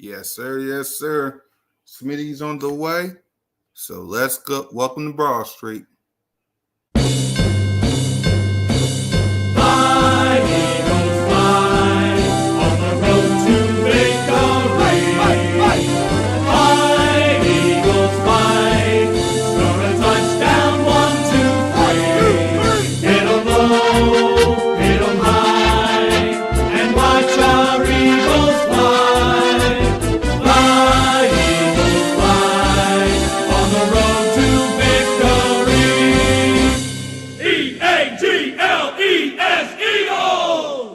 Yes, sir. Yes, sir. Smitty's on the way. So let's go. Welcome to Broad Street. Fly, Eagles, fly, on the road to victory. Fly, Eagles, fly, score a touchdown, 1, 2, 3. Hit 'em low, hit 'em high, and watch our Eagles fly. Fly, Eagles, fly, on the road to victory. E-A-G-L-E-S, Eagles!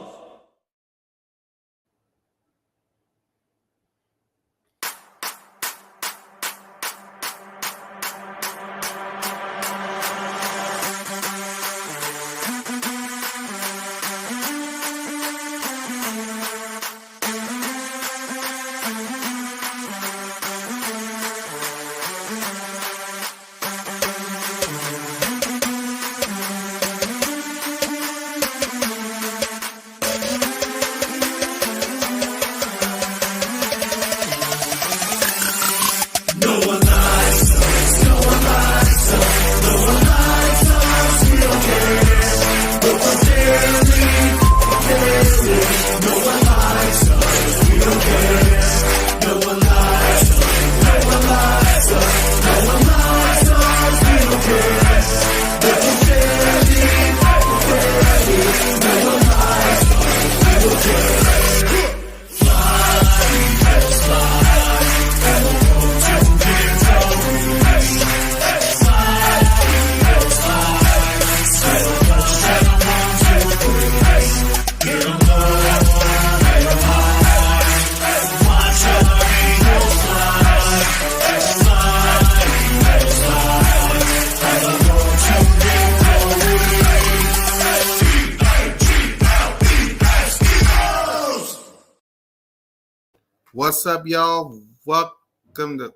What's up, y'all? Welcome to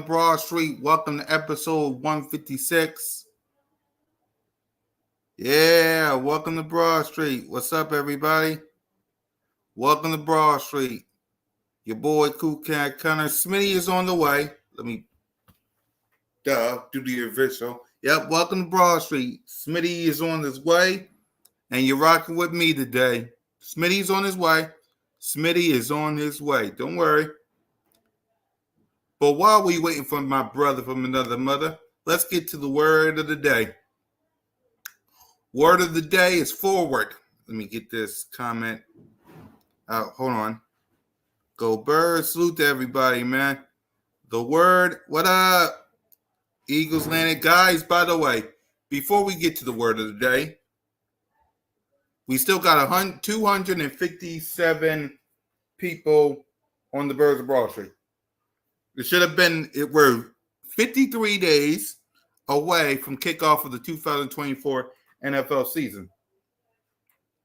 Broad Street. Welcome to episode 156. Yeah, welcome to Broad Street. What's up, everybody? Welcome to Broad Street. Your boy Cool Cat Connor Smitty is on the way. Let me do the official. Yep, welcome to Broad Street. Smitty is on his way, and you're rocking with me today. Smitty's on his way. Smitty is on his way. Don't worry. But while we waiting for my brother from another mother, let's get to the word of the day. Word of the day is forward. Let me get this comment out. Hold on. Go Birds. Salute to everybody, man. The word, what up? Eagles landed. Guys, by the way, before we get to the word of the day, we still got 257 people on the Birds of Broad Street. We're 53 days away from kickoff of the 2024 NFL season.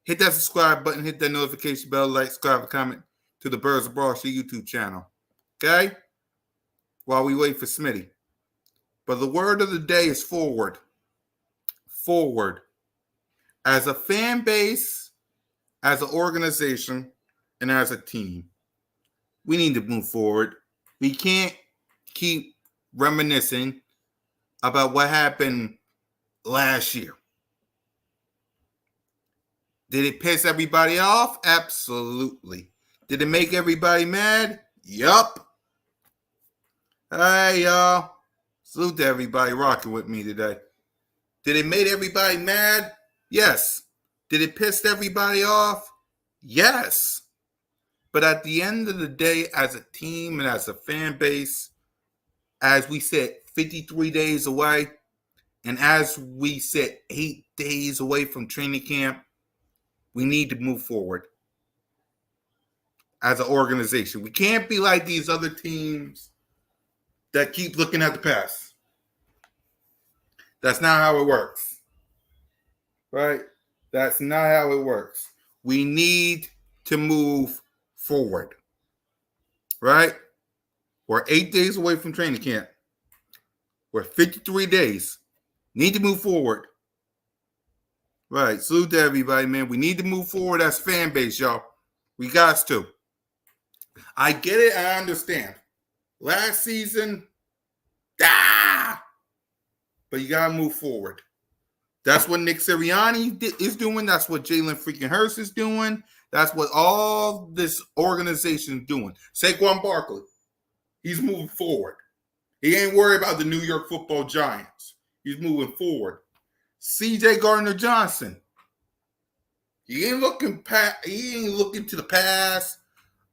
Hit that subscribe button, hit that notification bell, like, subscribe, comment to the Birds of Broad Street YouTube channel. Okay? While we wait for Smitty. But the word of the day is forward. Forward. As a fan base, as an organization, and as a team, we need to move forward. We can't keep reminiscing about what happened last year. Did it piss everybody off? Absolutely. Did it make everybody mad? Yup. Hey, y'all. Salute to everybody rocking with me today. Did it make everybody mad? Yes. Did it piss everybody off? Yes. But at the end of the day, as a team and as a fan base, as we said, 53 days away, and as we said, 8 days away from training camp, we need to move forward as an organization. We can't be like these other teams that keep looking at the past. That's not how it works. Right? That's not how it works. We need to move forward. Right? We're 8 days away from training camp. We're 53 days. Need to move forward. Right. Salute to everybody, man. We need to move forward as fan base, y'all. We got to. I get it. I understand. Last season, but you got to move forward. That's what Nick Sirianni is doing. That's what Jalen freaking Hurts is doing. That's what all this organization is doing. Saquon Barkley, he's moving forward. He ain't worried about the New York Football Giants. He's moving forward. C.J. Gardner-Johnson, he ain't looking to the past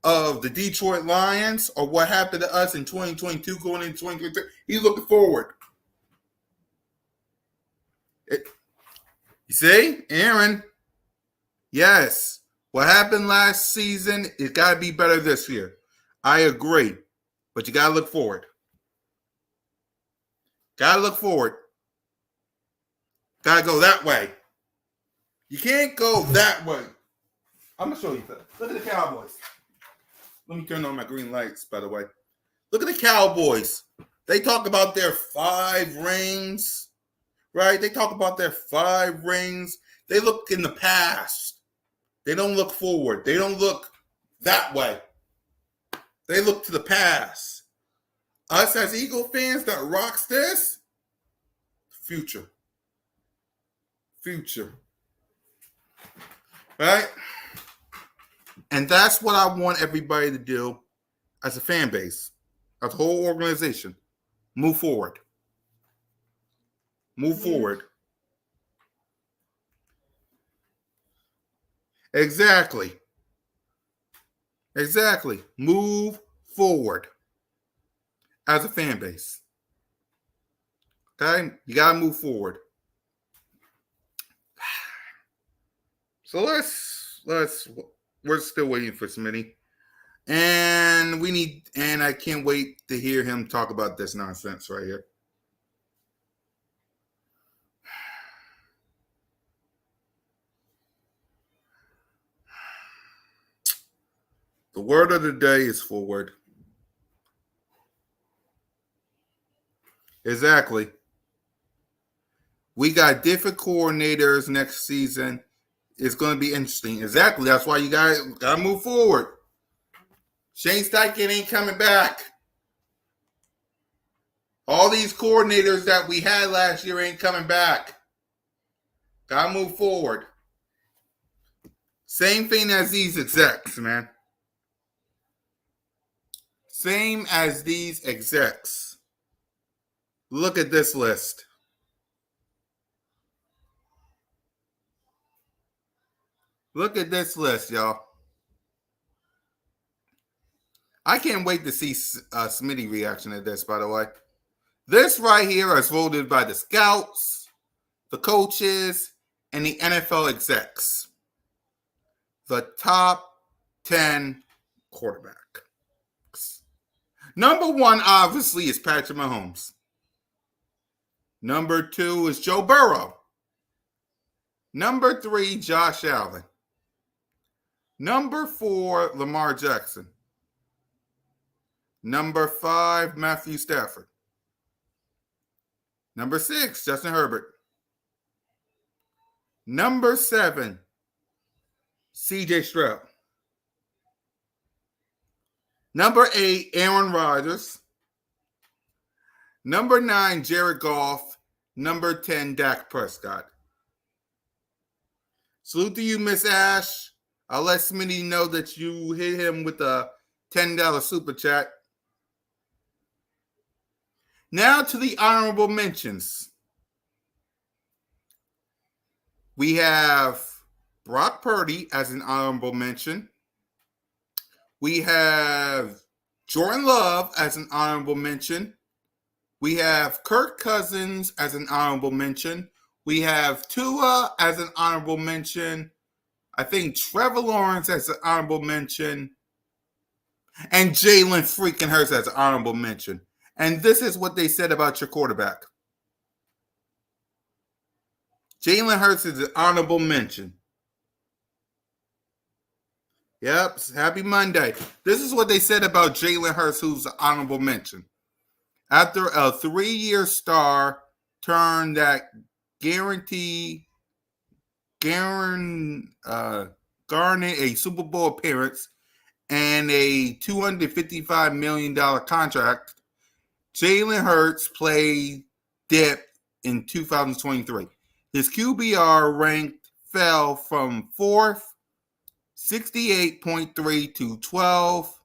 of the Detroit Lions or what happened to us in 2022 going into 2023. He's looking forward. You see, Aaron, yes, what happened last season, it got to be better this year. I agree, but you got to look forward. Got to look forward. Got to go that way. You can't go that way. I'm going to show you that. Look at the Cowboys. Let me turn on my green lights, by the way. Look at the Cowboys. They talk about their 5 rings, right? They talk about their 5 rings. They look in the past. They don't look forward. They don't look that way. They look to the past. Us as Eagle fans that rocks this, future. Right? And that's what I want everybody to do as a fan base, as a whole organization. Move forward. Move forward. Exactly. Move forward as a fan base. Okay? You got to move forward. So we're still waiting for Smitty. And I can't wait to hear him talk about this nonsense right here. The word of the day is forward. Exactly. We got different coordinators next season. It's going to be interesting. Exactly. That's why you got to move forward. Shane Steichen ain't coming back. All these coordinators that we had last year ain't coming back. Got to move forward. Same thing as these execs, man. Same as these execs. Look at this list. Look at this list, y'all. I can't wait to see Smitty reaction to this, by the way. This right here is voted by the scouts, the coaches, and the NFL execs. The top 10 quarterbacks. Number 1, obviously, is Patrick Mahomes. Number 2 is Joe Burrow. Number 3, Josh Allen. Number 4, Lamar Jackson. Number 5, Matthew Stafford. Number 6, Justin Herbert. Number 7, C.J. Stroud. Number 8, Aaron Rodgers. Number 9, Jared Goff. Number 10, Dak Prescott. Salute to you, Miss Ash. I'll let Smitty know that you hit him with a $10 super chat. Now to the honorable mentions. We have Brock Purdy as an honorable mention. We have Jordan Love as an honorable mention. We have Kirk Cousins as an honorable mention. We have Tua as an honorable mention. I think Trevor Lawrence as an honorable mention. And Jalen freaking Hurts as an honorable mention. And this is what they said about your quarterback. Jalen Hurts is an honorable mention. Yep, happy Monday. This is what they said about Jalen Hurts, who's an honorable mention. After a 3-year star turn that garnered a Super Bowl appearance and a $255 million contract, Jalen Hurts played depth in 2023. His QBR ranked fell from 4th, 68.3 to 12,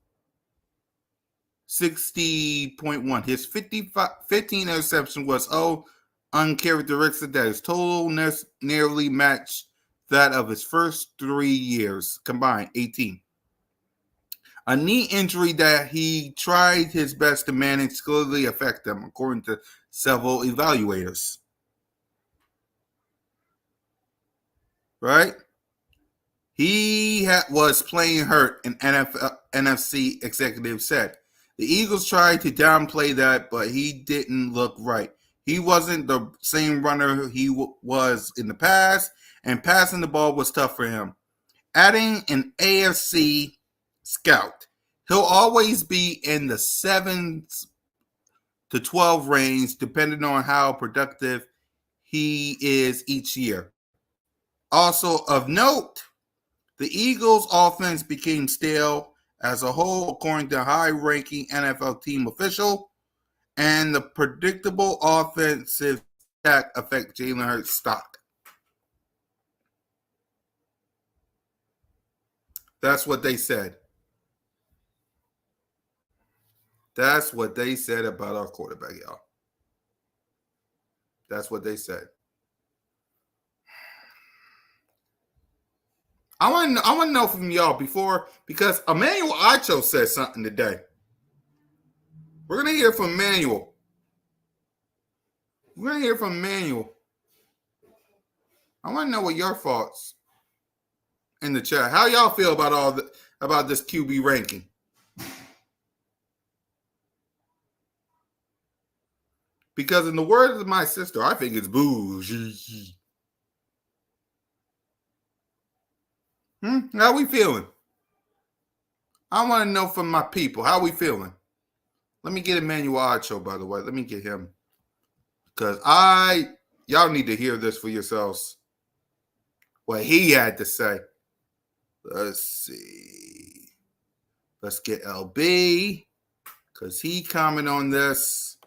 60.1. His 15 interception was uncharacteristic that his total nearly matched that of his first 3 years combined, 18. A knee injury that he tried his best to manage clearly affected him, according to several evaluators. Right? He was playing hurt, an NFC executive said. The Eagles tried to downplay that, but he didn't look right. He wasn't the same runner he was in the past, and passing the ball was tough for him. Adding an AFC scout, he'll always be in the 7 to 12 range, depending on how productive he is each year. Also of note, the Eagles' offense became stale as a whole, according to a high-ranking NFL team official, and the predictable offensive attack affect Jalen Hurts' stock. That's what they said. That's what they said about our quarterback, y'all. That's what they said. I want to know from y'all before, because Emmanuel Acho said something today. We're going to hear from Emmanuel. We're going to hear from Emmanuel. I want to know what your thoughts in the chat. How y'all feel about about this QB ranking? Because in the words of my sister, I think it's bougie. How we feeling? I want to know from my people. How we feeling? Let me get Emmanuel Acho, by the way. Let me get him. Because y'all need to hear this for yourselves. What he had to say. Let's see. Let's get LB. Because he commented on this.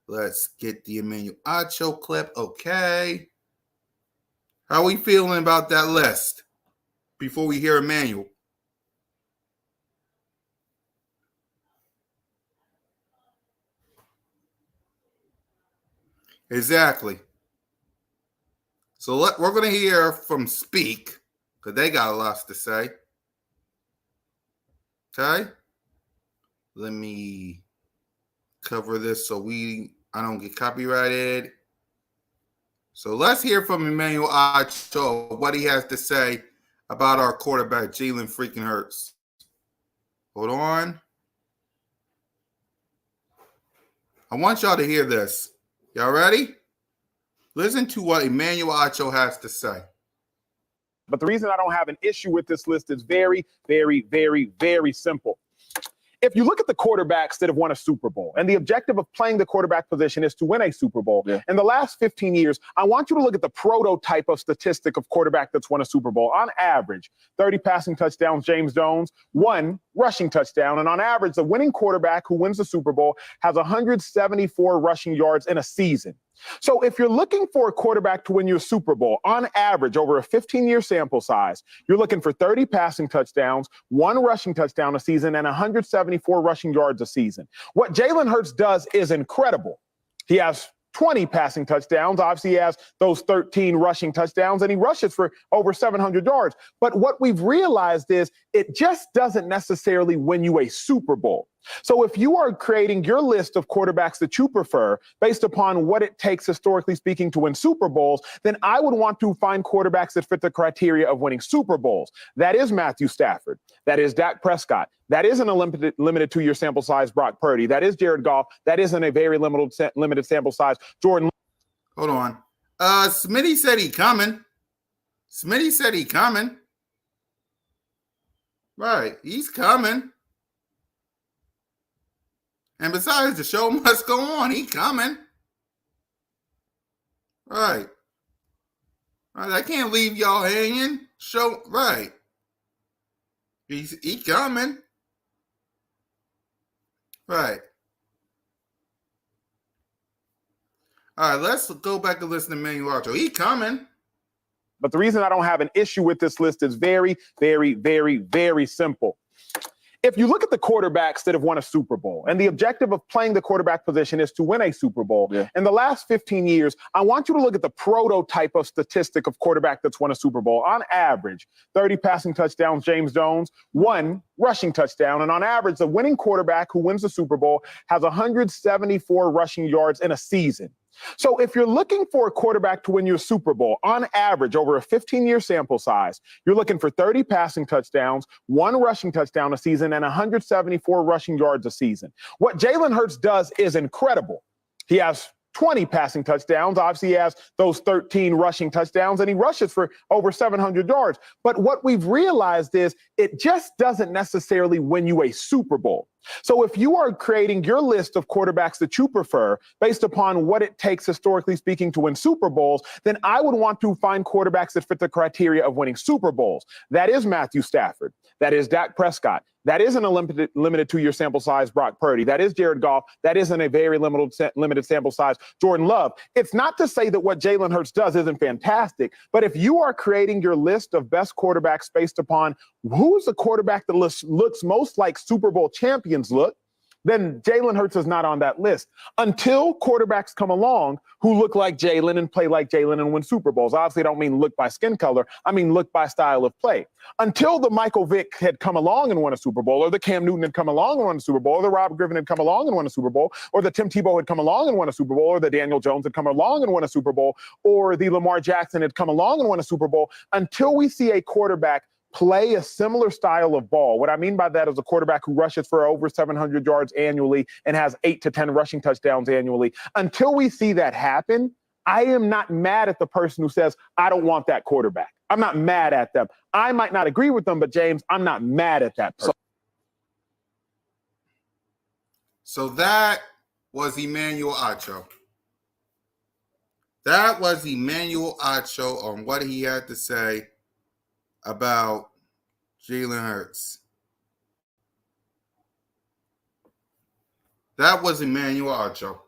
Let's get the Emmanuel Acho clip. Okay. How we feeling about that list before we hear Emmanuel? Exactly. So we're going to hear from Speak, because they got a lot to say. Okay? Let me cover this so I don't get copyrighted. So let's hear from Emmanuel Acho, what he has to say about our quarterback, Jalen freaking Hurts. Hold on. I want y'all to hear this. Y'all ready? Listen to what Emmanuel Acho has to say. But the reason I don't have an issue with this list is very, very, very, very simple. If you look at the quarterbacks that have won a Super Bowl, and the objective of playing the quarterback position is to win a Super Bowl, in the last 15 years, I want you to look at the prototype of statistic of quarterback that's won a Super Bowl. On average, 30 passing touchdowns, James Jones, 1 rushing touchdown. And on average, the winning quarterback who wins the Super Bowl has 174 rushing yards in a season. So if you're looking for a quarterback to win you a Super Bowl, on average, over a 15-year sample size, you're looking for 30 passing touchdowns, 1 rushing touchdown a season, and 174 rushing yards a season. What Jalen Hurts does is incredible. He has 20 passing touchdowns. Obviously, he has those 13 rushing touchdowns, and he rushes for over 700 yards. But what we've realized is it just doesn't necessarily win you a Super Bowl. So if you are creating your list of quarterbacks that you prefer based upon what it takes, historically speaking, to win Super Bowls, then I would want to find quarterbacks that fit the criteria of winning Super Bowls. That is Matthew Stafford. That is Dak Prescott. That isn't a limited 2-year sample size Brock Purdy. That is Jared Goff. That isn't a very limited sample size Jordan. Hold on. Smitty said he coming. Smitty said he coming. Right. He's coming. And besides, the show must go on. He coming. Right. I can't leave y'all hanging. Right. He coming. Right. All right, let's go back and listen to Emmanuel Archer. He coming. But the reason I don't have an issue with this list is very, very, very, very simple. If you look at the quarterbacks that have won a Super Bowl, and the objective of playing the quarterback position is to win a Super Bowl, in the last 15 years, I want you to look at the prototype of statistic of quarterback that's won a Super Bowl. On average, 30 passing touchdowns, James Jones, 1 rushing touchdown. And on average, the winning quarterback who wins the Super Bowl has 174 rushing yards in a season. So if you're looking for a quarterback to win you a Super Bowl, on average, over a 15-year sample size, you're looking for 30 passing touchdowns, 1 rushing touchdown a season, and 174 rushing yards a season. What Jalen Hurts does is incredible. He has 20 passing touchdowns. Obviously, he has those 13 rushing touchdowns, and he rushes for over 700 yards. But what we've realized is it just doesn't necessarily win you a Super Bowl. So if you are creating your list of quarterbacks that you prefer based upon what it takes, historically speaking, to win Super Bowls, then I would want to find quarterbacks that fit the criteria of winning Super Bowls. That is Matthew Stafford. That is Dak Prescott. That isn't a limited 2-year sample size Brock Purdy. That is Jared Goff. That isn't a very limited sample size Jordan Love. It's not to say that what Jalen Hurts does isn't fantastic, but if you are creating your list of best quarterbacks based upon who's the quarterback that looks most like Super Bowl champions look, then Jalen Hurts is not on that list until quarterbacks come along who look like Jalen and play like Jalen and win Super Bowls. Obviously, I don't mean look by skin color. I mean look by style of play. Until the Michael Vick had come along and won a Super Bowl, or the Cam Newton had come along and won a Super Bowl, or the Robert Griffin had come along and won a Super Bowl, or the Tim Tebow had come along and won a Super Bowl, or the Daniel Jones had come along and won a Super Bowl, or the Lamar Jackson had come along and won a Super Bowl, until we see a quarterback play a similar style of ball. What I mean by that is a quarterback who rushes for over 700 yards annually and has 8 to 10 rushing touchdowns annually. Until we see that happen, I am not mad at the person who says, I don't want that quarterback. I'm not mad at them. I might not agree with them, but James, I'm not mad at that person. So that was Emmanuel Acho. That was Emmanuel Acho on what he had to say about Jalen Hurts. That was Emmanuel Acho.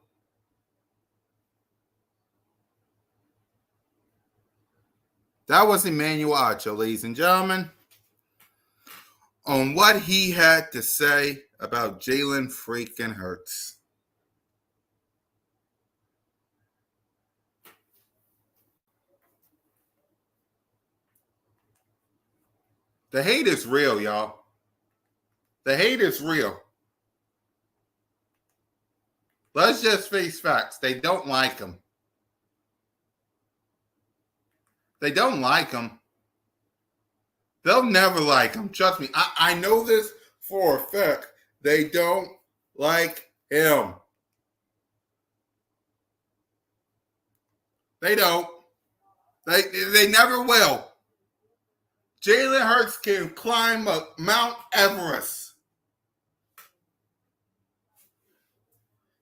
That was Emmanuel Acho, ladies and gentlemen, on what he had to say about Jalen freaking Hurts. The hate is real, y'all. The hate is real. Let's just face facts. They don't like him. They don't like him. They'll never like him. Trust me. I know this for a fact. They don't like him. They don't. They never will. Jalen Hurts can climb up Mount Everest.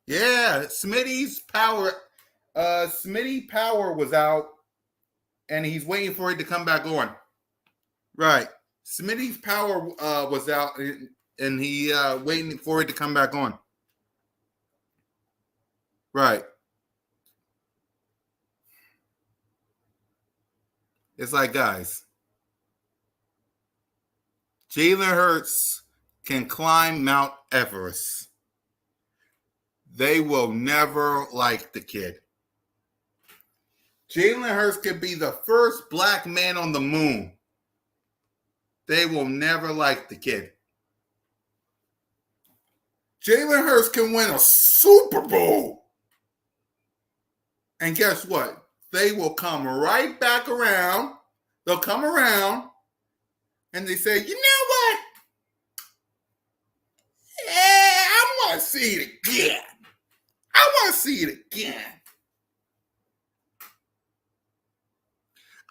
Yeah, Smitty's power. Smitty power was out, and he's waiting for it to come back on. Right. Smitty's power was out, and he waiting for it to come back on. Right. It's like, guys, Jalen Hurts can climb Mount Everest. They will never like the kid. Jalen Hurts could be the first black man on the moon. They will never like the kid. Jalen Hurts can win a Super Bowl. And guess what? They will come right back around. They'll come around and they say, you know what? Yeah, I want to see it again. I want to see it again.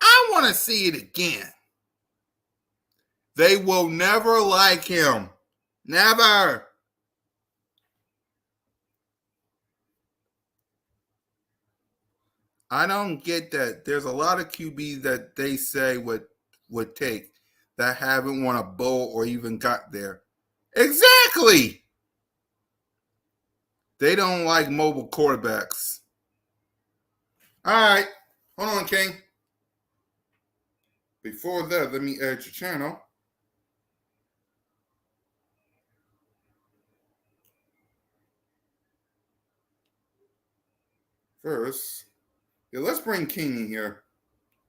I want to see it again. They will never like him. Never. I don't get that. There's a lot of QBs that they say would take. that haven't won a bowl or even got there. Exactly. They don't like mobile quarterbacks. All right. Hold on, King. Before that, let me add your channel. First, yeah, let's bring King in here.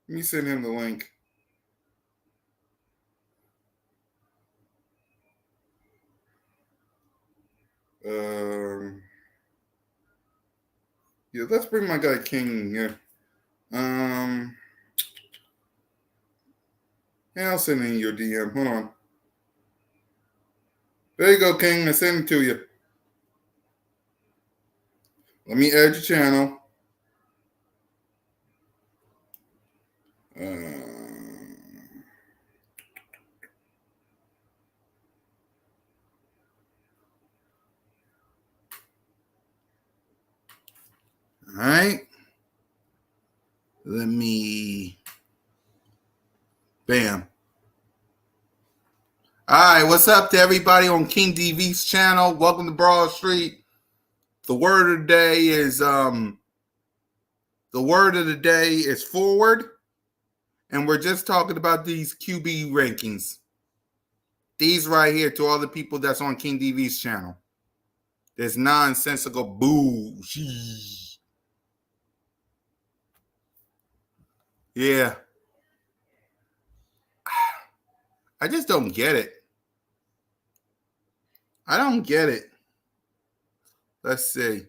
Let me send him the link. Yeah, let's bring my guy King in here. Yeah, I'll send in your DM. Hold on. There you go, King. I sent it to you. Let me add your channel. All right. Let me. Bam. All right. What's up to everybody on King DV's channel? Welcome to Broad Street. The word of the day is forward, and we're just talking about these QB rankings. These right here to all the people that's on King DV's channel. There's nonsensical boo. Yeah. I just don't get it. I don't get it. Let's see.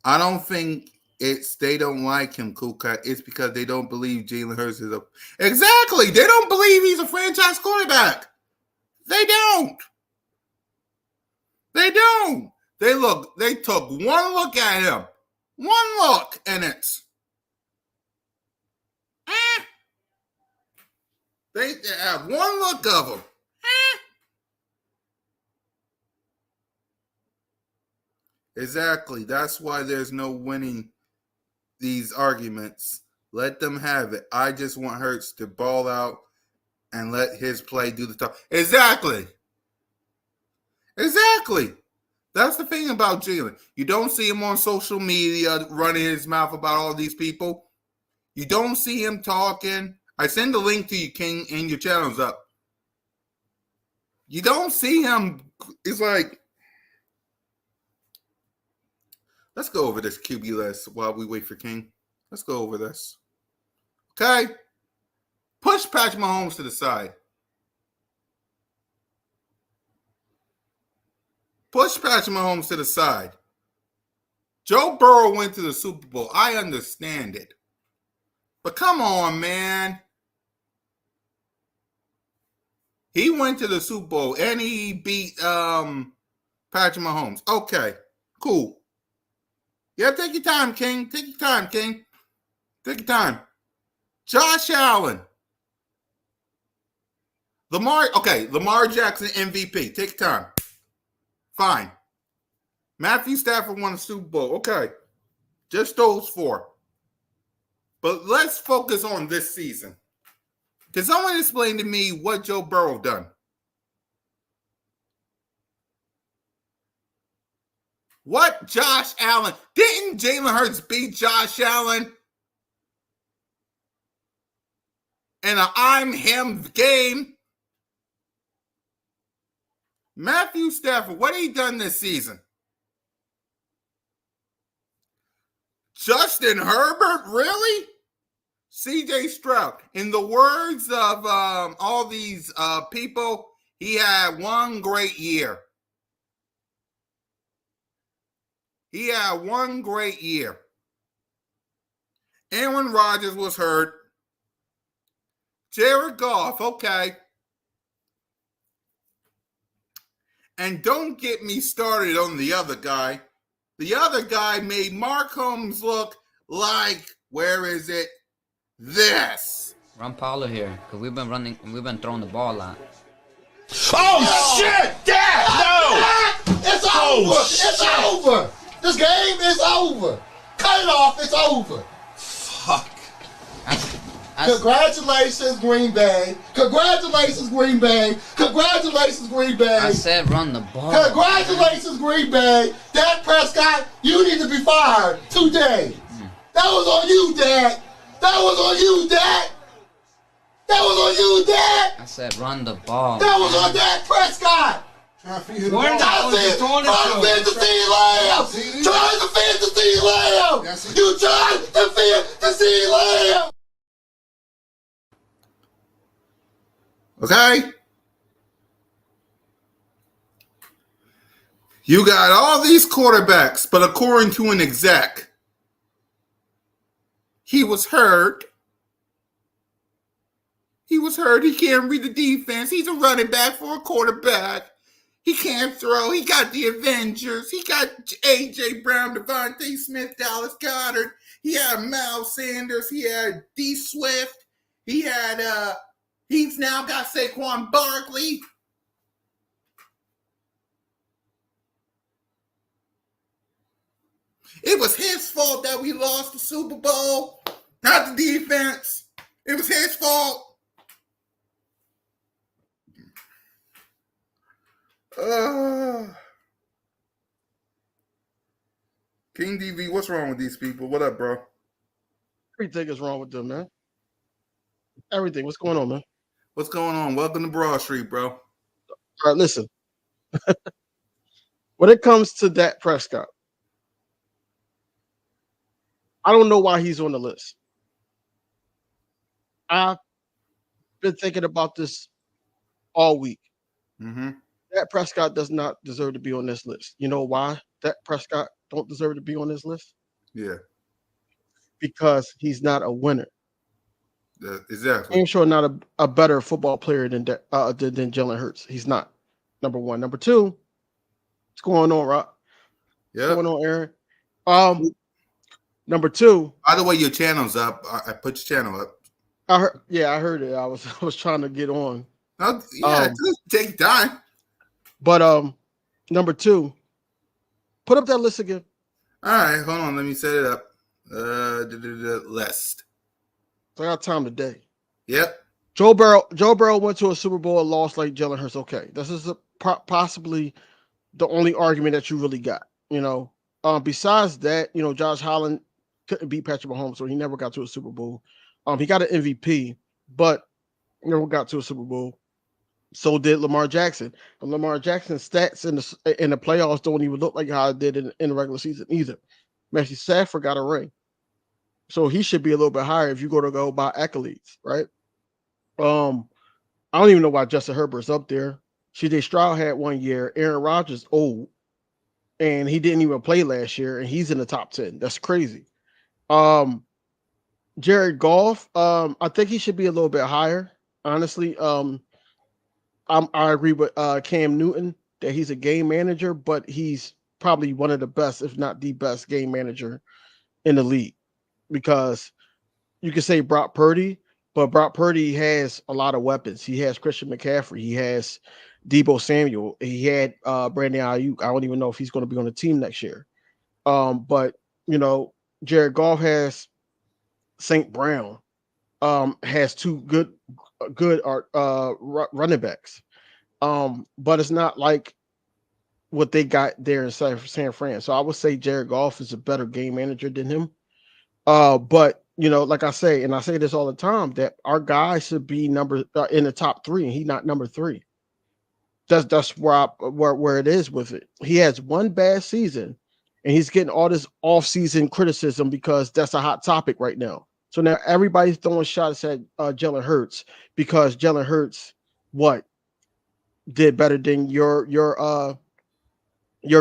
I don't think it's they don't like him, Cool Cut. It's because they don't believe Jalen Hurts is a... Exactly. They don't believe he's a franchise quarterback. They don't. They don't. They took one look at him. One look, and it's... They have one look of him. Exactly. That's why there's no winning these arguments. Let them have it. I just want Hurts to ball out and let his play do the talk. Exactly. Exactly. That's the thing about Jalen. You don't see him on social media running his mouth about all these people. You don't see him talking. I send the link to you, King, and your channel's up. You don't see him. It's like, let's go over this QB list while we wait for King. Let's go over this. Okay? Push Patrick Mahomes to the side. Push Patrick Mahomes to the side. Joe Burrow went to the Super Bowl. I understand it. But come on, man. He went to the Super Bowl and he beat Patrick Mahomes. Okay, cool. Yeah, take your time, King. Take your time, King. Take your time. Josh Allen. Lamar Jackson MVP. Take your time. Fine. Matthew Stafford won the Super Bowl. Okay. Just those four. But let's focus on this season. Can someone explain to me what Joe Burrow done? What Josh Allen? Didn't Jalen Hurts beat Josh Allen in an I'm him game? Matthew Stafford, what he done this season? Justin Herbert, really? C.J. Stroud. In the words of all these people, he had one great year. He had one great year. Aaron Rodgers was hurt. Jared Goff, okay. And don't get me started on the other guy. The other guy made Mark Holmes look like, where is it? This. Run Paulo here, because we've been throwing the ball a lot. Oh, shit! Dad! No! It's over! It's over! This game is over! Cut it off, it's over! Fuck. Congratulations, Green Bay. Congratulations, Green Bay. Congratulations, Green Bay. I said run the ball. Congratulations, Green Bay. Dak Prescott, you need to be fired today. That was on you, Dak. That was on you, Dak. That was on you, Dak. I said run the ball. That was on Dak Prescott. Trying to defend the CeeDee Lamb. Trying to defend the CeeDee Lamb. You trying to defend the CeeDee Lamb. Okay? You got all these quarterbacks, but according to an exec, he was hurt. He was hurt. He can't read the defense. He's a running back for a quarterback. He can't throw. He got the Avengers. He got A.J. Brown, Devontae Smith, Dallas Goedert. He had Miles Sanders. He had D. Swift. He had, he's now got Saquon Barkley. It was his fault that we lost the Super Bowl, not the defense. It was his fault. King DV, what's wrong with these people? What up, bro? Everything is wrong with them, man. Everything. What's going on, man? What's going on? Welcome to Broad Street, bro. All right, listen. When it comes to Dak Prescott, I don't know why he's on the list. I've been thinking about this all week. Mm-hmm. Dak Prescott does not deserve to be on this list. You know why Dak Prescott don't deserve to be on this list? Yeah. Because he's not a winner. Exactly. I'm sure not a better football player than Jalen Hurts. He's not. Number one. Number two, what's going on, Rob? Yeah. What's going on, Aaron? Number two. By the way, your channel's up. I put your channel up. I heard it. I was trying to get on. Take time. But number two, put up that list again. All right, hold on. Let me set it up. List. So I got time today. Yep. Joe Burrow went to a Super Bowl and lost like Jalen Hurts. Okay, this is possibly the only argument that you really got. You know, besides that, you know, Josh Allen couldn't beat Patrick Mahomes, so he never got to a Super Bowl. He got an MVP, but never got to a Super Bowl. So did Lamar Jackson. And Lamar Jackson's stats in the playoffs don't even look like how it did in the regular season either. Matthew Stafford got a ring. So he should be a little bit higher if you go by accolades, right? I don't even know why Justin Herbert's up there. C.J. Stroud had 1 year. Aaron Rodgers old, and he didn't even play last year, and he's in the top 10. That's crazy. Jared Goff, I think he should be a little bit higher, honestly. I agree with Cam Newton that he's a game manager, but he's probably one of the best, if not the best, game manager in the league. Because you could say Brock Purdy, but Brock Purdy has a lot of weapons. He has Christian McCaffrey. He has Deebo Samuel. He had Brandon Ayuk. I don't even know if he's going to be on the team next year. But, you know, Jared Goff has St. Brown, has two good running backs. But it's not like what they got there in San Fran. So I would say Jared Goff is a better game manager than him. But you know, like I say, and I say this all the time, that our guy should be in the top 3, and he's not number 3. That's where it is with it. He has one bad season, and he's getting all this off-season criticism because that's a hot topic right now. So now everybody's throwing shots at Jalen Hurts because Jalen Hurts did better than your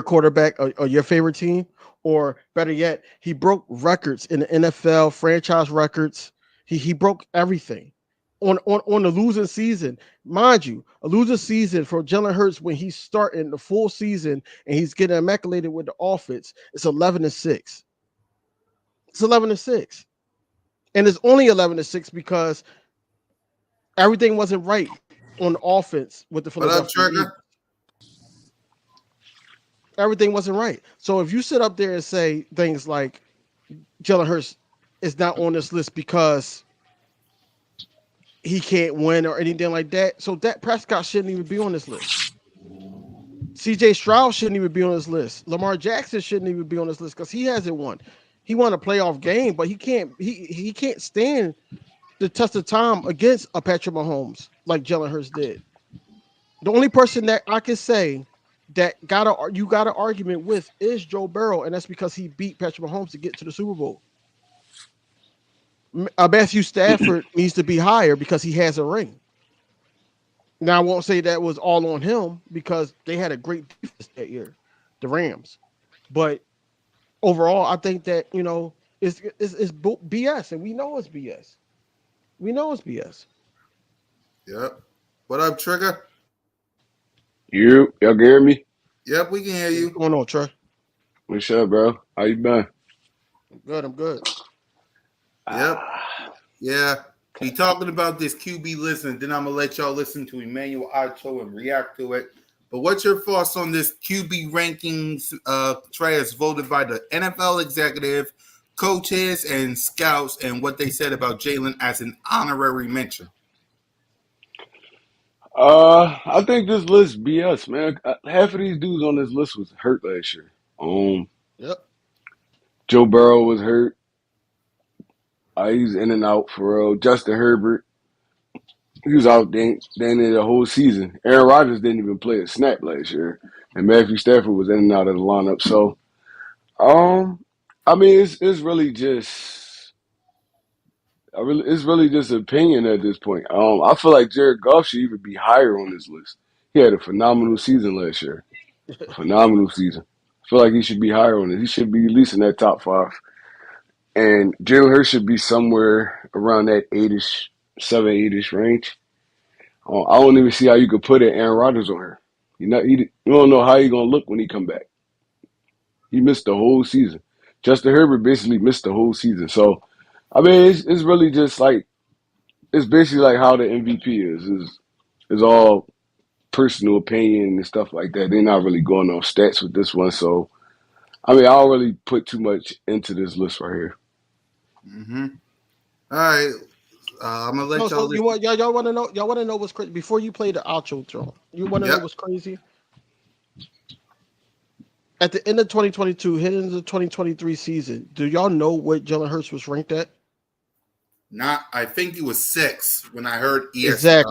quarterback or your favorite team, or better yet, he broke records in the NFL, franchise records. He broke everything on the losing season. Mind you, a losing season for Jalen Hurts when he's starting the full season and he's getting immaculated with the offense. It's 11-6. It's 11-6. And it's only 11-6 because everything wasn't right on offense with the Philadelphia Eagles. Everything wasn't right. So if you sit up there and say things like Jalen Hurts is not on this list because he can't win or anything like that. So Dak Prescott shouldn't even be on this list. CJ Stroud shouldn't even be on this list. Lamar Jackson shouldn't even be on this list because he hasn't won. He won a playoff game, but he can't stand the test of time against a Patrick Mahomes like Jalen Hurts did. The only person that I can say that you got an argument with is Joe Burrow, and that's because he beat Patrick Mahomes to get to the Super Bowl. Matthew Stafford needs to be higher because he has a ring. Now I won't say that was all on him because they had a great defense that year, the Rams. But overall, I think that it's BS, and we know it's BS. We know it's BS. Yep. What up, Trigger? Y'all can hear me? Yep, we can hear you. What's going on, Trey? What's up, bro? How you been? I'm good. Yep. Yeah. Be talking about this QB list, and then I'm gonna let y'all listen to Emmanuel Acho and react to it. But what's your thoughts on this QB rankings? Trey, as voted by the NFL executive, coaches, and scouts, and what they said about Jalen as an honorary mention. I think this list BS, man. Half of these dudes on this list was hurt last year. Yep. Joe Burrow was hurt. He's in and out for real. Justin Herbert, he was out the whole season. Aaron Rodgers didn't even play a snap last year, and Matthew Stafford was in and out of the lineup. So, I mean, it's really just. It's really just opinion at this point. I feel like Jared Goff should even be higher on this list. He had a phenomenal season last year. A phenomenal season. I feel like he should be higher on it. He should be at least in that top 5. And Jalen Hurts should be somewhere around that 8-ish, 7, 8-ish range. I don't even see how you could put Aaron Rodgers on her. You don't know how he's gonna look when he come back. He missed the whole season. Justin Herbert basically missed the whole season. So, I mean, it's really just like it's basically like how the MVP is all personal opinion and stuff like that. They're not really going on stats with this one. So, I mean, I don't really put too much into this list right here. Mm-hmm. All right. I'm gonna let y'all. So y'all want to know? Y'all want to know what's crazy? Before you play the outro, Joe, you want to know what's crazy? At the end of 2022, heading into the 2023 season, do y'all know what Jalen Hurts was ranked at? I think it was 6 when I heard ESPN.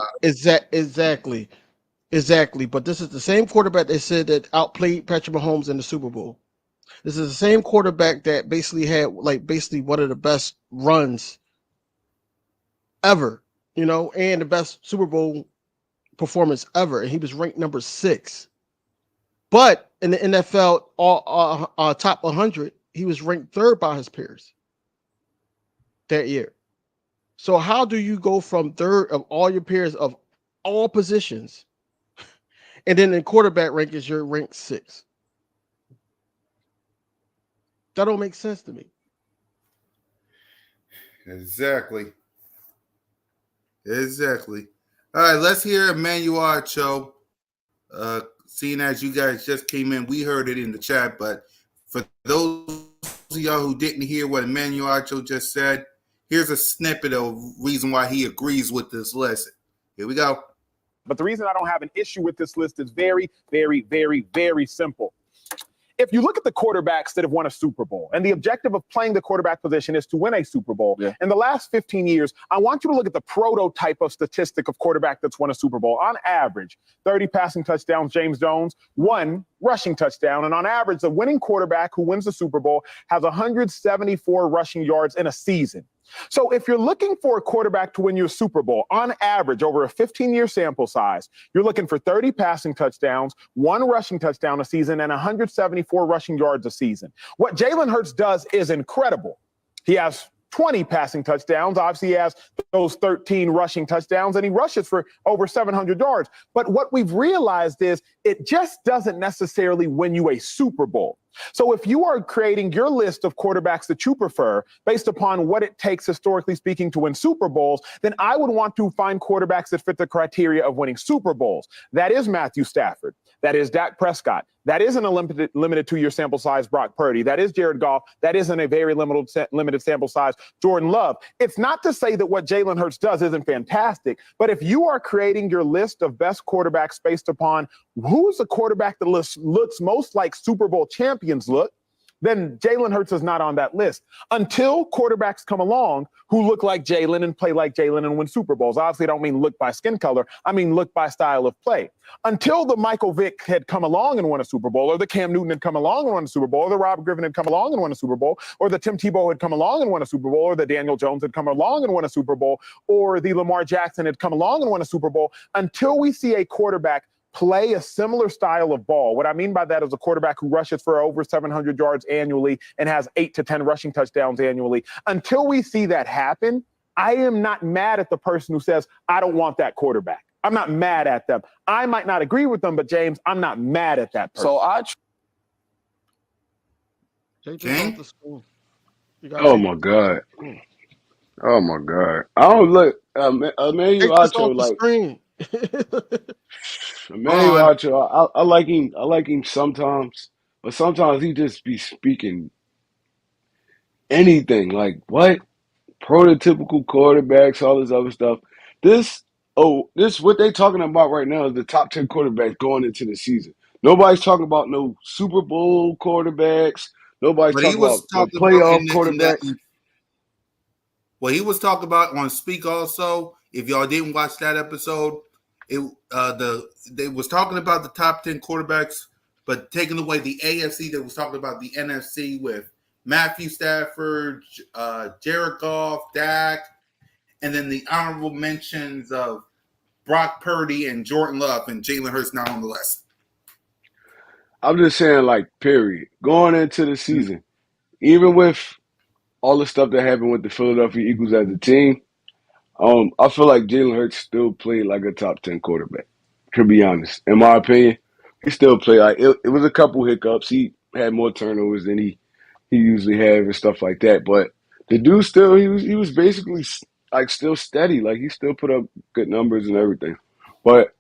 Exactly. But this is the same quarterback they said that outplayed Patrick Mahomes in the Super Bowl. This is the same quarterback that basically had one of the best runs ever, and the best Super Bowl performance ever, and he was ranked number 6. But in the NFL top 100, he was ranked 3rd by his peers that year. So how do you go from 3rd of all your peers of all positions, and then in quarterback rankings you're ranked 6? That don't make sense to me. Exactly. All right, let's hear Emmanuel Acho. Seeing as you guys just came in, we heard it in the chat, but for those of y'all who didn't hear what Emmanuel Acho just said, here's a snippet of reason why he agrees with this list. Here we go. But the reason I don't have an issue with this list is very, very, very, very simple. If you look at the quarterbacks that have won a Super Bowl, and the objective of playing the quarterback position is to win a Super Bowl, in the last 15 years, I want you to look at the prototype of statistic of quarterback that's won a Super Bowl. On average, 30 passing touchdowns, James Jones, 1 rushing touchdown. And on average, the winning quarterback who wins the Super Bowl has 174 rushing yards in a season. So if you're looking for a quarterback to win you a Super Bowl, on average, over a 15-year sample size, you're looking for 30 passing touchdowns, 1 rushing touchdown a season, and 174 rushing yards a season. What Jalen Hurts does is incredible. He has 20 passing touchdowns. Obviously, he has those 13 rushing touchdowns, and he rushes for over 700 yards. But what we've realized is it just doesn't necessarily win you a Super Bowl. So if you are creating your list of quarterbacks that you prefer based upon what it takes, historically speaking, to win Super Bowls, then I would want to find quarterbacks that fit the criteria of winning Super Bowls. That is Matthew Stafford. That is Dak Prescott. That isn't a limited 2-year sample size Brock Purdy. That is Jared Goff. That isn't a very limited sample size Jordan Love. It's not to say that what Jalen Hurts does isn't fantastic, but if you are creating your list of best quarterbacks based upon who's the quarterback that looks most like Super Bowl champions look, then Jalen Hurts is not on that list until quarterbacks come along who look like Jalen and play like Jalen and win Super Bowls. Obviously, I don't mean look by skin color. I mean look by style of play. Until the Michael Vick had come along and won a Super Bowl, or the Cam Newton had come along and won a Super Bowl, or the Rob Griffin had come along and won a Super Bowl, or the Tim Tebow had come along and won a Super Bowl, or the Daniel Jones had come along and won a Super Bowl, or the Lamar Jackson had come along and won a Super Bowl, until we see a quarterback play a similar style of ball. What I mean by that is a quarterback who rushes for over 700 yards annually and has 8 to 10 rushing touchdowns annually. Until we see that happen, I am not mad at the person who says, I don't want that quarterback. I'm not mad at them. I might not agree with them, but James, I'm not mad at that person. So King? oh my god, oh my god. I don't look. Emmanuel Take this Acho, off the like screen. Emmanuel On. Acho. I like him. I like him sometimes, but sometimes he just be speaking anything. Like what? Prototypical quarterbacks, all this other stuff. This what they talking about right now is the top 10 quarterbacks going into the season. Nobody's talking about no Super Bowl quarterbacks. Nobody's But he talking about was no talking about playoff in that quarterbacks. what he was talking about on Speak also. If y'all didn't watch that episode, they was talking about the top 10 quarterbacks, but taking away the AFC, they was talking about the NFC with Matthew Stafford, Jared Goff, Dak, and then the honorable mentions of Brock Purdy and Jordan Love, and Jalen Hurts not on the list. I'm just saying, like, period. Going into the season, even with all the stuff that happened with the Philadelphia Eagles as a team, I feel like Jalen Hurts still played like a top 10 quarterback. To be honest, in my opinion, he still played like it was a couple hiccups. He had more turnovers than he usually have and stuff like that. But the dude still he was basically like still steady. Like he still put up good numbers and everything. But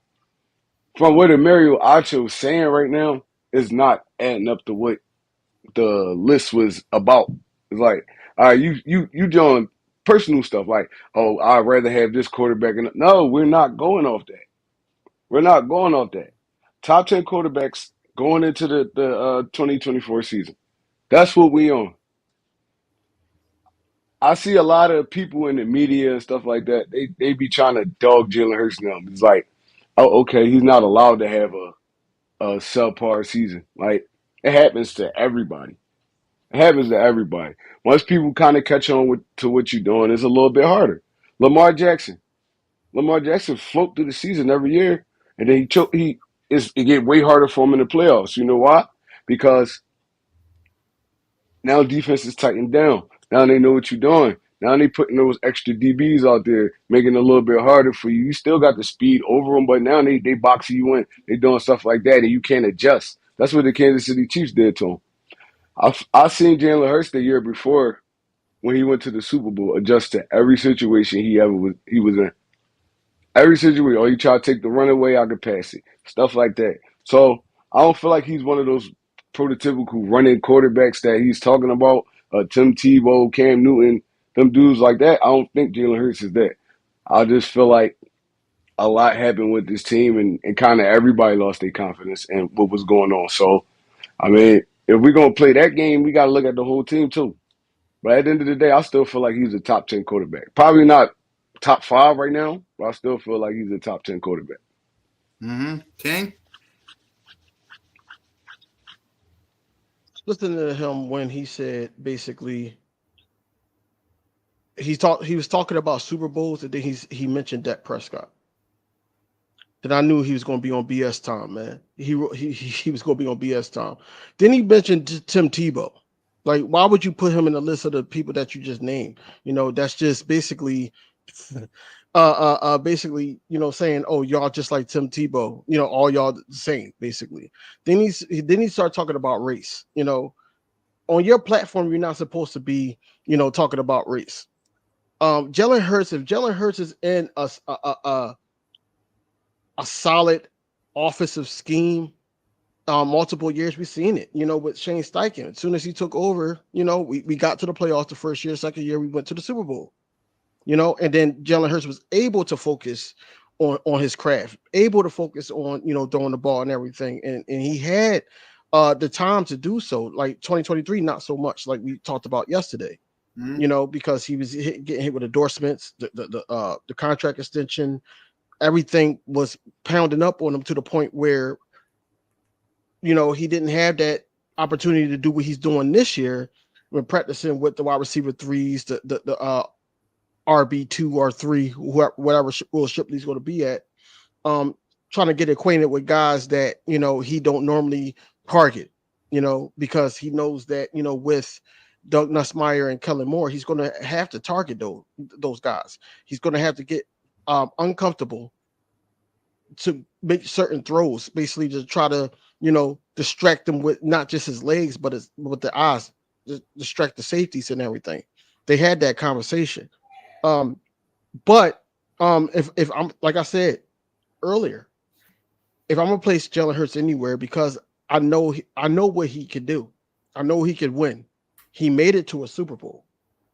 from what Mario Acho is saying right now is not adding up to what the list was about. It's like, all right, you doing personal stuff like, oh, I'd rather have this quarterback. No, we're not going off that. We're not going off that. Top 10 quarterbacks going into the 2024 season. That's what we on. I see a lot of people in the media and stuff like that. They be trying to dog Jalen Hurts now. It's like, oh, okay, he's not allowed to have a subpar season. Like it happens to everybody. It happens to everybody. Once people kind of catch on to what you're doing, it's a little bit harder. Lamar Jackson. Lamar Jackson float through the season every year, and then it get way harder for him in the playoffs. You know why? Because now defense is tightened down. Now they know what you're doing. Now they putting those extra DBs out there, making it a little bit harder for you. You still got the speed over them, but now they boxing you in. They doing stuff like that, and you can't adjust. That's what the Kansas City Chiefs did to him. I seen Jalen Hurts the year before when he went to the Super Bowl adjust to every situation he was in. Every situation, or he tried to take the runaway, I could pass it. Stuff like that. So I don't feel like he's one of those prototypical running quarterbacks that he's talking about. Tim Tebow, Cam Newton, them dudes like that. I don't think Jalen Hurts is that. I just feel like a lot happened with this team and kind of everybody lost their confidence in what was going on. So, I mean, if we're going to play that game, we got to look at the whole team too. But at the end of the day, I still feel like he's a top 10 quarterback. Probably not top 5 right now, but I still feel like he's a top 10 quarterback. King? Listen to him when he said basically he was talking about Super Bowls, and then he mentioned Dak Prescott. Then I knew he was going to be on BS time, man. He was going to be on BS time. Then he mentioned Tim Tebow. Like, why would you put him in the list of the people that you just named? You know, that's just basically, basically, you know, saying, oh, y'all just like Tim Tebow. You know, all y'all the same, basically. Then he started talking about race. You know, on your platform, you're not supposed to be, you know, talking about race. Jalen Hurts, if Jalen Hurts is in a solid offensive scheme, multiple years we've seen it, with Shane Steichen. As soon as he took over, we got to the playoffs the first year, second year we went to the Super Bowl, and then Jalen Hurts was able to focus on his craft, able to focus on, throwing the ball and everything. And he had the time to do so. Like 2023, not so much, like we talked about yesterday, because he was getting hit with endorsements, the contract extension, everything was pounding up on him to the point where, he didn't have that opportunity to do what he's doing this year when practicing with the wide receiver threes, the RB2 or 3, whatever Will Shipley's going to be at, trying to get acquainted with guys that, he don't normally target, because he knows that, with Doug Nussmeier and Kellen Moore, he's going to have to target those guys. He's going to have to get uncomfortable to make certain throws, basically to try to, distract them with not just his legs, but with the eyes, distract the safeties and everything. They had that conversation. But if I'm, like I said earlier, if I'm gonna place Jalen Hurts anywhere, because I know what he can do. I know he could win. He made it to a Super Bowl.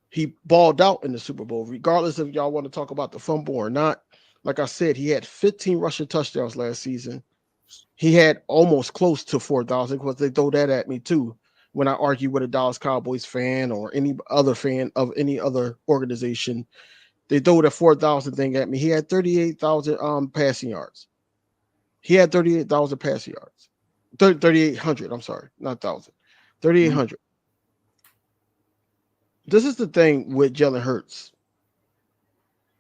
He balled out in the Super Bowl, regardless if y'all want to talk about the fumble or not. Like I said, he had 15 rushing touchdowns last season. He had almost close to 4,000, because they throw that at me too when I argue with a Dallas Cowboys fan or any other fan of any other organization. They throw that 4,000 thing at me. He had 38,000 passing yards. He had 38,000 passing yards. 3,800. I'm sorry, not thousand. 3,800. This is the thing with Jalen Hurts.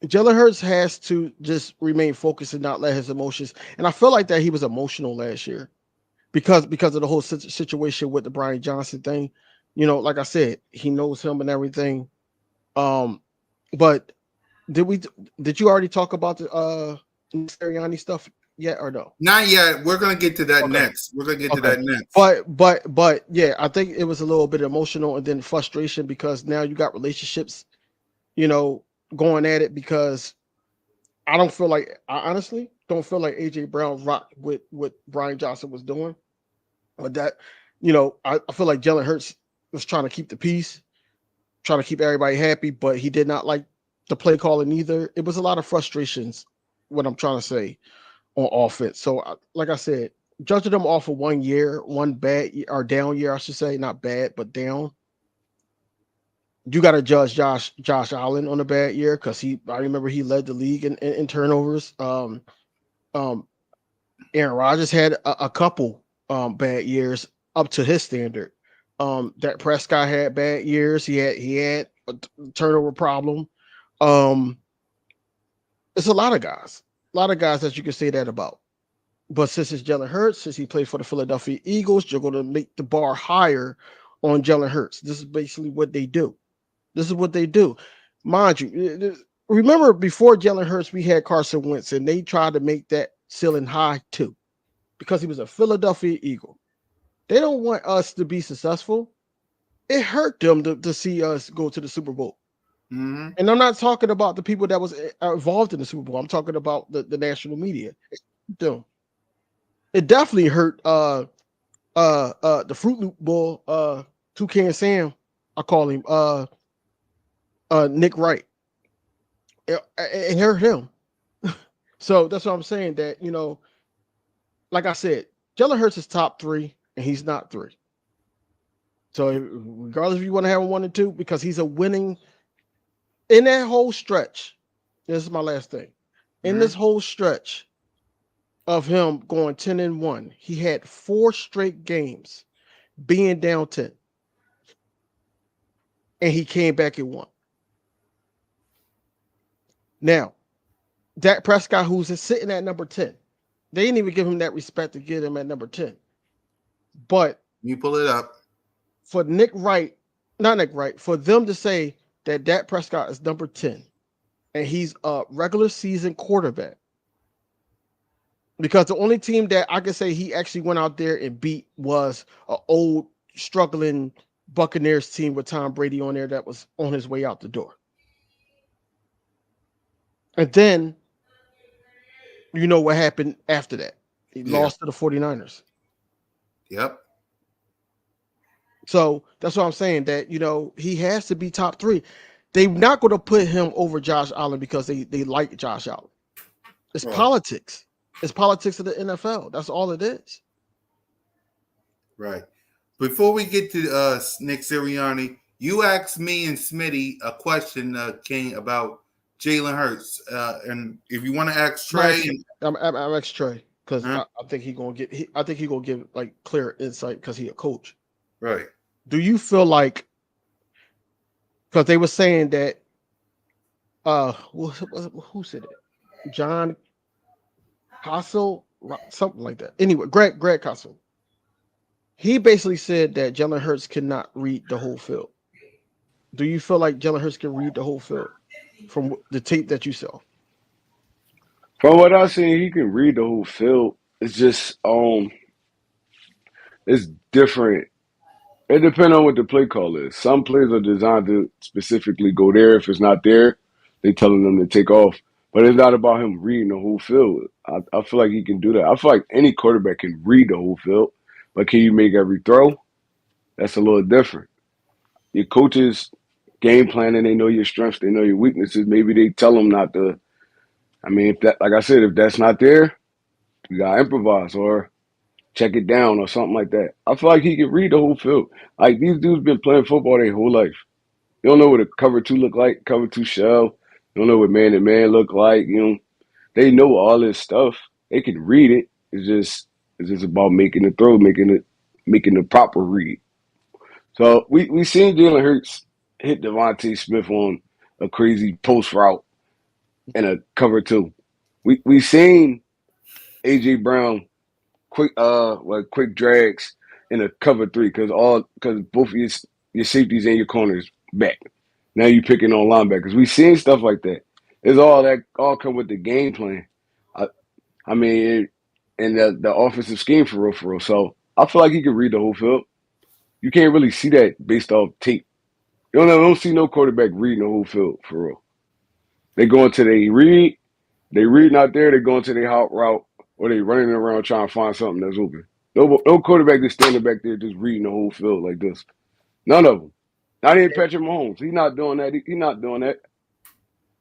Jalen Hurts has to just remain focused and not let his emotions. And I feel like that he was emotional last year because of the whole situation with the Brian Johnson thing. Like I said, he knows him and everything. But did you already talk about the Sirianni stuff yet or no? Not yet. We're gonna get to that Okay. next. We're gonna get to Okay. that next. But yeah, I think it was a little bit emotional and then frustration because now you got relationships, going at it, because I honestly don't feel like AJ Brown rocked with what Brian Johnson was doing. But that, I feel like Jalen Hurts was trying to keep the peace, trying to keep everybody happy, but he did not like the play calling either. It was a lot of frustrations, what I'm trying to say, on offense. So, like I said, judging them off of 1 year, one bad or down year, I should say, not bad, but down. You got to judge Josh Allen on a bad year because I remember he led the league in turnovers. Aaron Rodgers had a couple bad years up to his standard. That Prescott had bad years. He had a turnover problem. It's a lot of guys that you can say that about. But since it's Jalen Hurts, since he played for the Philadelphia Eagles, you're going to make the bar higher on Jalen Hurts. This is basically what they do. Mind you, remember before Jalen Hurts, we had Carson Wentz, and they tried to make that ceiling high too, because he was a Philadelphia Eagle. They don't want us to be successful. It hurt them to see us go to the Super Bowl. Mm-hmm. And I'm not talking about the people that was involved in the Super Bowl. I'm talking about the national media. It definitely hurt the Fruit Loop Bull, Toucan Sam, I call him, Nick Wright. It hurt him. So that's what I'm saying, that, like I said, Jalen Hurts is top 3 and he's not 3. So regardless if you want to have a 1 and 2, because he's a winning in that whole stretch. This is my last thing. In this whole stretch of him going 10-1, he had 4 straight games being down 10. And he came back and won. Now, Dak Prescott, who's sitting at number 10, they didn't even give him that respect to get him at number 10. But you pull it up for for them to say that Dak Prescott is number 10 and he's a regular season quarterback, because the only team that I could say he actually went out there and beat was an old struggling Buccaneers team with Tom Brady on there that was on his way out the door. And then you know what happened after that. He lost to the 49ers. Yep. So that's what I'm saying. That he has to be top 3. They're not going to put him over Josh Allen because they like Josh Allen. It's Right. politics. It's politics of the NFL. That's all it is. Right. Before we get to Nick Sirianni, you asked me and Smitty a question, King, about Jalen Hurts. And if you want to ask Trey, I'm ex Trey because Huh? I think he's gonna get. I think he's gonna give like clear insight because he's a coach. Right. Do you feel like, because they were saying that who said it? John Castle, something like that. Anyway, Greg Castle. He basically said that Jalen Hurts cannot read the whole field. Do you feel like Jalen Hurts can read the whole field from the tape that you saw? From what I've seen, he can read the whole field. It's just it's different. It depends on what the play call is. Some plays are designed to specifically go there. If it's not there, they telling them to take off. But it's not about him reading the whole field. I feel like he can do that. I feel like any quarterback can read the whole field, but can you make every throw? That's a little different. Your coaches game planning, they know your strengths, they know your weaknesses. Maybe they tell them not to. I mean, if that, like I said, if that's not there, you gotta improvise or check it down or something like that. I feel like he can read the whole field. Like these dudes been playing football their whole life. You don't know what a cover 2 look like, cover 2 shell. You don't know what man to man look like. They know all this stuff. They can read it. It's just about making the throw, making the proper read. So we seen Jalen Hurts hit Devontae Smith on a crazy post route and a cover 2. We seen AJ Brown quick drags in a cover 3 because both of your safeties and your corners back. Now you picking on linebackers. We seen stuff like that. It's all come with the game plan. I mean, and the offensive scheme for real. So I feel like he can read the whole field. You can't really see that based off tape. You don't see no quarterback reading the whole field for real. They go into they reading out there, they go into their hot route, or they running around trying to find something that's open. No quarterback is standing back there just reading the whole field like this. None of them. Not even Patrick Mahomes. He's not doing that. He's not doing that.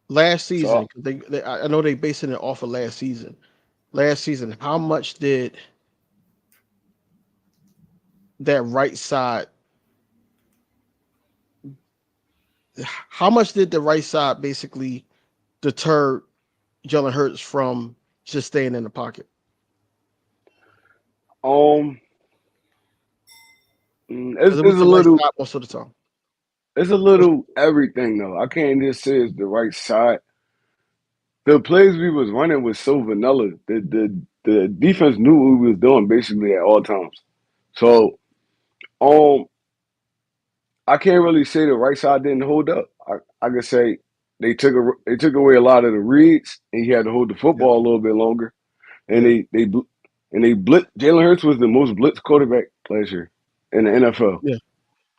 Last season, So I know they basing it off of last season. Last season, how much did that right side? How much did the right side basically deter Jalen Hurts from just staying in the pocket? It's Because it a was the right little side most of the time. it's a little everything though. I can't just say it's the right side. The plays we was running was so vanilla. The defense knew what we was doing basically at all times. So um I can't really say the right side didn't hold up. I could say they took away a lot of the reads and he had to hold the Yeah, football a little bit longer. And yeah, they blitz. Jalen Hurts was the most blitzed quarterback last year in the NFL. yeah.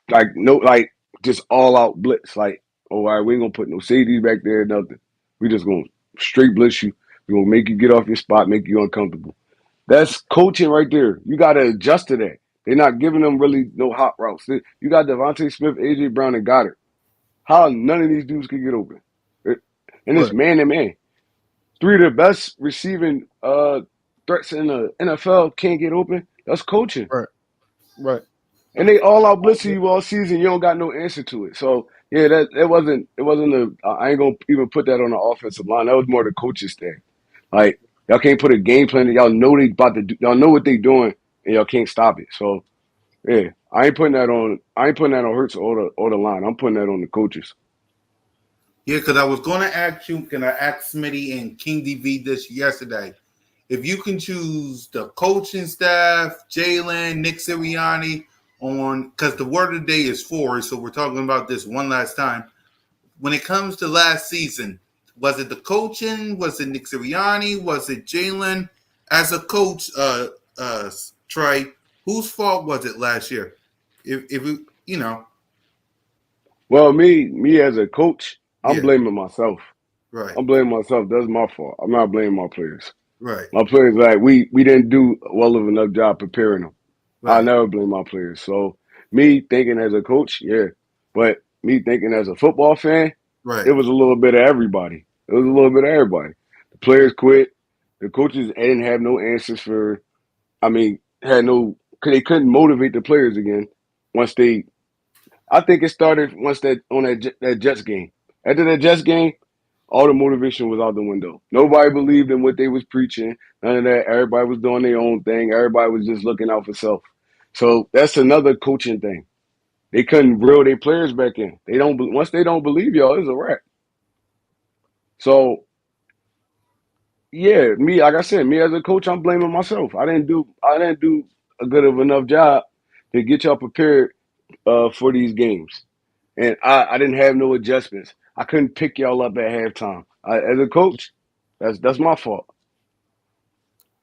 Like just all out blitz. Like, oh, all right, we ain't gonna put no safeties back there, nothing. We just gonna straight blitz you. We gonna make you get off your spot, make you uncomfortable. That's coaching right there. You gotta adjust to that. They're not giving them really no hot routes. You got Devontae Smith, AJ Brown, and Goddard. How none of these dudes could get open? And it's Right, man to man. 3 of the best receiving threats in the NFL can't get open. That's coaching. right, right. And they all out blitzing Yeah, you all season. You don't got no answer to it. So yeah, that it wasn't a. I ain't gonna even put that on the offensive line. That was more the coaches thing. Like y'all can't put a game plan. Y'all know they about to do. Y'all know what they doing, and y'all can't stop it. So yeah, I ain't putting that on. I ain't putting that on Hurts or the line. I'm putting that on the coaches. Yeah, because I was going to ask you, can I ask Smitty and King DV this yesterday? If you can choose the coaching staff, Jalen, Nick Sirianni, because the word of the day is 4, so we're talking about this one last time. When it comes to last season, was it the coaching? Was it Nick Sirianni? Was it Jalen? As a coach, Trey, whose fault was it last year? Well, me as a coach, I'm Yeah, blaming myself. right, I'm blaming myself. That's my fault. I'm not blaming my players. right, My players, like we didn't do well of enough job preparing them. I Right. never blame my players. So me thinking as a coach, yeah, but me thinking as a football fan, Right. it was a little bit of everybody. It was a little bit of everybody. The players quit. The coaches didn't have no answers for. I mean, had no. They couldn't motivate the players again once they. I think it started once that Jets game. After that Jets game, all the motivation was out the window. Nobody believed in what they was preaching. None of that. Everybody was doing their own thing. Everybody was just looking out for self. So that's another coaching thing. They couldn't reel their players back in. They don't. Once they don't believe y'all, it's a wrap. So yeah, me like I said, me as a coach, I'm blaming myself. I didn't do a good of enough job to get y'all prepared for these games, and I didn't have no adjustments. I couldn't pick y'all up at halftime. As a coach, that's my fault.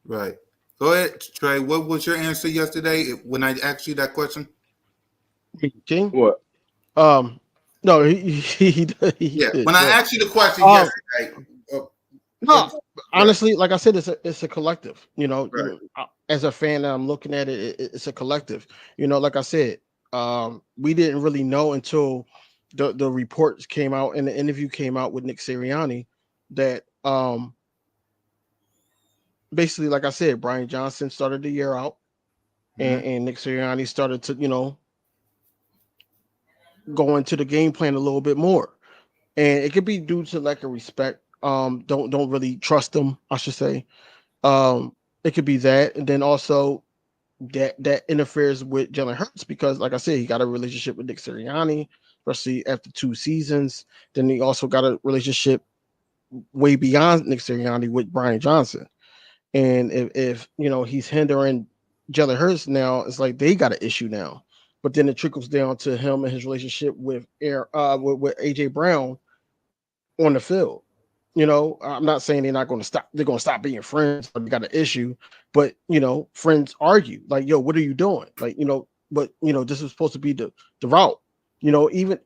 Right. Go ahead, Trey. What was your answer yesterday when I asked you that question? King. What? Um, no, he Yeah. did. When I But asked you the question um, yesterday, no, right. honestly, like I said, it's a collective. Right. As a fan, I'm looking at it. It's a collective. Like I said, we didn't really know until the reports came out and the interview came out with Nick Sirianni that basically, like I said, Brian Johnson started the year out, Mhm. and Nick Sirianni started to go into the game plan a little bit more, and it could be due to lack of respect. Don't really trust them, I should say. It could be that, and then also that interferes with Jalen Hurts because, like I said, he got a relationship with Nick Sirianni, especially after 2 seasons. Then he also got a relationship way beyond Nick Sirianni with Brian Johnson. And if he's hindering Jalen Hurts now, it's like they got an issue now. But then it trickles down to him and his relationship with with AJ Brown on the field. I'm not saying they're not going to stop. They're going to stop being friends or they got an issue, but friends argue. Like, yo, what are you doing? Like, but this is supposed to be the route. Even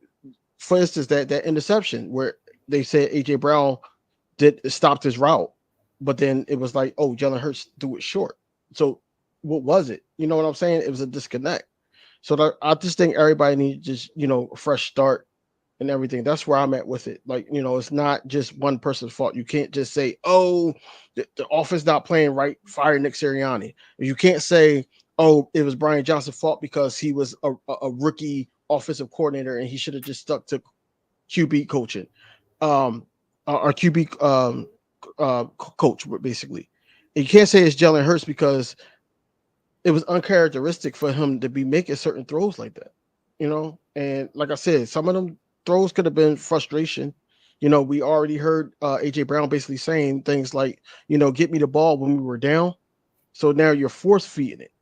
for instance, that interception where they said AJ Brown did stopped his route, but then it was like, oh, Jalen Hurts threw it short. So what was it? You know what I'm saying? It was a disconnect. So I just think everybody needs just a fresh start and everything. That's where I'm at with it. Like, it's not just one person's fault. You can't just say, oh, the offense not playing right, fire Nick Sirianni. You can't say, oh, it was Brian Johnson's fault because he was a rookie offensive coordinator and he should have just stuck to QB coaching. Or QB coach, basically. And you can't say it's Jalen Hurts because it was uncharacteristic for him to be making certain throws like that, And like I said, some of them throws could have been frustration. We already heard AJ Brown basically saying things like, get me the ball when we were down. So now you're force feeding it,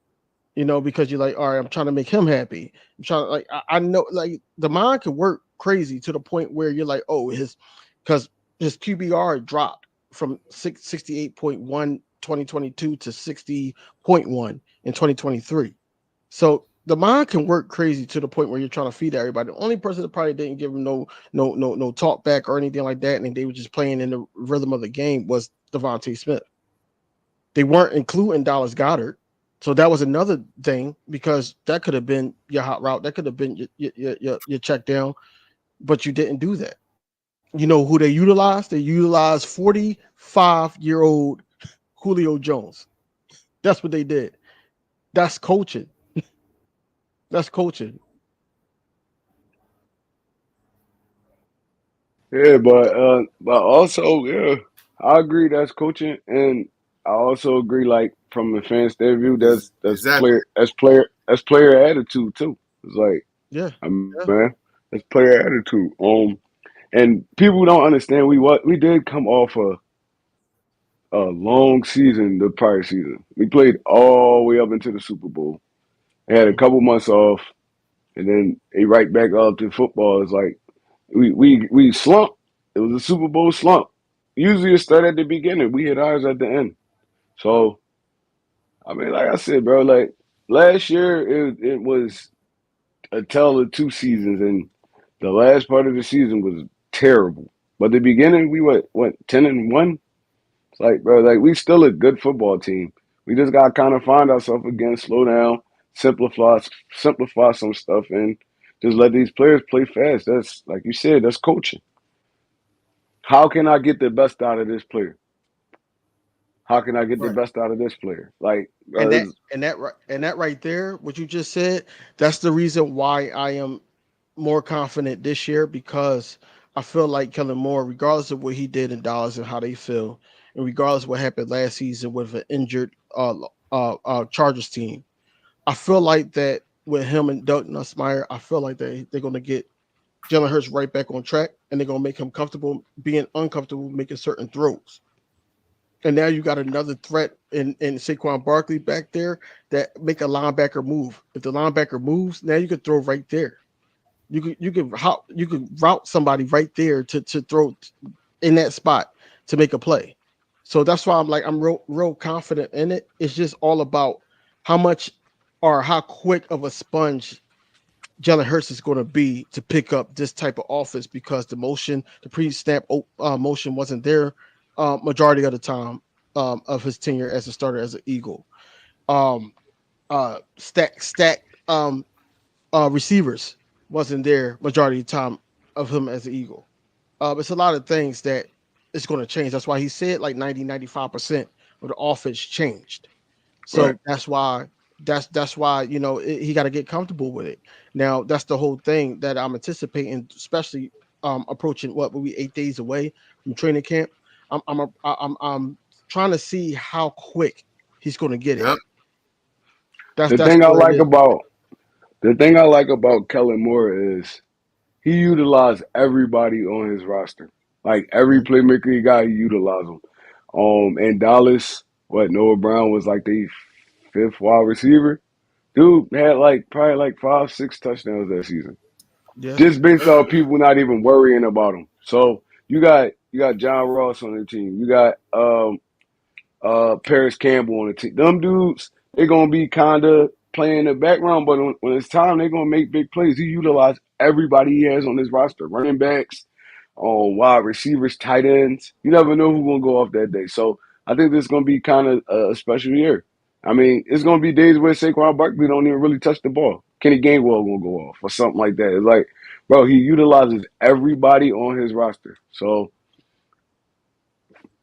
because you're like, all right, I'm trying to make him happy. I'm trying to like, I know like the mind can work crazy to the point where you're like, oh, because his QBR dropped from 68.1 2022 to 60.1 in 2023. So the mind can work crazy to the point where you're trying to feed everybody. The only person that probably didn't give him no talk back or anything like that, and they were just playing in the rhythm of the game was Devontae Smith. They weren't including Dallas Goddard. So that was another thing because that could have been your hot route. That could have been your check down, but you didn't do that. You know who they utilized? They utilized 45-year-old Julio Jones. That's what they did. That's coaching. That's coaching. Yeah, but also, yeah, I agree that's coaching, and I also agree like from a fan stand view, that's Exactly. player attitude too. It's like, Yeah. Yeah. man, that's player attitude. And people don't understand we did come off a long season the prior season. We played all the way up into the Super Bowl. They had a Mhm. couple months off, and then they right back up to football. It's like we slumped. It was a Super Bowl slump. Usually it start at the beginning. We hit ours at the end. So I mean, like I said, bro, like last year it was a tale of two seasons, and the last part of the season was terrible. But the beginning we went 10-1. It's like, bro, like we still a good football team. We just gotta kind of find ourselves again, slow down, simplify some stuff, and just let these players play fast. That's like you said, that's coaching. How can I get the best out of this player? How can I get the Right. best out of this player? Like, And that right there, what you just said, that's the reason why I am more confident this year, because I feel like Kellen Moore, regardless of what he did in Dallas and how they feel, and regardless of what happened last season with an injured Chargers team, I feel like that with him and Doug Nussmeier, I feel like they're going to get Jalen Hurts right back on track, and they're going to make him comfortable being uncomfortable making certain throws. And now you got another threat in Saquon Barkley back there that make a linebacker move. If the linebacker moves, now you can throw right there. You could route somebody right there to throw in that spot to make a play. So that's why I'm real confident in it. It's just all about how much or how quick of a sponge Jalen Hurts is going to be to pick up this type of offense, because the pre-snap motion wasn't there majority of the time of his tenure as a starter as an Eagle. Um, stack receivers wasn't there majority of the time of him as an Eagle. It's a lot of things that it's going to change. That's why he said like 90-95% of the offense changed. right. So that's why he got to get comfortable with it. Now that's the whole thing that I'm anticipating, especially approaching what will be 8 days away from training camp. I'm trying to see how quick he's going to get it. Yep. The That's thing I where it like is. about the thing I like about Kellen Moore is he utilized everybody on his roster. Like every Mhm. playmaker he got, he utilized them. And Dallas, what Noah Brown was like the fifth wide receiver. Dude had like probably like 5, 6 touchdowns that season, Yeah, just based Yep. off people not even worrying about him. So you got John Ross on the team. You got Paris Campbell on the team. Them dudes, they're gonna be kinda playing in the background, but when it's time, they're gonna make big plays. He utilized everybody he has on his roster, running backs, wide receivers, tight ends. You never know who's gonna go off that day. So I think this is gonna be kind of a special year. I mean, it's gonna be days where Saquon Barkley don't even really touch the ball. Kenny Gainwell gonna go off or something like that. It's like, bro, he utilizes everybody on his roster. So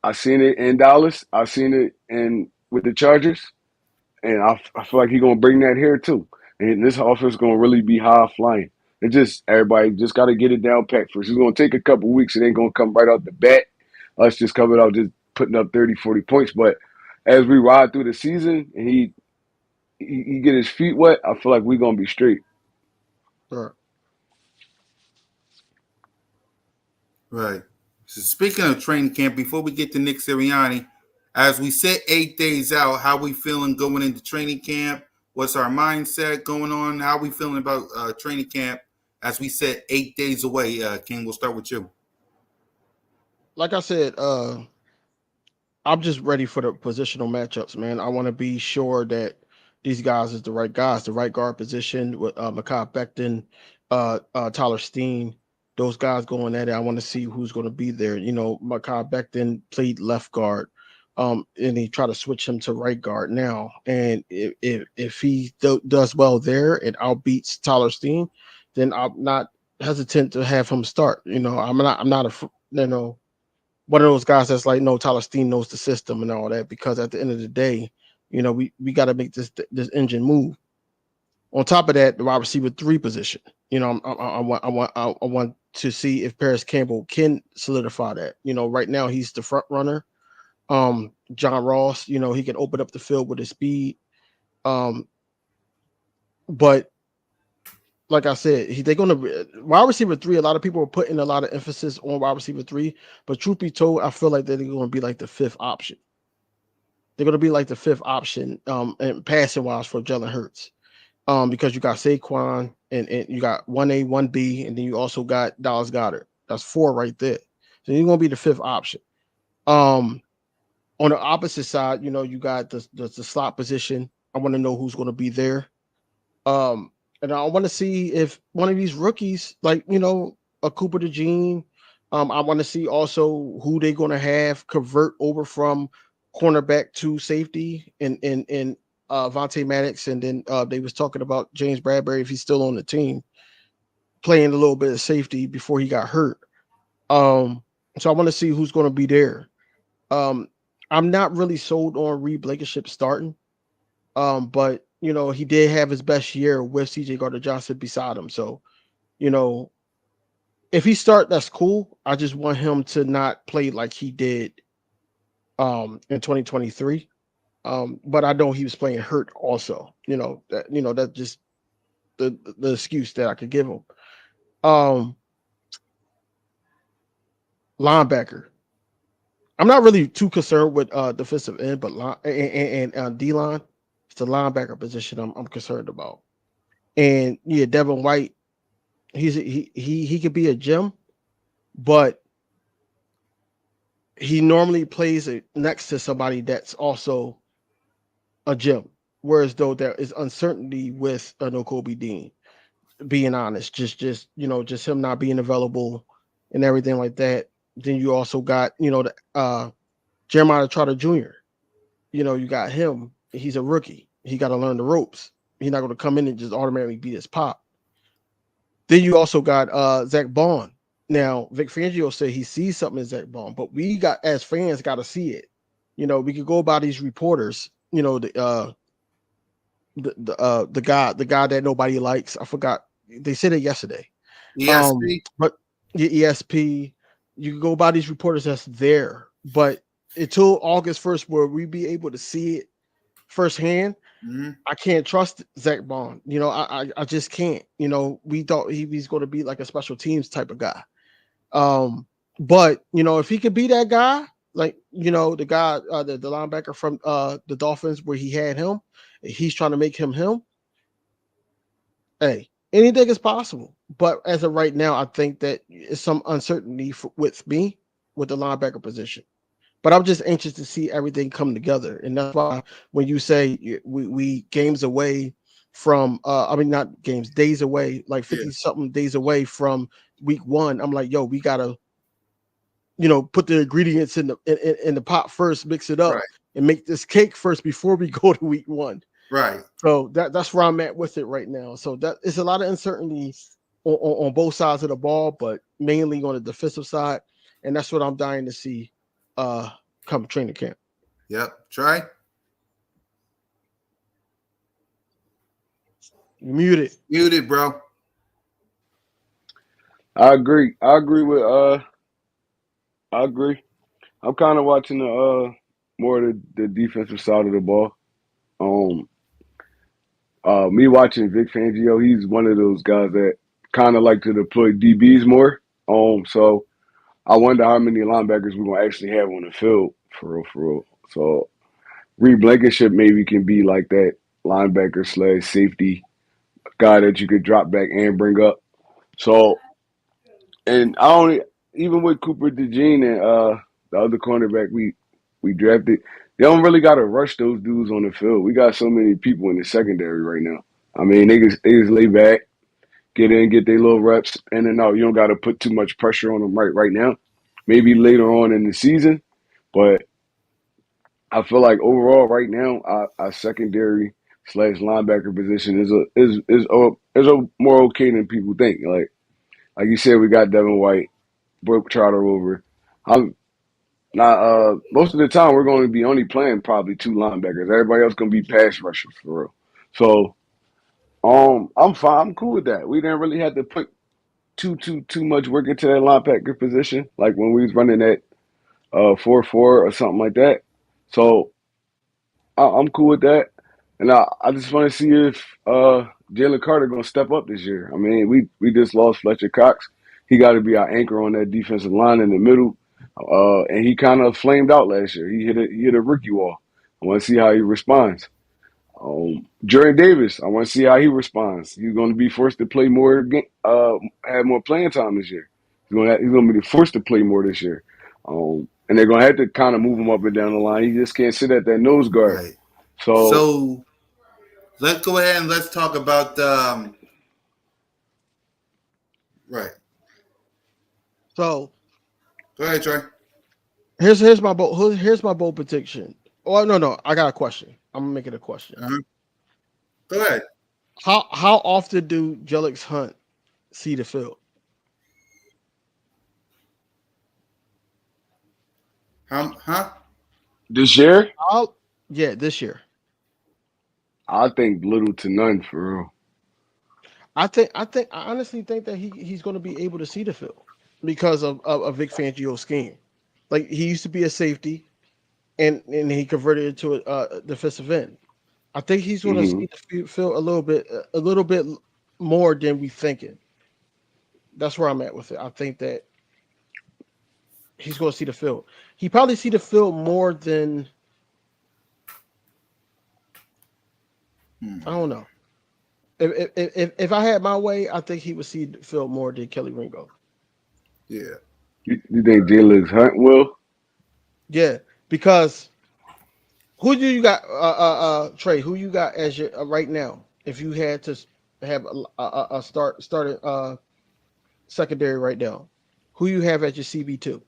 I seen it in Dallas. I seen it in with the Chargers, and I feel like he's gonna bring that here too. And this offense is gonna really be high flying. It just everybody just got to get it down pat first. It's gonna take a couple weeks. It ain't gonna come right out the bat. Us just coming out just putting up 30, 40 points. But as we ride through the season and he get his feet wet, I feel like we're gonna be straight. sure. Right. So speaking of training camp, before we get to Nick Sirianni, as we set 8 days out, how we feeling going into training camp? What's our mindset going on? How we feeling about training camp as we set 8 days away? King, we'll start with you. Like I said, I'm just ready for the positional matchups, man. I want to be sure that these guys is the right guys, the right guard position with Mekhi Becton, Tyler Steen, those guys going at it. I want to see who's going to be there. Mekhi Becton played left guard, and he tried to switch him to right guard now. And if he does well there and outbeats Tyler Steen, then I'm not hesitant to have him start. I'm not one of those guys that's like, no, Tyler Steen knows the system and all that, because at the end of the day, we got to make this engine move. On top of that, the wide receiver 3 position, I want to see if Paris Campbell can solidify that. Right now he's the front runner. John Ross, he can open up the field with his speed. Um, but like I said, they're going to wide receiver 3. A lot of people are putting a lot of emphasis on wide receiver 3, but truth be told, I feel like they're going to be like the 5th option. They're going to be like the 5th option, and passing wise for Jalen Hurts, because you got Saquon and you got 1A, 1B, and then you also got Dallas Goddard. That's 4 right there. So you're going to be the 5th option. Um, on the opposite side, you got the slot position. I want to know who's going to be there. Um, and I want to see if one of these rookies, like a Cooper DeJean, I want to see also who they're going to have convert over from cornerback to safety, and Vontae Maddox, and then they was talking about James Bradbury if he's still on the team, playing a little bit of safety before he got hurt. So I want to see who's going to be there. I'm not really sold on Reed Blankenship starting. But he did have his best year with CJ Gardner Johnson beside him. So, if he start, that's cool. I just want him to not play like he did in 2023. But I know he was playing hurt also. That's just the excuse that I could give him. Linebacker. I'm not really too concerned with defensive end, but D line. It's the linebacker position I'm concerned about. And yeah, Devin White, he could be a gem, but he normally plays next to somebody that's also a gem. Whereas though there is uncertainty with Kobe Dean, being honest, just him not being available and everything like that. Then you also got Jeremiah Trotter Jr. You got him. He's a rookie. He got to learn the ropes. He's not going to come in and just automatically beat his pop. Then you also got Zach Bond. Now, Vic Fangio said he sees something in Zach Bond, but we got as fans got to see it. We could go by these reporters. The guy that nobody likes. I forgot. They said it yesterday. ESP. But ESP, you can go by these reporters that's there, but until August 1st, where we be able to see it firsthand, I can't trust Zach Bond. I just can't. We thought he was going to be like a special teams type of guy. But if he could be that guy, like the guy, the linebacker from the Dolphins, where he had him, he's trying to make him. Hey, anything is possible. But as of right now, I think that it's some uncertainty with me with the linebacker position. But I'm just anxious to see everything come together, and that's why when you say we games away from, not games, days away, like 50 something days away from week 1, I'm like, yo, we gotta, put the ingredients in the pot first, mix it up, and make this cake first before we go to week 1. Right. So that's where I'm at with it right now. So that it's a lot of uncertainty on both sides of the ball, but mainly on the defensive side, and that's what I'm dying to see. Come training camp. Yep. Try. You muted. Muted, bro. I agree. I agree. I'm kind of watching the more of the defensive side of the ball. Me watching Vic Fangio, he's one of those guys that kind of like to deploy DBs more. So I wonder how many linebackers we're gonna actually have on the field for real, for real. So Reed Blankenship maybe can be like that linebacker / safety guy that you could drop back and bring up. So, and I only even with Cooper DeJean and the other cornerback we drafted, they don't really got to rush those dudes on the field. We got so many people in the secondary right now. I mean, they just lay back, get in, get their little reps, and then no, you don't got to put too much pressure on them right now. Maybe later on in the season, but I feel like overall right now our secondary / linebacker position is a more okay than people think. Like you said, we got Devin White, Brooke Trotter over. I'm not most of the time we're going to be only playing probably 2 linebackers. Everybody else going to be pass rushers for real. So I'm fine. I'm cool with that. We didn't really have to put too much work into that linebacker position, like when we was running that 4-4 or something like that. So I'm cool with that. And I just want to see if Jalen Carter gonna step up this year. I mean, we just lost Fletcher Cox. He got to be our anchor on that defensive line in the middle. And he kind of flamed out last year. He hit a rookie wall. I want to see how he responds. Jordan Davis, I want to see how he responds. He's going to be forced to play more, have more playing time this year. He's going to be forced to play more this year. And they're going to have to kind of move him up and down the line. He just can't sit at that nose guard. Right. So let's go ahead and let's talk about right. So Go ahead, Trey. here's my bold prediction. Oh no, I got a question. I'm gonna make it a question. Uh-huh. Go ahead. How often do Jelix Hunt see the field? Huh? This year, How, yeah, this year. I think little to none for real. I honestly think that he's going to be able to see the field because of Vic Fangio's scheme. Like he used to be a safety, and he converted it to a defensive end. I think he's going to Hmm see the field a little bit more than we thinking. That's where I'm at with it. I think that he's going to see the field. He probably see the field more than Hmm. I don't know. If I had my way, I think he would see the field more than Kelly Ringo. Yeah. You think Jalen Hunt will? Yeah, because who do you got, Trey? Who you got as your right now? If you had to have a starting secondary right now, who you have as your CB2?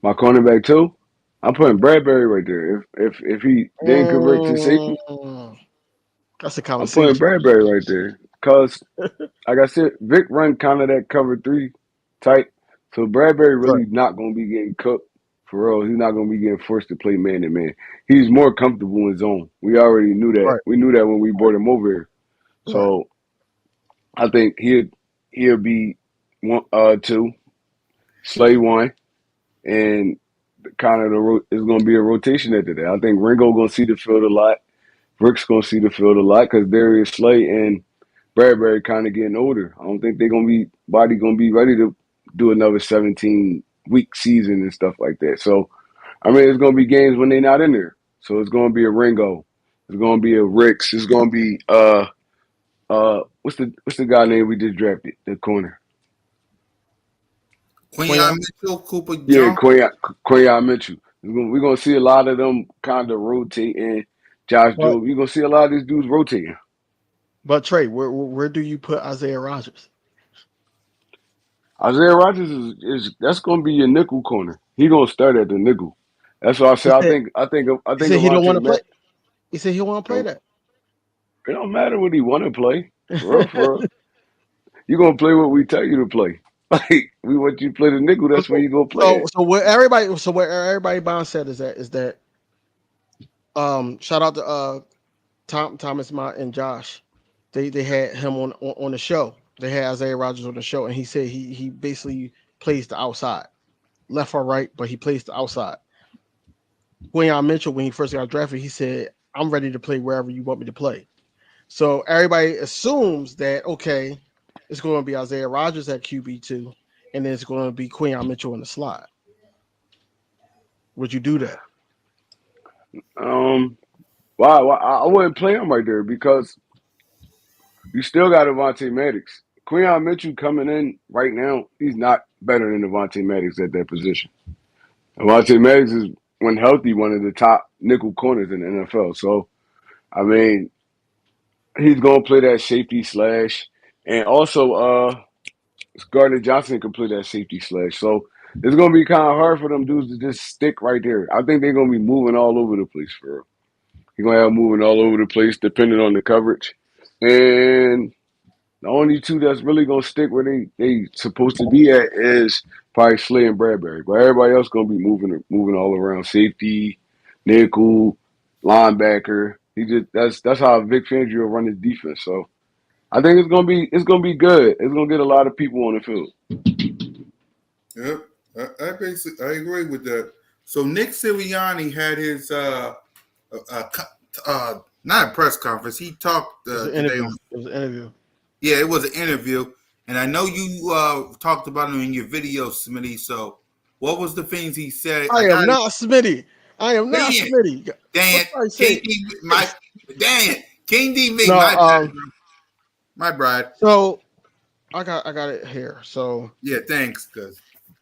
My cornerback too. I'm putting Bradbury right there. If he didn't convert to safety, That's a I'm putting conversation. Bradbury right there. Cause like I said, Vic run kind of that cover three type. So Bradbury Right, really not gonna be getting cooked for real. He's not gonna be getting forced to play man to man. He's more comfortable in zone. We already knew that. right, We knew that when we brought him over here. right. So I think he'll be one two, Slay one, and kind of it's gonna be a rotation after that. I think Ringo gonna see the field a lot. Rick's gonna see the field a lot because Darius Slay and Bradbury kind of getting older. I don't think they're gonna be ready to do another 17-week season and stuff like that. So I mean, it's gonna be games when they're not in there. So it's gonna be a Ringo, it's gonna be a Ricks, it's gonna be what's the guy name we just drafted, the corner? Quinion Quinion? Mitchell, Cooper Yeah, Young. Quayon Mitchell. We're gonna see a lot of them kind of rotating. Josh But Jobe, you're gonna see a lot of these dudes rotating. Trey, where do you put Isaiah Rogers? Isaiah Rogers is that's gonna be your nickel corner. He gonna start at the nickel. That's what I He said. said I he think said he don't want to Avonte play. Matt. He said he want to play that. It don't matter what he want to play. For real, for real. You gonna play what we tell you to play. Like we want you to play the nickel. That's when you go play it. Where everybody bond said is that shout out to Thomas Mott and Josh. They had him on the show. They had Isaiah Rogers on the show, and he said he basically plays the outside, left or right, but he plays the outside. Quinion Mitchell, when he first got drafted, he said, "I'm ready to play wherever you want me to play." So everybody assumes that okay, it's going to be Isaiah Rogers at QB2, and then it's going to be Quinion Mitchell in the slot. Would you do that? Um, why I wouldn't play him right there because you still got Avonte Maddox. Quinion Mitchell coming in right now, he's not better than Avonte Maddox at that position. Avonte Maddox is, when healthy, one of the top nickel corners in the NFL. So, I mean, he's going to play that safety slash. And also, Gardner Johnson can play that safety slash. So, it's going to be kind of hard for them dudes to just stick right there. I think they're going to be moving all over the place for real. You're going to have moving all over the place depending on the coverage. And the only two that's really gonna stick where they supposed to be at is probably Slay and Bradbury. But everybody else gonna be moving all around. Safety, nickel, linebacker. He just that's how Vic Fangio run his defense. So I think it's gonna be good. It's gonna get a lot of people on the field. Yep. I agree with that. So Nick Sirianni had his not a press conference. He talked It was an today interview. on. It was an interview. Yeah, it was an interview, and I know you talked about him in your video, Smitty. So, what was the things he said? I I am got it. not Smitty. I am not Dang it, Smitty. dang What it, did I King say? D, my dang it, King DV, No, my bad, bro. My bad. so I got it here. So Yeah, thanks, cause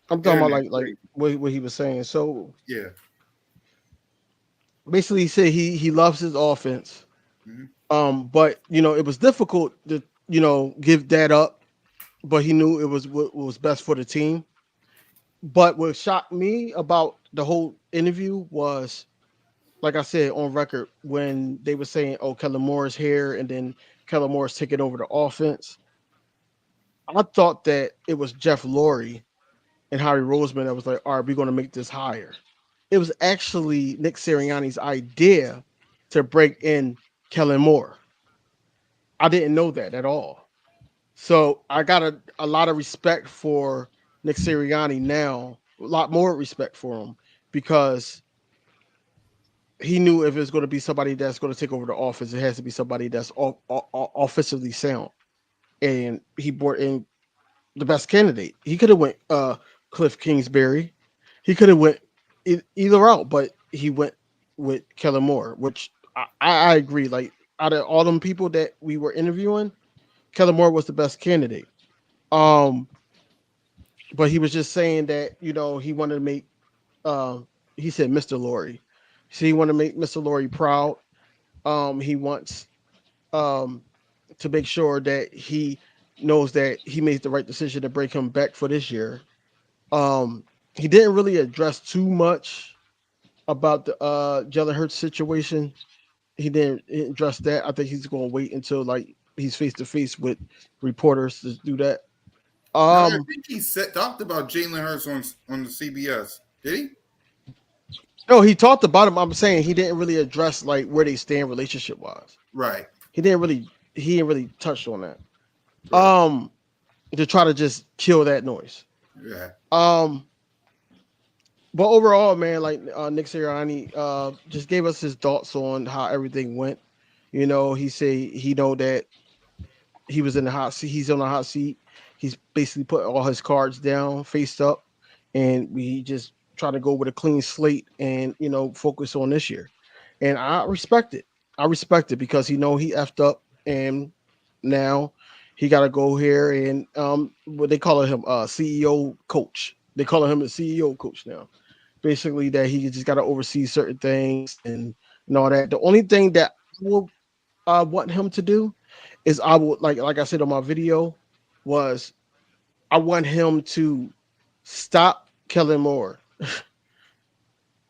I'm talking about internet like crazy. what he was saying. So Yeah. basically, he said he loves his offense. Mm-hmm. But it was difficult to give that up. But he knew it was what was best for the team. But what shocked me about the whole interview was, like I said on record, when they were saying, "Oh, Kellen Moore is here," and then Kellen Moore is taking over the offense. I thought that it was Jeff Lurie and Harry Roseman that was like, "All right, we're going to make this higher." It was actually Nick Sirianni's idea to break in Kellen Moore. I didn't know that at all. So I got a lot of respect for Nick Sirianni now, a lot more respect for him because he knew if it's going to be somebody that's going to take over the office, it has to be somebody that's offensively sound. And he brought in the best candidate. He could have went Cliff Kingsbury. He could have went either route, but he went with Kellen Moore, which I agree. Like out of all them people that we were interviewing, Kellen Moore was the best candidate. Um, but he was just saying that he wanted to make he said Mr. Laurie. So he wanted to make Mr. Laurie proud. He wants um to make sure that he knows that he made the right decision to break him back for this year. Um, he didn't really address too much about the Jalen Hurts situation. He didn't address that. I think he's going to wait until like he's face to face with reporters to do that. No, I Um, think he talked about Jalen Hurts on the CBS. Did he? no, he talked about him. I'm saying he didn't really address like where they stand relationship wise. Right. He didn't really touch on that. Right. To try to just kill that noise. Yeah. Um, but overall, man, like Nick Sirianni just gave us his thoughts on how everything went. He say he know that he was in the hot seat. He's on the hot seat. He's basically put all his cards down, faced up, and we just try to go with a clean slate and focus on this year. And I respect it. I respect it because he effed up, and now he got to go here and what they call him, CEO coach. They call him a CEO coach now. Basically, that he just got to oversee certain things and all that. The only thing that I will want him to do is I would like I said on my video was I want him to stop Kellen Moore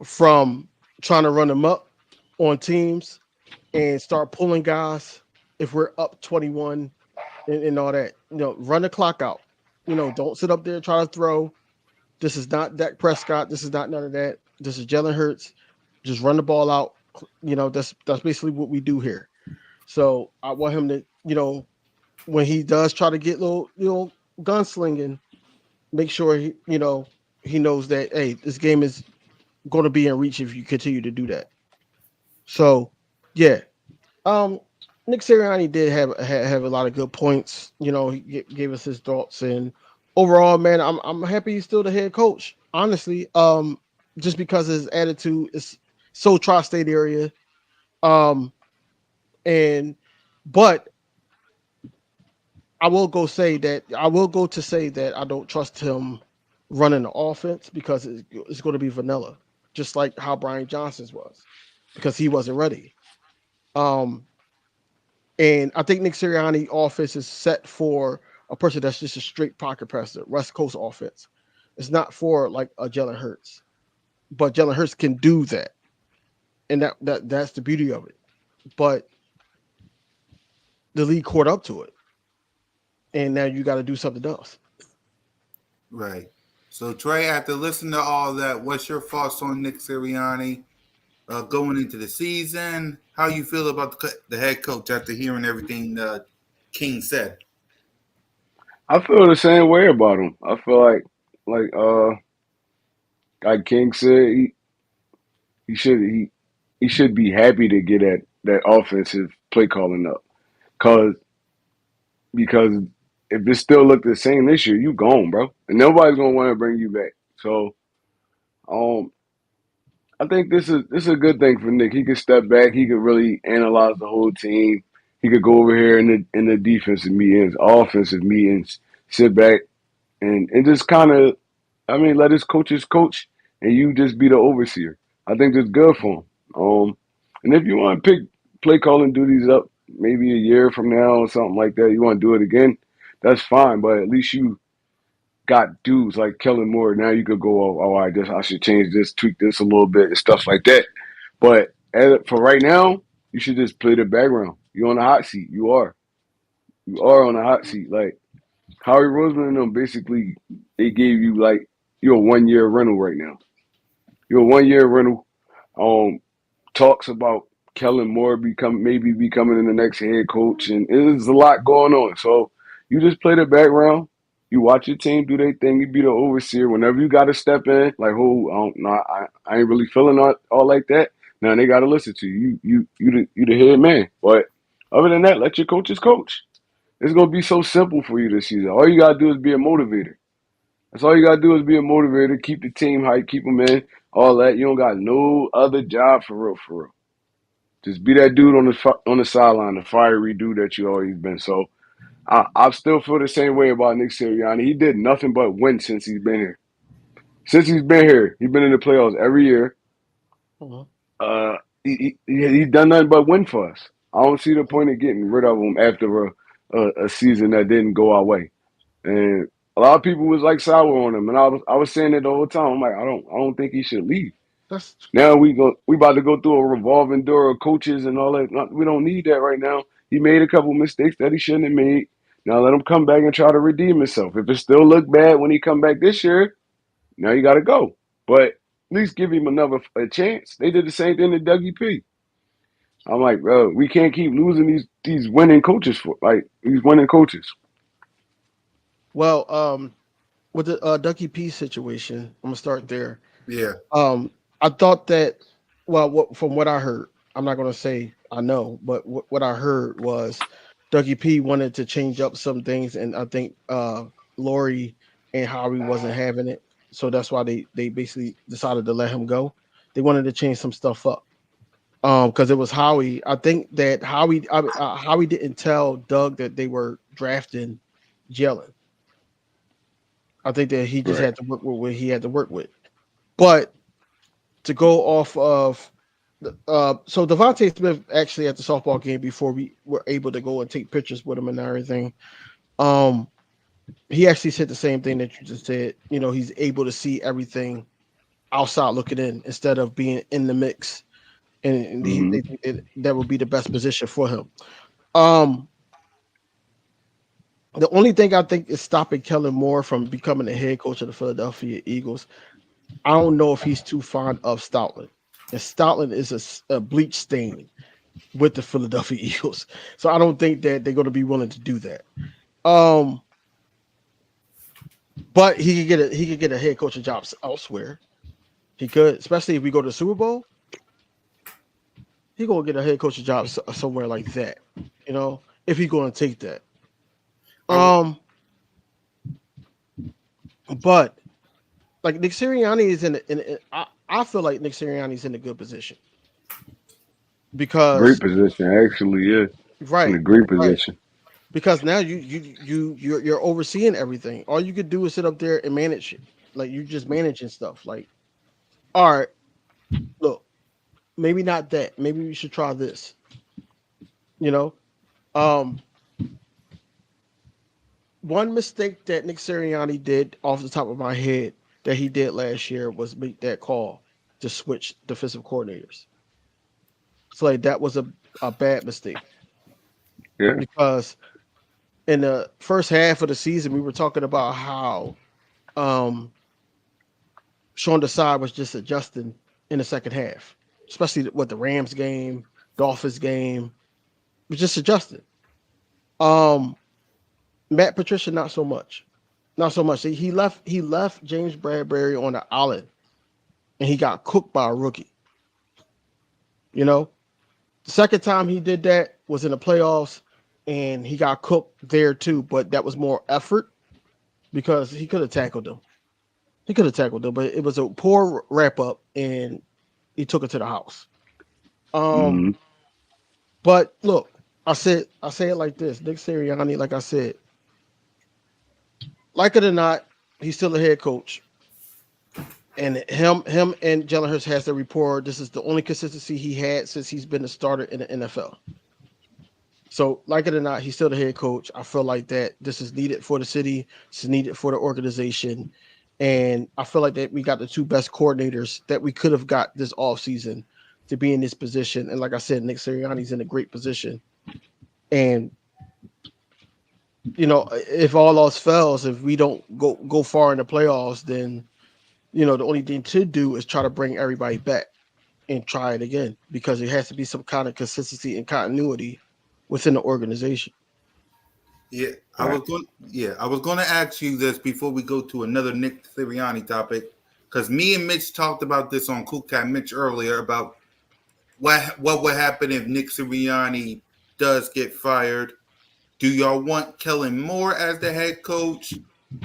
from trying to run him up on teams and start pulling guys if we're up 21 and all that. Run the clock out. Don't sit up there and try to throw. This is not Dak Prescott. This is not none of that. This is Jalen Hurts. Just run the ball out. That's basically what we do here. So I want him to, when he does try to get little, gunslinging, make sure he knows that hey, this game is going to be in reach if you continue to do that. So yeah, um, Nick Sirianni did have a lot of good points. He gave us his thoughts, and overall, man, I'm happy he's still the head coach. Honestly, just because his attitude is so tri-state area, um, and but I will go to say that I don't trust him running the offense because it's going to be vanilla, just like how Brian Johnson's was, because he wasn't ready. Um, and I think Nick Sirianni offense is set for a person that's just a straight pocket passer, West Coast offense. It's not for like a Jalen Hurts, but Jalen Hurts can do that, and that's the beauty of it. But the league caught up to it, and now you got to do something else. Right. So Trey, after listening to all that, what's your thoughts on Nick Sirianni going into the season? How you feel about the head coach after hearing everything King said? I feel the same way about him. I feel like King said, he should he should be happy to get that offensive play calling up. Cause because if it still look the same this year, you gone, bro. And nobody's gonna want to bring you back. So um I think this is a good thing for Nick. He could step back, he could really analyze the whole team. He could go over here in the defensive meetings, offensive meetings, sit back and just kind of, I mean, let his coaches coach, and you just be the overseer. I think that's good for him. And if you want to pick play calling duties up, maybe a year from now or something like that, you want to do it again, that's fine. But at least got dudes like Kellen Moore. Now you could go, oh, I should change this, tweak this a little bit, and stuff like that. But for right now, you should just play the background. You're on the hot seat. You are. You are on the hot seat. Like Howie Roseman and them, basically, they gave you like you're a 1 year rental right now. You're a 1 year rental. Um, Talks about Kellen Moore maybe becoming the next head coach, and there's a lot going on. So you just play the background. You watch your team do their thing. You be the overseer. Whenever you got to step in, like, I ain't really feeling all like that. Now they got to listen to you. You the head man. But other than that, let your coaches coach. It's gonna be so simple for you this season. All you gotta do is be a motivator. That's all you gotta do is be a motivator. Keep the team hype. Keep them in. All that. You don't got no other job for real. For real. Just be that dude on the sideline, the fiery dude that you always been. So I still feel the same way about Nick Sirianni. He did nothing but win since he's been here. Since he's been here, he's been in the playoffs every year. Mhm. He's done nothing but win for us. I don't see the point of getting rid of him after a season that didn't go our way. And a lot of people was like sour on him, and I was saying it the whole time. I'm like, I don't think he should leave. That's Now we about to go through a revolving door of coaches and all that. We don't need that right now. He made a couple mistakes that he shouldn't have made. Now let him come back and try to redeem himself. If it still look bad when he come back this year, now you got to go. But at least give him a chance. They did the same thing to Dougie P. I'm like, bro, we can't keep losing these winning coaches for like these winning coaches. well. With the Ducky P situation, I'm gonna start there. Yeah. I thought that, well, from what I heard, I'm not gonna say I know, but what I heard was Dougie P wanted to change up some things, and I think Lori and Howie wasn't having it, so that's why they basically decided to let him go. They wanted to change some stuff up, because it was Howie. I think that Howie didn't tell Doug that they were drafting Jalen. I think that he just Right. had to work with what he had to work with. But to go off of so Devontae Smith actually at the softball game before we were able to go and take pictures with him and everything. Um, he actually said the same thing that you just said. You know, he's able to see everything outside looking in instead of being in the mix, and Mm-hmm. they think that would be the best position for him. Um, the only thing I think is stopping Kellen Moore from becoming the head coach of the Philadelphia Eagles. I don't know if he's too fond of Stoutland. And Stoutland is a bleach stain with the Philadelphia Eagles. So I don't think that they're going to be willing to do that. Um, but he could get a head coaching job elsewhere. He could, especially if we go to the Super Bowl. He gonna get a head coaching job somewhere like that. You know, if he's going to take that. I, Um, but like Nick Sirianni is I feel like Nick Sirianni is in a good position Great because position, actually. Yeah, in a right, great right. position. Because now you're overseeing everything. All you could do is sit up there and manage it. Like you're just managing stuff. Like, all right, look, maybe not that. Maybe we should try this. You know, um, one mistake that Nick Sirianni did off the top of my head that he did last year was make that call to switch defensive coordinators. So like that was a bad mistake Yeah. because in the first half of the season we were talking about how um Sean Desai was just adjusting in the second half, especially with the Rams game, Dolphins game, was just adjusting. Um, Matt Patricia, not so much, not so much. He left James Bradbury on the island, and he got cooked by a rookie. You know, the second time he did that was in the playoffs, and he got cooked there too. But that was more effort because he could have tackled him. He could have tackled him, but it was a poor wrap up, and he took it to the house. Mm-hmm. Um, but look, I say it like this: Nick Sirianni, like I said, like it or not, he's still a head coach, and him and Jalen Hurts has the rapport. This is the only consistency he had since he's been a starter in the NFL. So, like it or not, he's still the head coach. I feel like that this is needed for the city. This is needed for the organization. And I feel like that we got the two best coordinators that we could have got this offseason to be in this position. And like I said, Nick Sirianni's in a great position. And if all else fails, if we don't go far in the playoffs, then the only thing to do is try to bring everybody back and try it again because it has to be some kind of consistency and continuity within the organization. Yeah, Right. I was going to ask you this before we go to another Nick Sirianni topic, because me and Mitch talked about this on Cool Cat Mitch earlier about what would happen if Nick Sirianni does get fired. Do y'all want Kellen Moore as the head coach?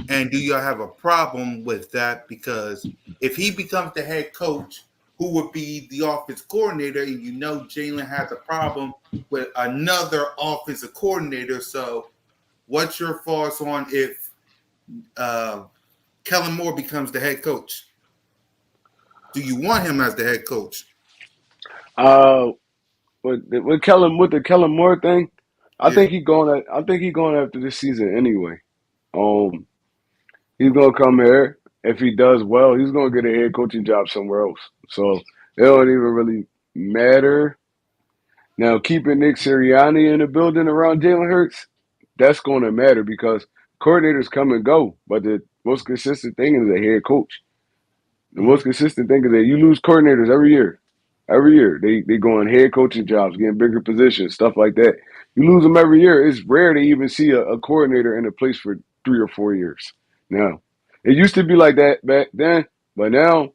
And do y'all have a problem with that? Because if he becomes the head coach, who would be the offense coordinator? And Jalen has a problem with another offensive coordinator. So what's your thoughts on if Kellen Moore becomes the head coach? Do you want him as the head coach? Uh, with the Kellen Moore thing, Yeah. I think he going after this season anyway. Um, he's gonna come here. If he does well, he's gonna get a head coaching job somewhere else. So it don't even really matter. Now keeping Nick Sirianni in the building around Jalen Hurts, that's gonna matter because coordinators come and go, but the most consistent thing is a head coach. The Mhm. most consistent thing is that you lose coordinators every year. Every year they go on head coaching jobs, getting bigger positions, stuff like that. You lose them every year. It's rare to even see a coordinator in a place for 3 or 4 years. Now, it used to be like that back then, but now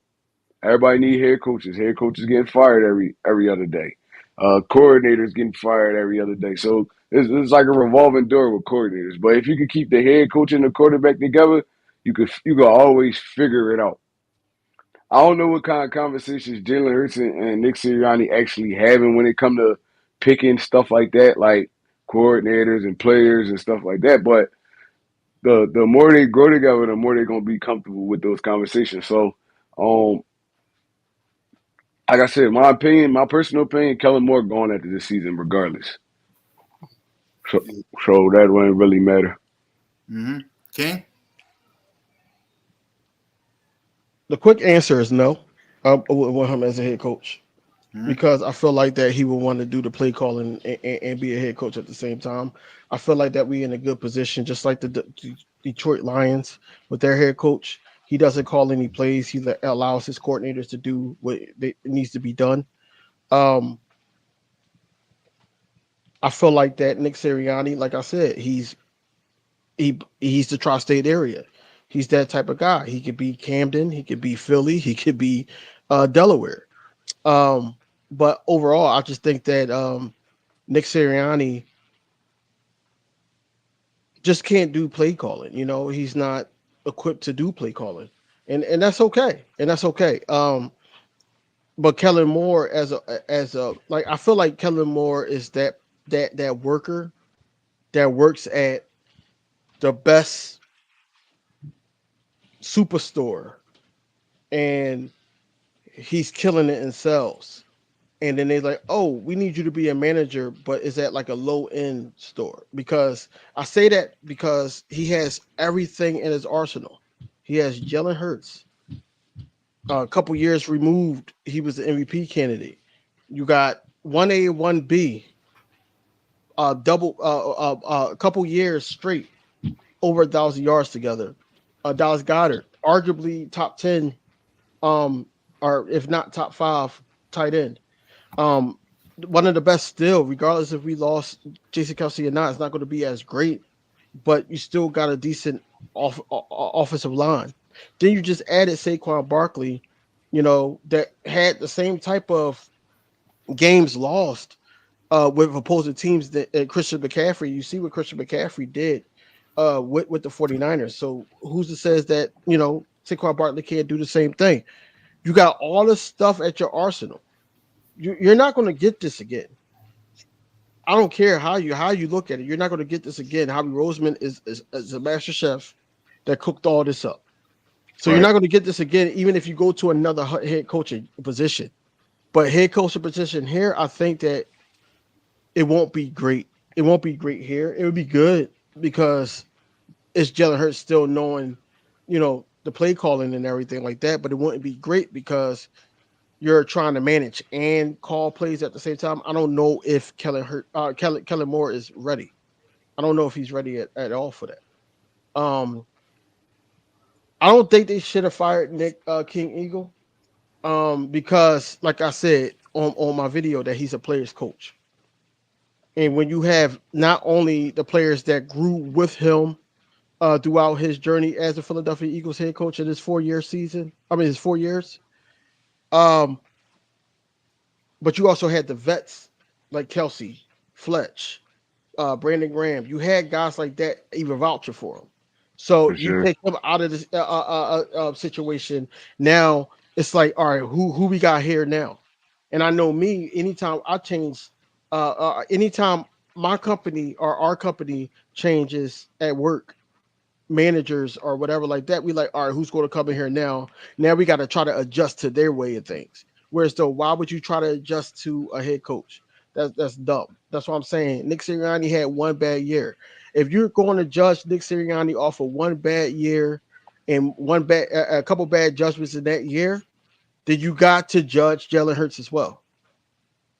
everybody need head coaches. Head coaches getting fired every other day. Coordinators getting fired every other day. So it's like a revolving door with coordinators. But if you could keep the head coach and the quarterback together, you could always figure it out. I don't know what kind of conversations Jalen Hurts and Nick Sirianni actually having when it come to picking stuff like that, like coordinators and players and stuff like that. But the more they grow together, the more they're gonna be comfortable with those conversations. So, um, like I said, my opinion, my personal opinion, Kellen Moore going after this season regardless. So, so that wouldn't really matter. Mm-hmm. King? The quick answer is no. I would want him as a head coach Mm-hmm. because I feel like that he would want to do the play calling and be a head coach at the same time. I feel like that we in a good position, just like the Detroit Lions with their head coach. He doesn't call any plays. He allows his coordinators to do what needs to be done. Um, I feel like that Nick Sirianni, like I said, he's the tri-state area. He's that type of guy. He could be Camden, he could be Philly, he could be Delaware. Um, but overall, I just think that Nick Sirianni just can't do play calling. He's not equipped to do play calling, and that's okay. And that's okay. But Kellen Moore as a like I feel like Kellen Moore is that worker that works at the best superstore and he's killing it in sales. And then they're like, "Oh, we need you to be a manager, but is that like a low end store?" Because I say that because he has everything in his arsenal. He has Jalen Hurts. A couple years removed, he was the MVP candidate. You got 1A, 1B, a couple years straight, over 1,000 yards together. Dallas Goddard, arguably top 10, um, or if not top 5 tight end. Um, One of the best still, regardless if we lost Jason Kelsey or not, it's not going to be as great, but you still got a decent offensive line. Then you just added Saquon Barkley, that had the same type of games lost with opposing teams that Christian McCaffrey. You see what Christian McCaffrey did with the 49ers. So who's to says that, Saquon Barkley can't do the same thing? You got all this stuff at your arsenal. You're not going to get this again. I don't care how you look at it. You're not going to get this again. Howie Roseman is a master chef that cooked all this up. So you're Right. not going to get this again, even if you go to another head coaching position. But head coaching position here, I think that it won't be great It won't be great here. It would be good because it's Jalen Hurts still knowing, the play calling and everything like that. But it wouldn't be great because you're trying to manage and call plays at the same time. I don't know if Kellen Moore is ready. I don't know if he's ready at all for that. Um, I don't think they should have fired Nick King Eagle. Because like I said on my video that he's a player's coach. And when you have not only the players that grew with him throughout his journey as the Philadelphia Eagles head coach in his 4-year season, his 4 years, um, but you also had the vets like Kelsey, Fletch, Brandon Graham. You had guys like that even vouching for him. So for you sure. take him out of this situation. Now it's like, all right, who we got here now? And I know me. Anytime I change, anytime my company or our company changes at work, managers or whatever like that, we like, all right, who's going to come in here now? Now we got to try to adjust to their way of things. Whereas though, why would you try to adjust to a head coach? That's dumb. That's what I'm saying. Nick Sirianni had one bad year. If you're going to judge Nick Sirianni off of one bad year and a couple bad judgments in that year, then you got to judge Jalen Hurts as well.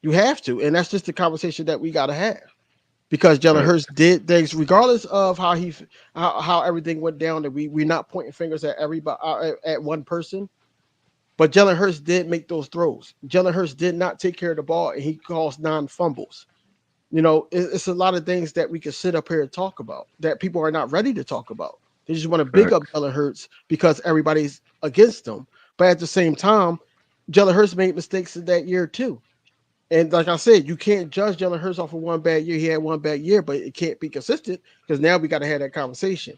You have to, and that's just the conversation that we got to have because Jalen Right. Hurts did things regardless of how everything went down. That we're not pointing fingers at everybody at one person, but Jalen Hurts did make those throws. Jalen Hurts did not take care of the ball, and he caused non-fumbles. It's a lot of things that we can sit up here and talk about that people are not ready to talk about. They just want to big up Facts. Jalen Hurts because everybody's against him, but at the same time, Jalen Hurts made mistakes in that year too. And like I said, you can't judge Jalen Hurts off of one bad year. He had one bad year, but it can't be consistent because now we got to have that conversation.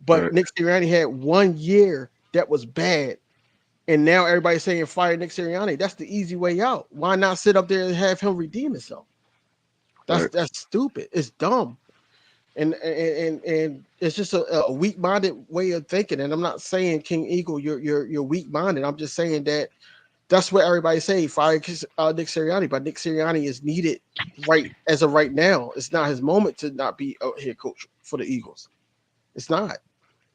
But Right. Nick Sirianni had 1 year that was bad, and now everybody's saying fire Nick Sirianni. That's the easy way out. Why not sit up there and have him redeem himself? That's Right. that's stupid. It's dumb, and it's just a weak minded way of thinking. And I'm not saying King Eagle, you're weak minded. I'm just saying that that's what everybody say. Fire Nick Sirianni, but Nick Sirianni is needed right as of right now. It's not his moment to not be a head coach for the Eagles. It's not.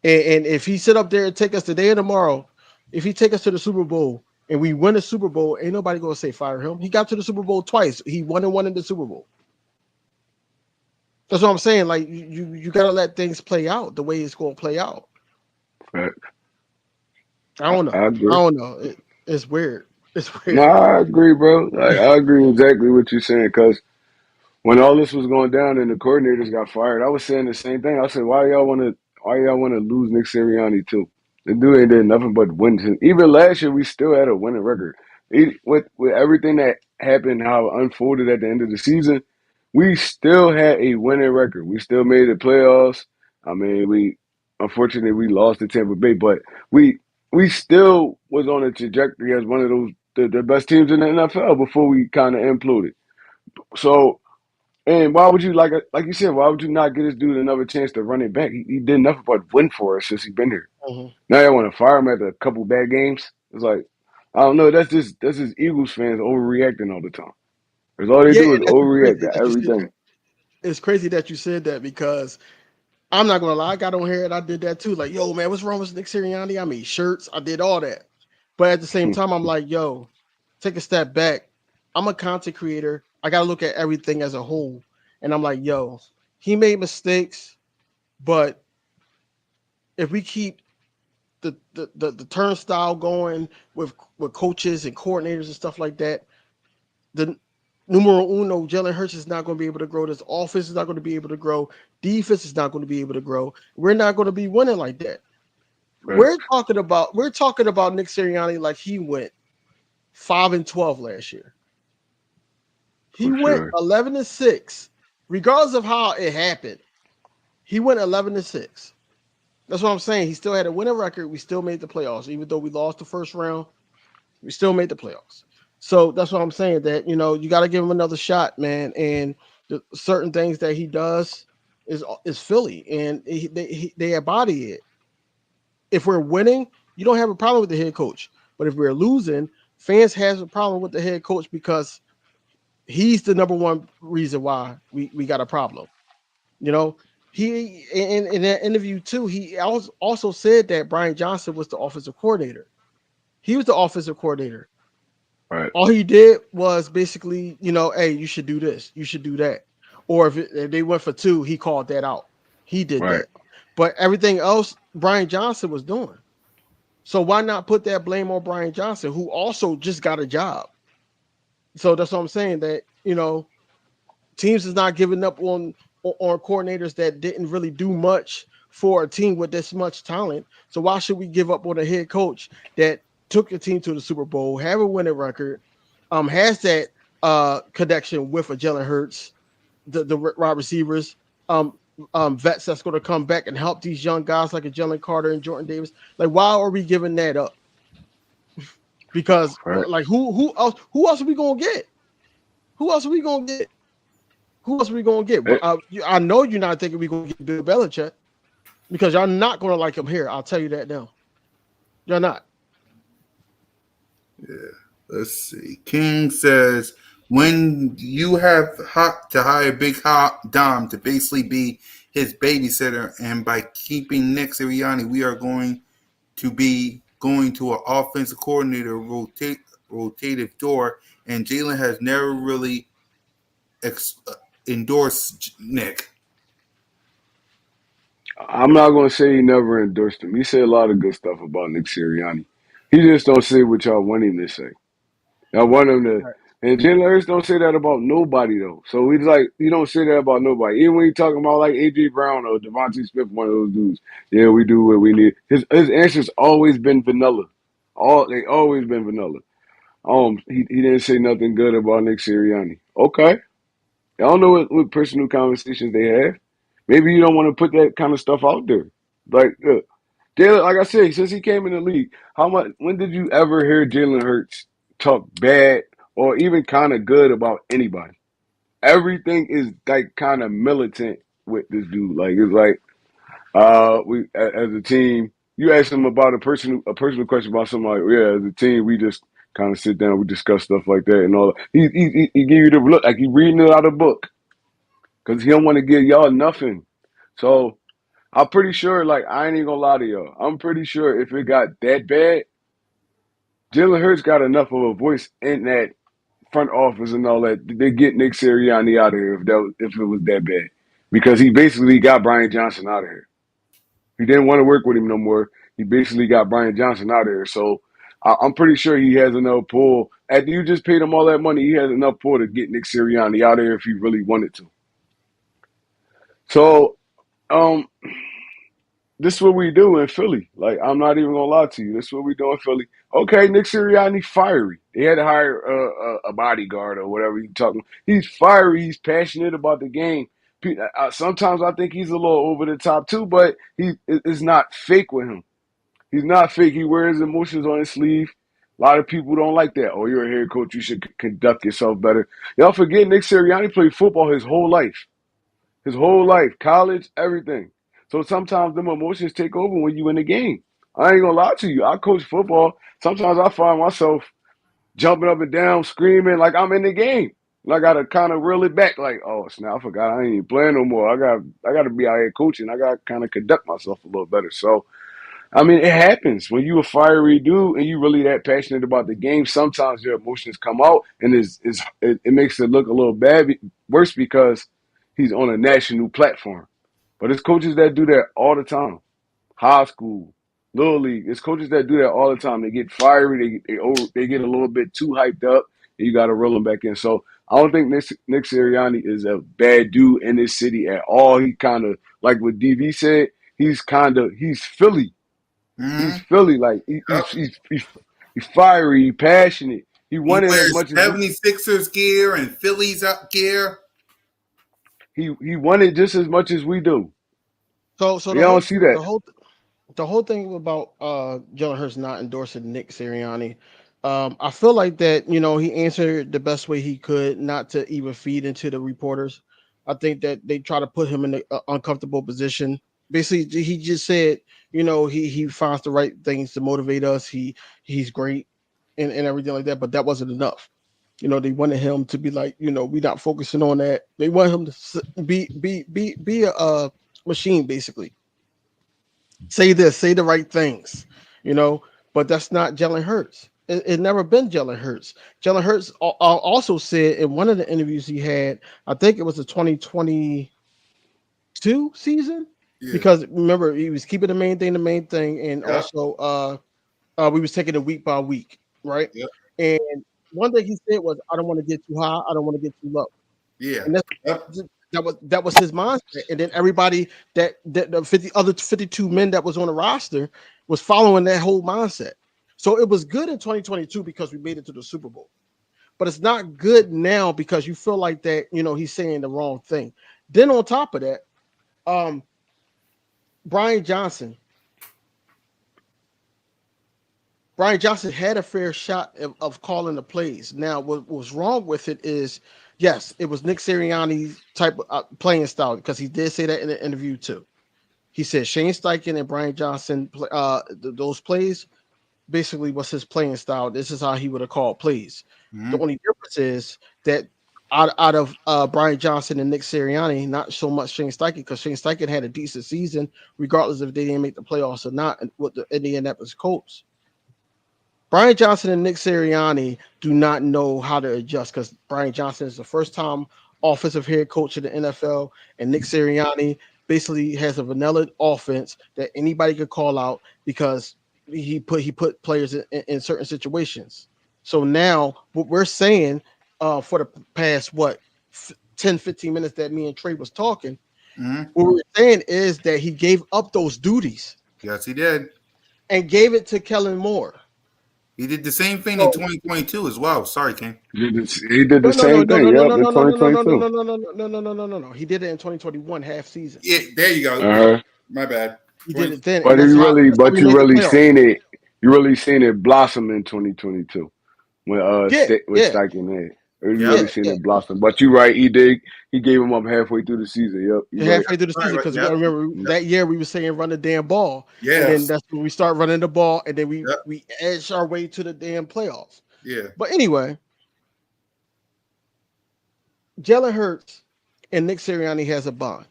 And if he sit up there and take us today and tomorrow, if he take us to the Super Bowl and we win the Super Bowl, ain't nobody gonna say fire him. He got to the Super Bowl twice. He won and won in the Super Bowl. That's what I'm saying. Like you gotta let things play out the way it's gonna play out. Facts. I don't know. I I agree. don't know. It's weird. It's No, weird. I agree, bro. Like I agree exactly what you're saying. Cause when all this was going down and the coordinators got fired, I was saying the same thing. I said, why y'all want to lose Nick Sirianni too? The dude ain't did nothing but win. Even last year, we still had a winning record. With everything that happened, how it unfolded at the end of the season, we still had a winning record. We still made the playoffs. I mean, we unfortunately we lost to Tampa Bay, but we still was on a trajectory as one of the best teams in the NFL before we kind of imploded. So, and why would you like you said? Why would you not give this dude another chance to run it back? He did nothing but win for us since he's been here. Mhm. Now y'all want to fire him after a couple bad games? It's like I don't know. That's just Eagles fans overreacting all the time. Because all they Yeah, do and is that's overreact crazy to that you said everything. that. It's crazy that you said that because I'm not gonna lie, I got on here and I did that too. Like, yo, man, what's wrong with Nick Sirianni? I made shirts, I did all that. But at the same time, I'm like, yo, take a step back. I'm a content creator. I gotta look at everything as a whole. And I'm like, yo, he made mistakes, but if we keep the turnstile going with coaches and coordinators and stuff like that, the numero uno, Jalen Hurts is not going to be able to grow. This offense is not going to be able to grow. Defense is not going to be able to grow. We're not going to be winning like that. We're Facts, talking about Nick Sirianni like he went 5-12 last year. He for went sure. 11-6, regardless of how it happened. He went 11-6. That's what I'm saying. He still had a winning record. We still made the playoffs, even though we lost the first round. We still made the playoffs. So that's what I'm saying. That you got to give him another shot, man. And the certain things that he does is Philly, and they embody it. If we're winning, you don't have a problem with the head coach. But if we're losing, fans has a problem with the head coach because He's the number one reason why we got a problem. You know, he in that interview too. He also said that Brian Johnson was the offensive coordinator. He was the offensive coordinator. Right. All he did was basically, hey, you should do this, you should do that. Or if they went for two, he called that out. He did Right. that. But everything else, Brian Johnson was doing. So why not put that blame on Brian Johnson, who also just got a job? So that's what I'm saying. That teams is not giving up on coordinators that didn't really do much for a team with this much talent. So why should we give up on a head coach that took the team to the Super Bowl, have a winning record, has that connection with a Jalen Hurts, the wide receivers, vets that's going to come back and help these young guys like a Jalen Carter and Jordan Davis. Like, why are we giving that up? Because Right. like who else are we gonna get? Who else are we gonna get? Who else are we gonna get? It, I know you're not thinking we're gonna get Bill Belichick because y'all not gonna like him here. I'll tell you that now. You're not. Yeah. Let's see. King says when you have to hire Big Hot Dom to basically be his babysitter, and by keeping Nick Sirianni, we are going to be going to an offensive coordinator rotative door, and Jalen has never really endorsed Nick. I'm not gonna say he never endorsed him. He said a lot of good stuff about Nick Sirianni. He just don't say what y'all want him to say. I want him to. Right. And Jalen Hurts don't say that about nobody though. So he's like, he don't say that about nobody. Even when he talking about like AJ Brown or Devontae Smith, one of those dudes. Yeah, we do what we need. His answers always been vanilla. They always been vanilla. He didn't say nothing good about Nick Sirianni. Okay, I don't know what personal conversations they have. Maybe you don't want to put that kind of stuff out there. Like, Jalen, like I said, since he came in the league, when did you ever hear Jalen Hurts talk bad or even kind of good about anybody? Everything is like kind of militant with this dude. Like it's like we as a team, you ask him about a personal question about somebody. Yeah, as a team, we just kind of sit down, we discuss stuff like that and all. He give you the look like he reading it out of a book because he don't want to give y'all nothing. So I'm pretty sure, like, I ain't even gonna lie to y'all. I'm pretty sure if it got that bad, Jalen Hurts got enough of a voice in that front office and all that. They get Nick Sirianni out of here if it was that bad, because he basically got Brian Johnson out of here. He didn't want to work with him no more. He basically got Brian Johnson out of here. So I'm pretty sure he has enough pull. After you just paid him all that money, he has enough pull to get Nick Sirianni out of here if he really wanted to. So um, this is what we do in Philly. Like, I'm not even gonna lie to you. This is what we do in Philly. Okay, Nick Sirianni fiery. They had to hire a bodyguard or whatever you talking. He's fiery. He's passionate about the game. Sometimes I think he's a little over the top too, but it's not fake with him. He's not fake. He wears emotions on his sleeve. A lot of people don't like that. Oh, you're a head coach. You should conduct yourself better. Y'all forget Nick Sirianni played football his whole life. His whole life, college, everything. So sometimes them emotions take over when you in the game. I ain't gonna lie to you. I coach football. Sometimes I find myself jumping up and down, screaming like I'm in the game. And I gotta kind of reel it back, like, oh snap, I forgot I ain't even playing no more. I gotta be out here coaching. I gotta kind of conduct myself a little better. So I mean, it happens when you a fiery dude and you really that passionate about the game. Sometimes your emotions come out, and it makes it look a little worse because he's on a national platform. But it's coaches that do that all the time. High school, little league. It's coaches that do that all the time. They get fiery. They get a little bit too hyped up, and you got to roll them back in. So I don't think Nick Sirianni is a bad dude in this city at all. He kind of like what DV said. He's Philly. He's Mm-hmm. Philly. Like Yep. he's fiery, passionate. He He wanted as wears much as 76ers gear and Phillies up gear. he wanted just as much as we do. So They don't see that. the whole thing about Jalen Hurts not endorsing Nick Sirianni, I feel like that he answered the best way he could, not to even feed into the reporters. I think that they try to put him in an uncomfortable position. Basically, he just said, he finds the right things to motivate us. He's great and everything like that, but that wasn't enough. They wanted him to be like, we're not focusing on that. They want him to be a machine, basically. Say this, say the right things, you know. But that's not Jalen Hurts. It never been Jalen Hurts. Jalen Hurts also said in one of the interviews he had, I think it was the 2022 season, Yeah. because remember he was keeping the main thing, and Yep. also we was taking it week by week, right? Yep. And one thing he said was, "I don't want to get too high. I don't want to get too low." Yeah. And Yep. that was his mindset. And then everybody that the 52 men that was on the roster was following that whole mindset. So it was good in 2022 because we made it to the Super Bowl. But it's not good now because you feel like that, he's saying the wrong thing. Then on top of that, um, Brian Johnson. Brian Johnson had a fair shot of calling the plays. Now, what was wrong with it is, yes, it was Nick Sirianni's type of playing style, because he did say that in the interview too. He said Shane Steichen and Brian Johnson, those plays basically was his playing style. This is how he would have called plays. The Mhm. only difference is that out of Brian Johnson and Nick Sirianni, not so much Shane Steichen, because Shane Steichen had a decent season, regardless if they didn't make the playoffs or not, with the Indianapolis Colts. Brian Johnson and Nick Sirianni do not know how to adjust, because Brian Johnson is the first time offensive head coach of the NFL, and Nick Sirianni basically has a vanilla offense that anybody could call out because he put players in certain situations. So now what we're saying for the past 10, 15 minutes that me and Trey was talking, Mhm. what we're saying is that he gave up those duties Yes, he did. and gave it to Kellen Moore. He did the same thing in So 2022 as well. Sorry, King. He did the no, no, no, same no, thing. no, no, Yep, no, in no, no, no, no, no, no, 2022. no, no, no, no, no, no, no, no, no. He did it in 2021 half season. Yeah, there you go. Yep. Uh-huh. My bad. He did 20, it then, and But that's how we you made the really playoffs. seen it. You really seen it blossom in 2022 when Yeah, with yeah, Steichen there. You yep. yeah, really seen yeah. it blossom. But you're right. He gave him up halfway through the season. Yep, you're right. Halfway through the Right, season, right. because we got to Yep. remember Yep. that year we were saying run the damn ball, and then Yes. that's when we start running the ball, and then we Yep. we edge our way to the damn playoffs. Yeah. But anyway, Jalen Hurts and Nick Sirianni has a bond.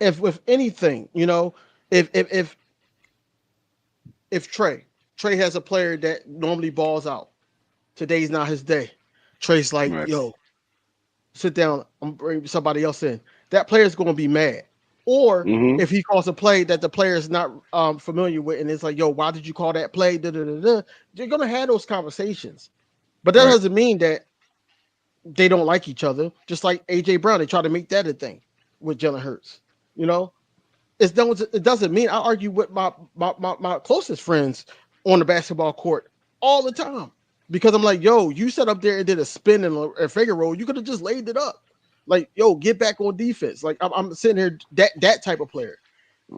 If with anything, if if if if Trey has a player that normally balls out, today's not his day. Trey's like, Right. yo, sit down. I'm bring somebody else in. That player is going to be mad. Or Mm-hmm. if he calls a play that the player is not familiar with, and it's like, yo, why did you call that play? Da, da, da, da. You're going to have those conversations. But that Right. doesn't mean that they don't like each other. Just like AJ Brown, they try to make that a thing with Jalen Hurts. You know, it doesn't mean I argue with my closest friends on the basketball court all the time, because I'm like, yo, you sat up there and did a spin and a figure roll. You could have just laid it up. Like, yo, get back on defense. Like, I'm sitting here, that type of player.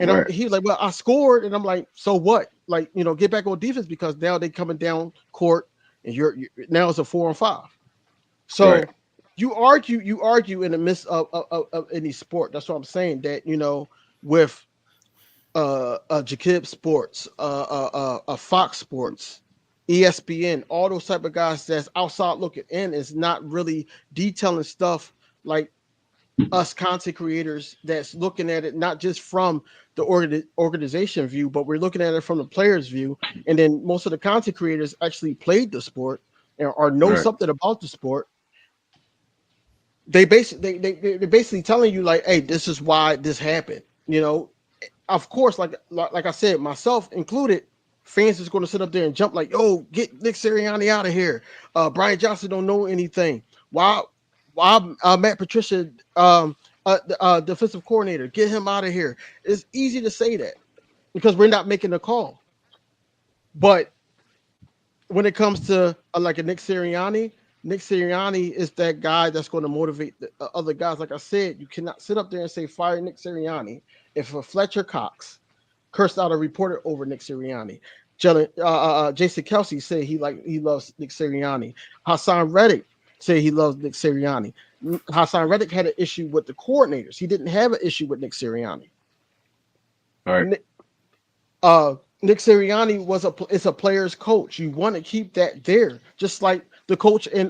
And Right. he was like, well, I scored, and I'm like, so what? Like, get back on defense, because now they coming down court, and you're now it's a 4-on-5. Right. So you argue in the midst of any sport. That's what I'm saying. That with Jakib Sports, Fox Sports, ESPN, all those type of guys that's outside looking in is not really detailing stuff like us content creators that's looking at it not just from the organization view, but we're looking at it from the player's view. And then most of the content creators actually played the sport or know Right. something about the sport. They're basically telling you like, hey, this is why this happened. Of course, like I said, myself included, fans is going to sit up there and jump like, "Yo, get Nick Sirianni out of here." Brian Johnson don't know anything. Why Matt Patricia, defensive coordinator, get him out of here? It's easy to say that because we're not making the call. But when it comes to like a Nick Sirianni is that guy that's going to motivate the other guys. Like I said, you cannot sit up there and say fire Nick Sirianni if a Fletcher Cox cursed out a reporter over Nick Sirianni. Jason Kelsey said he loves Nick Sirianni. Hassan Reddick said he loves Nick Sirianni. Hassan Reddick had an issue with the coordinators. He didn't have an issue with Nick Sirianni. Right. Nick Sirianni is a player's coach. You want to keep that there, just like the coach in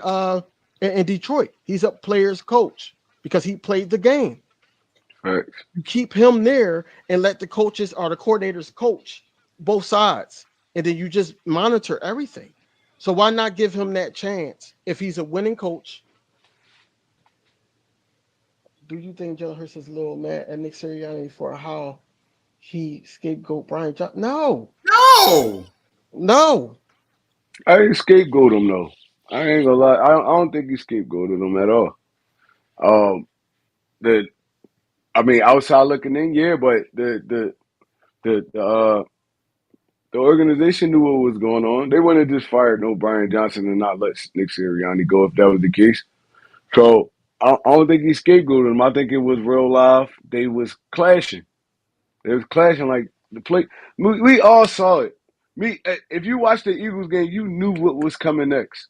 Detroit. He's a player's coach because he played the game. Facts. You keep him there and let the coaches or the coordinators coach both sides, and then you just monitor everything. So why not give him that chance if he's a winning coach? Do you think Jalen Hurts is a little mad at Nick Sirianni for how he scapegoat Brian Johnson? No, No. no. I didn't scapegoat him though. I ain't gonna lie. I don't think he scapegoated him at all. Um, the I mean, outside looking in, yeah, but the the organization knew what was going on. They wouldn't have just fired no Brian Johnson and not let Nick Sirianni go if that was the case. So I don't think he scapegoated him. I think it was real live. They was clashing. They was clashing like the play. We all saw it. If you watched the Eagles game, you knew what was coming next.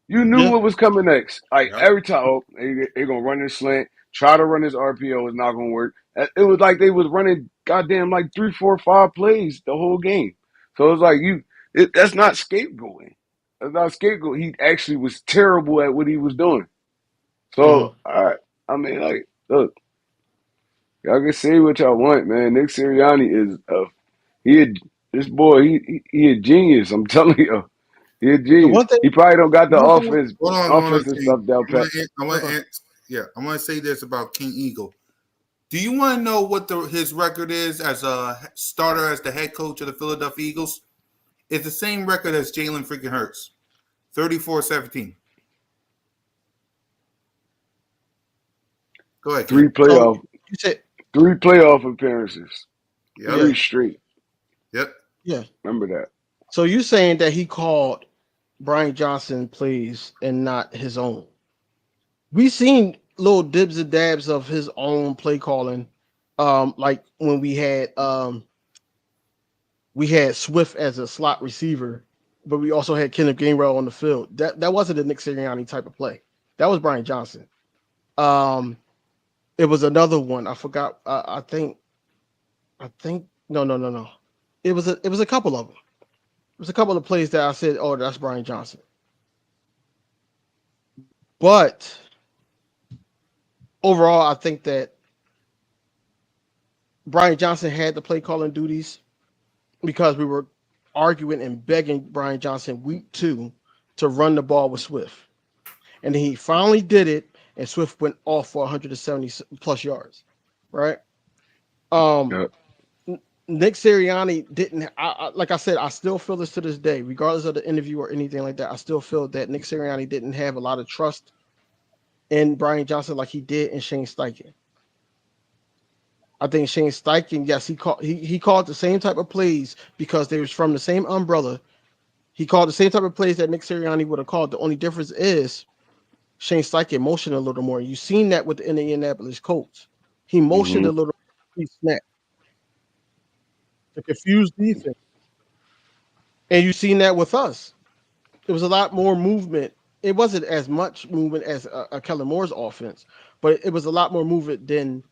You knew Yeah. what was coming next. Like Yep. every time, oh, they gonna run this slant, try to run this RPO, it's not gonna work. It was like they was running goddamn like 3, 4, 5 plays the whole game. So it's like that's not scapegoating. That's not scapegoat. He actually was terrible at what he was doing. Mhm. So I mean, like, look, y'all can say what y'all want, man. Nick Sirianni is he a, this boy. He a genius. I'm telling you. He a The genius. one thing, He probably don't got the one thing, Hold on. I want to offensive say. stuff down pat. I want uh-uh. to. Yeah. I want to say this about King Eagle. Do you want to know what his record is as a starter as the head coach of the Philadelphia Eagles? It's the same record as Jalen freaking Hurts, 34-17. Go ahead, Three King. So playoff, you said, 3 playoff appearances, Yep. yeah, 3 straight. Yep. yeah. Remember that. So you saying that he called Brian Johnson plays and not his own? We seen little dibs and dabs of his own play calling, like when we had Swift as a slot receiver, but we also had Kenneth Gainwell on the field. That wasn't a Nick Sirianni type of play. That was Brian Johnson. Um, it was another one. I forgot. I think no. It was a couple of them. It was a couple of plays that I said, "Oh, that's Brian Johnson." But overall, I think that Brian Johnson had the play calling duties because we were arguing and begging Brian Johnson week 2 to run the ball with Swift. And then he finally did it, and Swift went off for 170 plus yards, right? Um, Yeah, Nick Sirianni didn't. Like I said, I still feel this to this day, regardless of the interview or anything like that. I still feel that Nick Sirianni didn't have a lot of trust in Brian Johnson like he did in Shane Steichen. I think Shane Steichen, yes, he called the same type of plays because they was from the same umbrella. He called the same type of plays that Nick Sirianni would have called. The only difference is Shane Steichen motioned a little more. You've seen that with the Indianapolis Colts. He motioned hmm a little pre-snap to confuse defense. And you've seen that with us. It was a lot more movement. It wasn't as much movement as Kellen Moore's offense, but it was a lot more movement than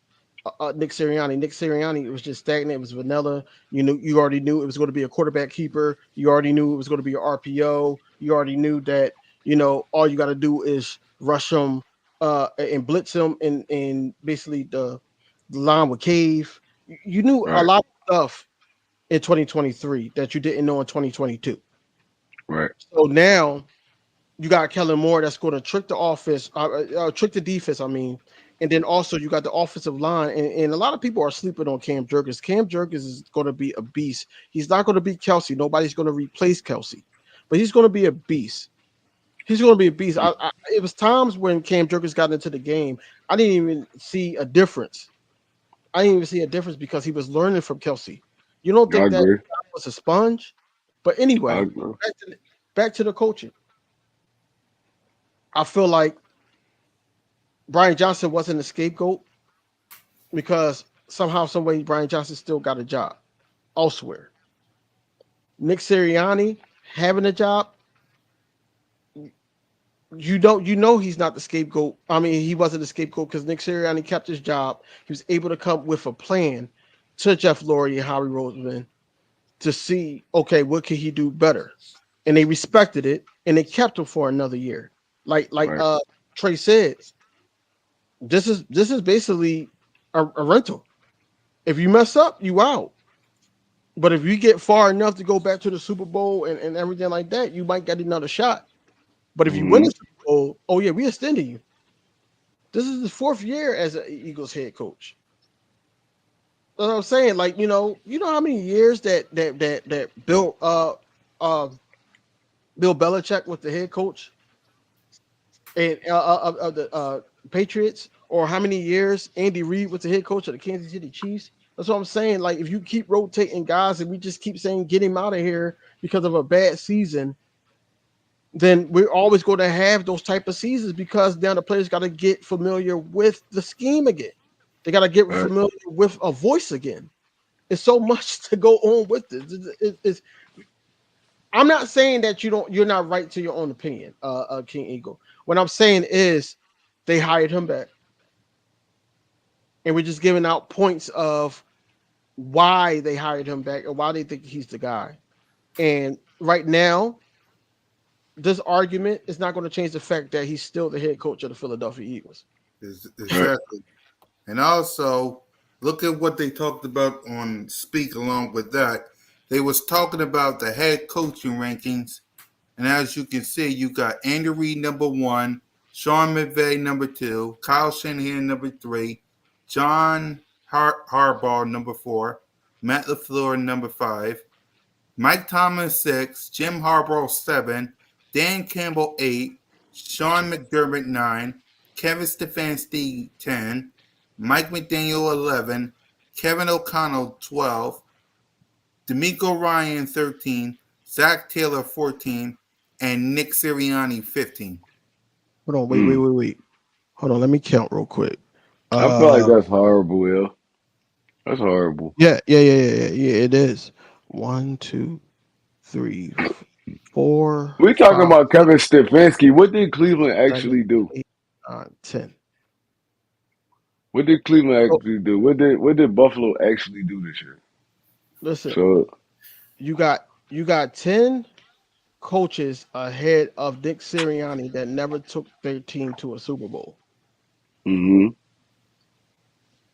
Nick Sirianni. Nick Sirianni, it was just stagnant. It was vanilla. You already knew it was going to be a quarterback keeper. You already knew it was going to be an RPO. You already knew that all you got to do is rush them and blitz them, and basically the line would cave. You knew a Right, lot of stuff in 2023 that you didn't know in 2022. right, So now you got Kellen Moore that's going to trick the offense, trick the defense. I mean, and then also you got the offensive line, and a lot of people are sleeping on Cam Jerkins. Cam Jerkins is going to be a beast. He's not going to be Kelsey. Nobody's going to replace Kelsey, but he's going to be a beast. He's going to be a beast. It was times when Cam Jerkins got into the game, I didn't even see a difference. I didn't even see a difference because he was learning from Kelsey. You don't I think that agree. guy was a sponge? But I anyway, agree. back to the coaching. I feel like Brian Johnson wasn't a scapegoat because somehow, some way, Brian Johnson still got a job elsewhere. Nick Sirianni having a job, he's not the scapegoat. I mean, he wasn't the scapegoat because Nick Sirianni kept his job. He was able to come with a plan to Jeff Lurie and Howie Roseman to see, okay, what can he do better? And they respected it. and they kept him for another year. Like Right. Trey said, this is basically a rental. If you mess up, you out. But if you get far enough to go back to the Super Bowl and everything like that, you might get another shot. But if you win Mm-hmm. the Super Bowl, oh yeah, we extended you. This is the 4th year as an Eagles head coach. That's what I'm saying. Like, you know how many years that Bill Belichick was the head coach and of the Patriots, or how many years Andy Reid was the head coach of the Kansas City Chiefs. That's what I'm saying. Like, if you keep rotating guys and we just keep saying get him out of here because of a bad season, then we're always going to have those type of seasons because now the players got to get familiar with the scheme again. They got to get Right. familiar with a voice again. It's so much to go on with this. I'm not saying that you're not right to your own opinion, King Eagle. What I'm saying is they hired him back, and we're just giving out points of why they hired him back or why they think he's the guy. And right now, this argument is not going to change the fact that he's still the head coach of the Philadelphia Eagles. Right. Exactly. And also, look at what they talked about on Speak along with that. They was talking about the head coaching rankings. And as you can see, you got Andy Reid number 1, Sean McVay number 2, Kyle Shanahan number 3, John Harbaugh number 4, Matt LaFleur number 5, Mike Tomlin 6, Jim Harbaugh 7, Dan Campbell 8, Sean McDermott 9, Kevin Stefanski 10, Mike McDaniel 11, Kevin O'Connell 12, D'Amico Ryan 13, Zach Taylor 14, and Nick Sirianni 15. Hold on, Mm. wait. Hold on, let me count real quick. I feel like that's horrible, Will. That's horrible. Yeah. It is 1, 2, 3, 4, We talking 5, about 6, Kevin Stefanski. What did Cleveland 7, actually do? 8, 9, 10. What did Cleveland So actually do? What did Buffalo actually do this year? listen, So, you got 10 coaches ahead of Nick Sirianni that never took their team to a Super Bowl. mm-hmm.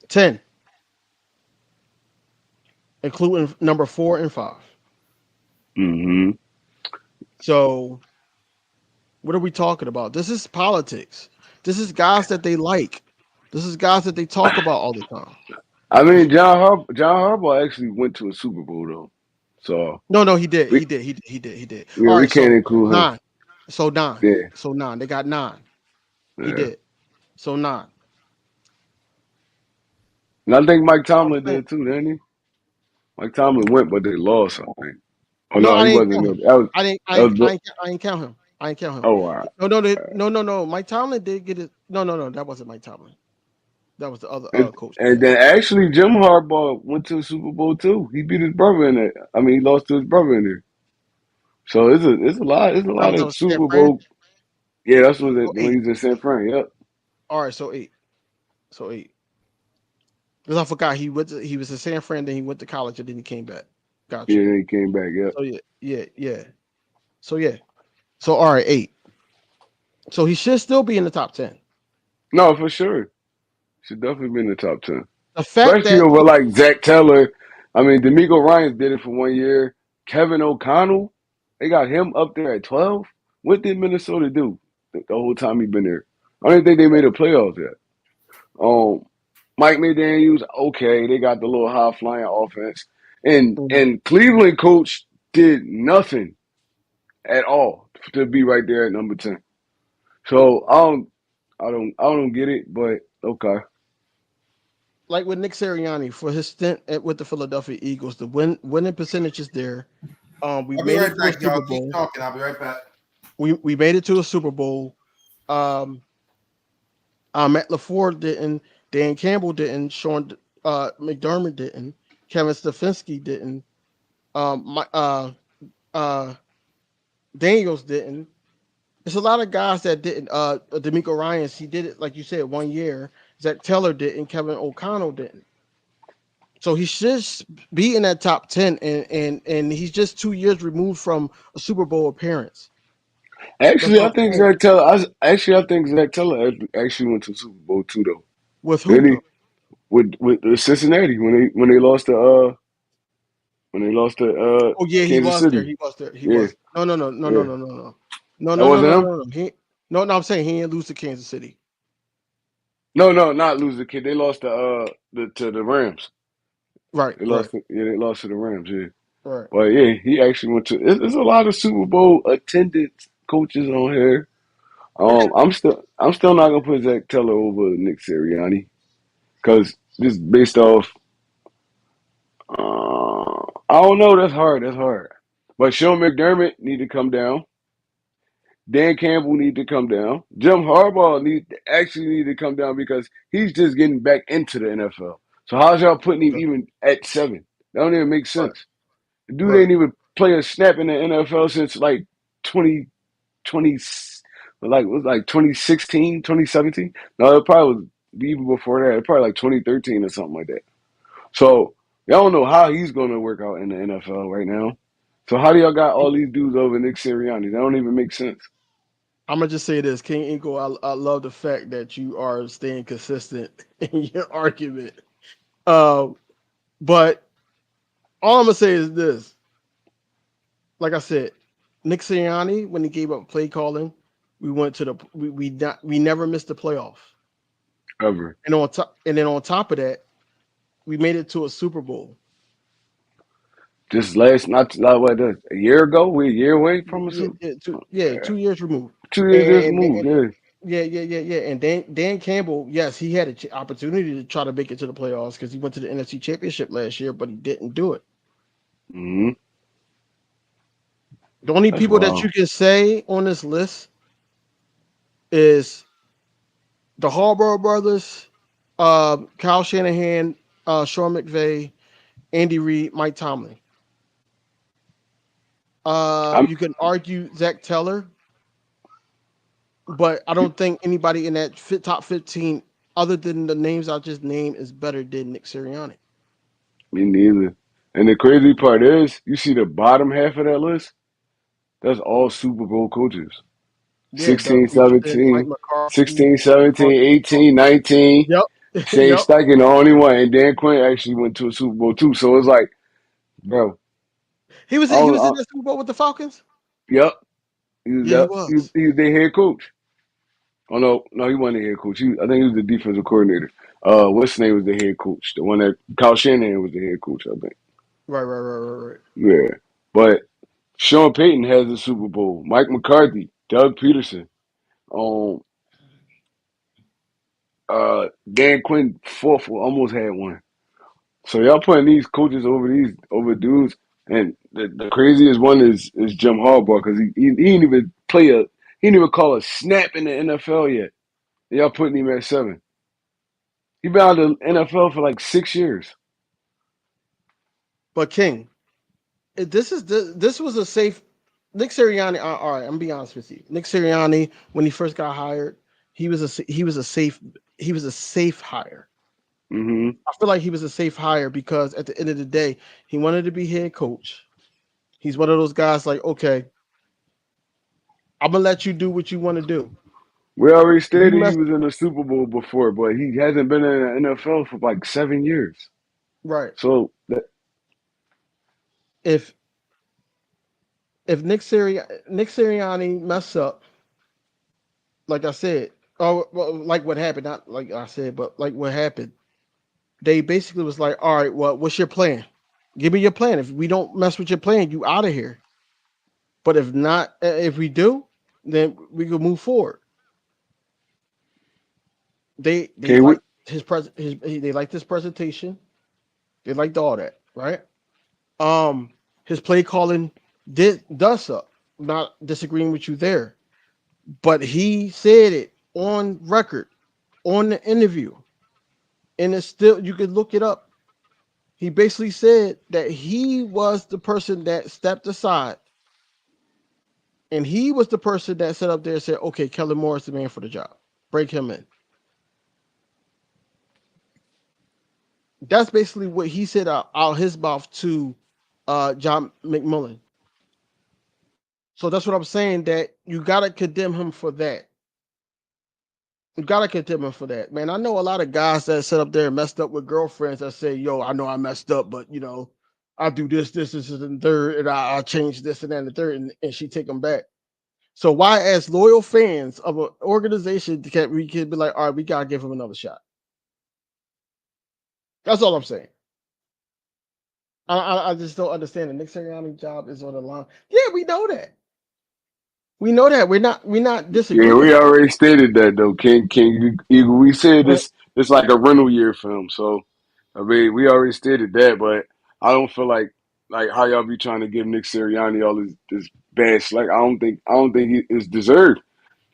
10, including number 4 and 5. Mm-hmm. So what are we talking about? This is politics. This is guys that they like. This is guys that they talk about all the time. I mean, John Harbaugh actually went to a Super Bowl though, so No, he did. we He did. yeah All we right, can't so include him. 9. So 9. Yeah, So 9. They got 9. He yeah. did. So 9. And I think Mike So I'm Tomlin saying, did too, didn't he? Mike Tomlin went, but they lost. I think. Oh no, no, I he didn't wasn't count there. him. That was I didn't. that was. I didn't count him. I didn't count him. Oh wow. No. Mike Tomlin did get it. No. That wasn't Mike Tomlin. That was the other And, coach. and then actually, Jim Harbaugh went to the Super Bowl too. He beat his brother in it. I mean, he lost to his brother in there. So it's a That lot was of on San Super Fran. Bowl. Yeah, that's when So when 8. he was in San Fran. Yep. All right, so 8. So 8. Because I forgot he was in San Fran, then he went to college, and then he came back. Got Yeah, you. then he came back. Yep. So yeah. So yeah. So all right, 8. So he should still be in the top 10. No, for sure. Should definitely be in the top 10. The fact Especially that over like Zach Taylor. I mean, D'Amico Ryans did it for 1 year. Kevin O'Connell, they got him up there at 12. What did Minnesota do the whole time he been there? I don't think they made a playoffs yet. Mike McDaniels, okay, they got the little high flying offense, and Cleveland coach did nothing at all to be right there at number 10. So I don't get it, but okay. like with Nick Sirianni for his stint with the Philadelphia Eagles, the winning percentage is there. We I'll be made it right to a back, y'all. Super Keep Bowl. talking. I'll be right back. We made it to a Super Bowl. Matt LaFleur didn't. Dan Campbell didn't. Sean McDermott didn't. Kevin Stefanski didn't. My Daniels didn't. There's a lot of guys that didn't. D'Amico Ryans, he did it like you said 1 year. Zach Taylor didn't. Kevin O'Connell didn't. So he should be in that top 10, and he's just 2 years removed from a Super Bowl appearance. That's Actually, what I I'm think saying. Zach Taylor. I think Zach Taylor actually went to Super Bowl too, though. With who Didn't he? though? With Cincinnati when they lost to Oh yeah, he Kansas was there. City. He was there. He Yeah, was. No, no, no, no, no, yeah. no, no, no, no, That no, no, wasn't no, him. no, no. No. I'm saying he didn't lose to Kansas City. No, no, not lose the kid. They lost to the Rams. Right, right, They lost to the Rams. Yeah, right. but yeah, he actually went to. There's a lot of Super Bowl attended coaches on here. I'm still not gonna put Zach Taylor over Nick Sirianni because just based off. I don't know. That's hard. That's hard. But Sean McDermott need to come down. Dan Campbell need to come down. Jim Harbaugh need to come down because he's just getting back into the NFL. So how's y'all putting him Okay. even at 7? That don't even make Right, sense. The dude right. ain't even play a snap in the NFL since like 2020, like it was like 2016, 2017. No, it probably was even before that. It probably like 2013 or something like that. So y'all don't know how he's going to work out in the NFL right now. So how do y'all got all these dudes over Nick Sirianni? That don't even make sense. I'm gonna just say this, King Inko. I love the fact that you are staying consistent in your argument. Um, but all I'm gonna say is this: like I said, Nick Sirianni, when he gave up play calling, we went to the we never missed the playoffs. Ever. And then on top of that, we made it to a Super Bowl. Just last not what a year ago, we're a year away from a Yeah, Super. yeah, 2 years removed. 2 years just And, moved, and yeah. yeah. And Dan Campbell, yes, he had an opportunity to try to make it to the playoffs because he went to the NFC Championship last year, but he didn't do it. Hmm. The only That's people that wild. you can say on this list is the Harbaugh brothers, Kyle Shanahan, Sean McVay, Andy Reid, Mike Tomlin. I'm You can argue Zach Taylor, but I don't think anybody in that top 15, other than the names I just named, is better than Nick Sirianni. Me neither. And the crazy part is, you see the bottom half of that list, that's all Super Bowl coaches. Yeah, Doug 16, Peterson, Mike 17, McCarthy, 16, 17, 18, 19. Yep, Shane yep. Steichen, the only one. And Dan Quinn actually went to a Super Bowl too. So it's like, bro, I He don't, was in the Super Bowl with the Falcons. yep. Yeah, he was. He was their head coach. Oh no, he wasn't the head coach. I think he was the defensive coordinator. What's his name was the head coach? The one that Kyle Shanahan was the head coach, I think. Right. Yeah. But Sean Payton has a Super Bowl. Mike McCarthy, Doug Peterson, um, Dan Quinn fourth almost had one. So y'all putting these coaches over dudes, and the craziest one is Jim Harbaugh because he didn't even he didn't even call a snap in the NFL yet. Y'all putting him at 7. He been out of the NFL for like 6 years. But King, this was a safe Nick Sirianni. All right, I'm gonna be honest with you. Nick Sirianni, when he first got hired, he was a safe hire. Hmm. I feel like he was a safe hire because at the end of the day, he wanted to be head coach. He's one of those guys like, okay, I'm gonna let you do what you want to do. We already You stated he mess was in the Super Bowl before, but he hasn't been in the NFL for like 7 years. right. So If Nick Sirianni mess up, like I said, oh well, like what happened, not like I said, but like what happened, they basically was like, all right, well, what's your plan? Give me your plan. If we don't mess with your plan, you out of here. But if not, if we do, then we can move forward. They can we? liked they liked his presentation. They liked all that, right? Um, his play calling does suck. Not disagreeing with you there, but he said it on record on the interview, and it's still you can look it up. He basically said that he was the person that stepped aside, and he was the person that set up there and said, "Okay, Kellen Moore is the man for the job. Break him in." That's basically what he said out his mouth to John McMullen. So that's what I'm saying. That you gotta condemn him for that. You gotta condemn him for that, man. I know a lot of guys that sit up there and messed up with girlfriends that say, "Yo, I know I messed up, but you know, I do this, and third, and I change this and that and the third, and she take them back." So why, as loyal fans of an organization, can we can be like, all right, we gotta give him another shot? That's all I'm saying. I just don't understand. The Nick Sirianni job is on the line. Yeah, we know that. We know that. We're not Yeah, disagreeing we with that. already stated that though. King Eagle. We said But this like a rental year for him. So I mean, we already stated that, but I don't feel like how y'all be trying to give Nick Sirianni all this bad slack. I don't think he is deserved.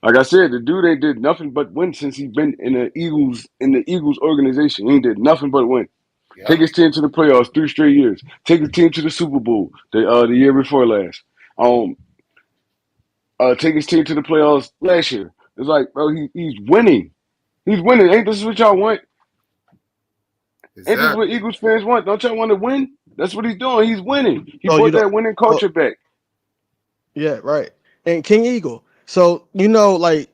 Like I said, the dude ain't did nothing but win since he been in the Eagles organization. He ain't did nothing but win. Take Yep. his team to the playoffs 3 straight years. Take his team to the Super Bowl the year before last. Um, take his team to the playoffs last year. It's like, bro, he's winning. He's winning. Ain't this what y'all want? Ain't this what Exactly. Eagles fans want? Don't y'all want to win? That's what he's doing. He's winning. He so you brought know, that winning so culture back. yeah, right. And King Eagle. So you know, like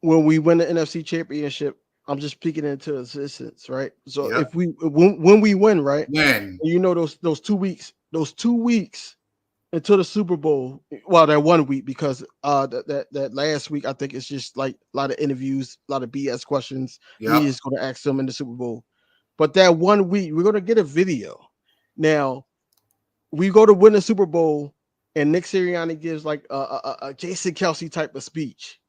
when we win the NFC Championship, I'm just speaking into existence, right? So Yep. if when we win, right? When. You know those 2 weeks until the Super Bowl. Well, that 1 week because that last week I think it's just like a lot of interviews, a lot of BS questions. Media Yep. is going to ask them in the Super Bowl. But that 1 week we're going to get a video. Now we go to win the Super Bowl, and Nick Sirianni gives like a Jason Kelsey type of speech.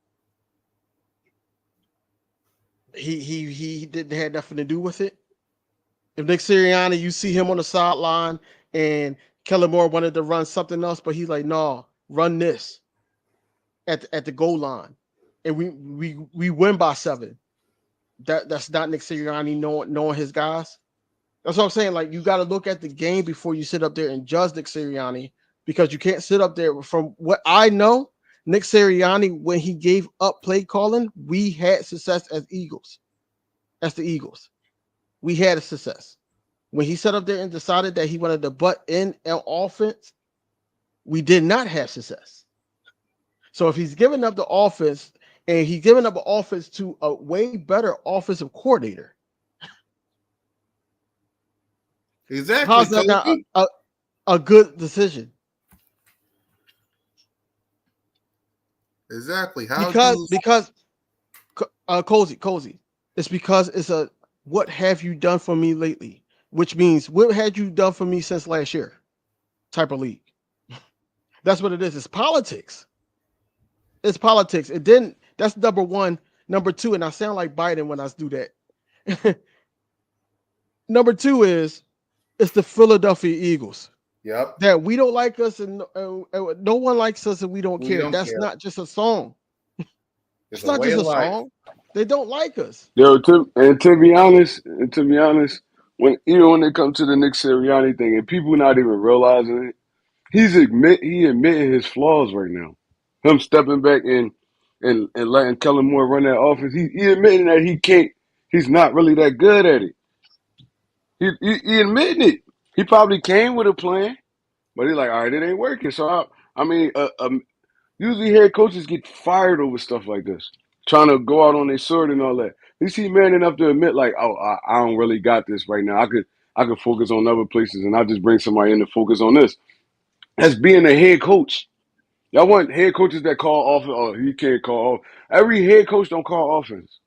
He didn't have nothing to do with it. If Nick Sirianni, you see him on the sideline, and Kellen Moore wanted to run something else, but he's like, "No, run this at the goal line," and we win by 7. That's not Nick Sirianni knowing his guys. That's what I'm saying. Like you got to look at the game before you sit up there and judge Nick Sirianni because you can't sit up there. From what I know, Nick Sirianni, when he gave up play calling, we had success as Eagles. As the Eagles, we had a success. When he sat up there and decided that he wanted to butt in an offense, we did not have success. So if he's giving up the offense and he's giving up an offense to a way better offensive coordinator, Exactly, how's that not Kobe. a good decision? Exactly. How Because do because cozy, it's because it's a what have you done for me lately? Which means what had you done for me since last year? Type of league. That's what it is. It's politics. It's politics. It didn't. That's number one. Number two, and I sound like Biden when I do that. Number two is it's the Philadelphia Eagles. Yep. That we don't like us, and no one likes us, and we don't We care. don't That's care. not just a song. It's It's a not way just of a life. song. They don't like us. Yo, to be honest, when even when it comes to the Nick Sirianni thing, and people not even realizing it, he admitting his flaws right now. Him stepping back and letting Kellen Moore run that offense. He admitting that he can't. He's not really that good at it. He admitting it. He probably came with a plan, but he's like, all right, it ain't working. So I mean, usually head coaches get fired over stuff like this, trying to go out on their sword and all that. At least he man enough to admit, like, oh, I don't really got this right now. I could focus on other places, and I just bring somebody in to focus on this. That's being a head coach. Y'all want head coaches that call offense. Oh, he can't call off. Every head coach don't call offense.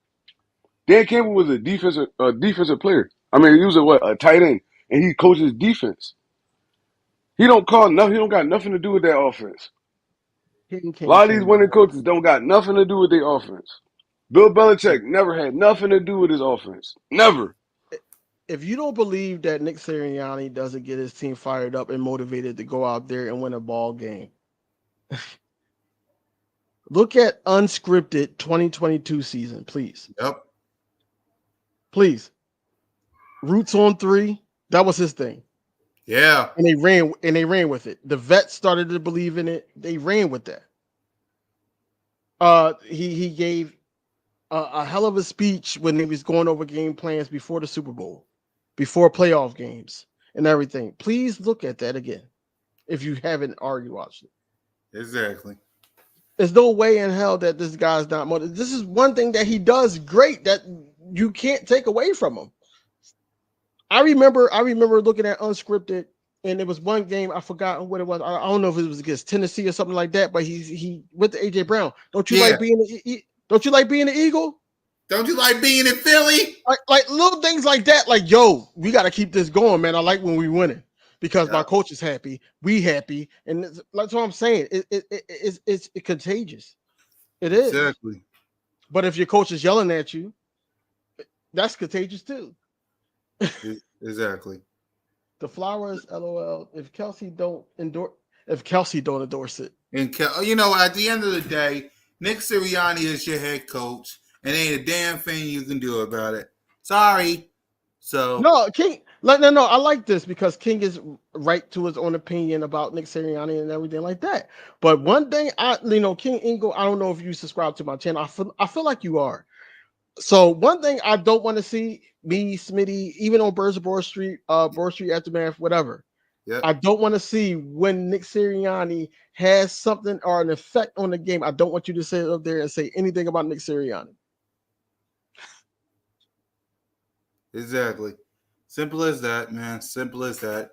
Dan Campbell was a defensive player. I mean, he was a tight end, and he coaches defense. He don't call nothing. He don't got nothing to do with that offense. King, A king, lot of these king. winning coaches don't got nothing to do with their offense. Bill Belichick never had nothing to do with his offense. Never. If you don't believe that Nick Sirianni doesn't get his team fired up and motivated to go out there and win a ball game, look at unscripted 2022 season, please. Yep. Please. Roots on 3, that was his thing. Yeah. And they ran with it. The vets started to believe in it. They ran with that. He gave a hell of a speech when he was going over game plans before the Super Bowl, before playoff games and everything. Please look at that again if you haven't already watched it. Exactly. There's no way in hell that this guy's not motivated. This is one thing that he does great that you can't take away from him. I remember looking at Unscripted, and it was one game, I forgot what it was. I don't know if it was against Tennessee or something like that, but he went to AJ Brown. Don't you like being the Eagle? Don't you like being in Philly? Like little things like that. Like, yo, we got to keep this going, man. I like when we winning because my coach is happy, we happy, and that's what I'm saying. It's contagious. It is. Exactly. But if your coach is yelling at you, that's contagious too. Exactly. The Flowers, LOL. If Kelsey don't endorse it, And you know, at the end of the day, Nick Sirianni is your head coach, and ain't a damn thing you can do about it. Sorry. So no, King. No. I like this because King is right to his own opinion about Nick Sirianni and everything like that. But one thing, King Ingle. I don't know if you subscribe to my channel. I feel like you are. So one thing I don't want to see me, Smitty, even on Birds of Broad Street, Aftermath, whatever. yeah, I don't want to see when Nick Sirianni has something or an effect on the game. I don't want you to sit up there and say anything about Nick Sirianni. exactly. Simple as that, man. Simple as that.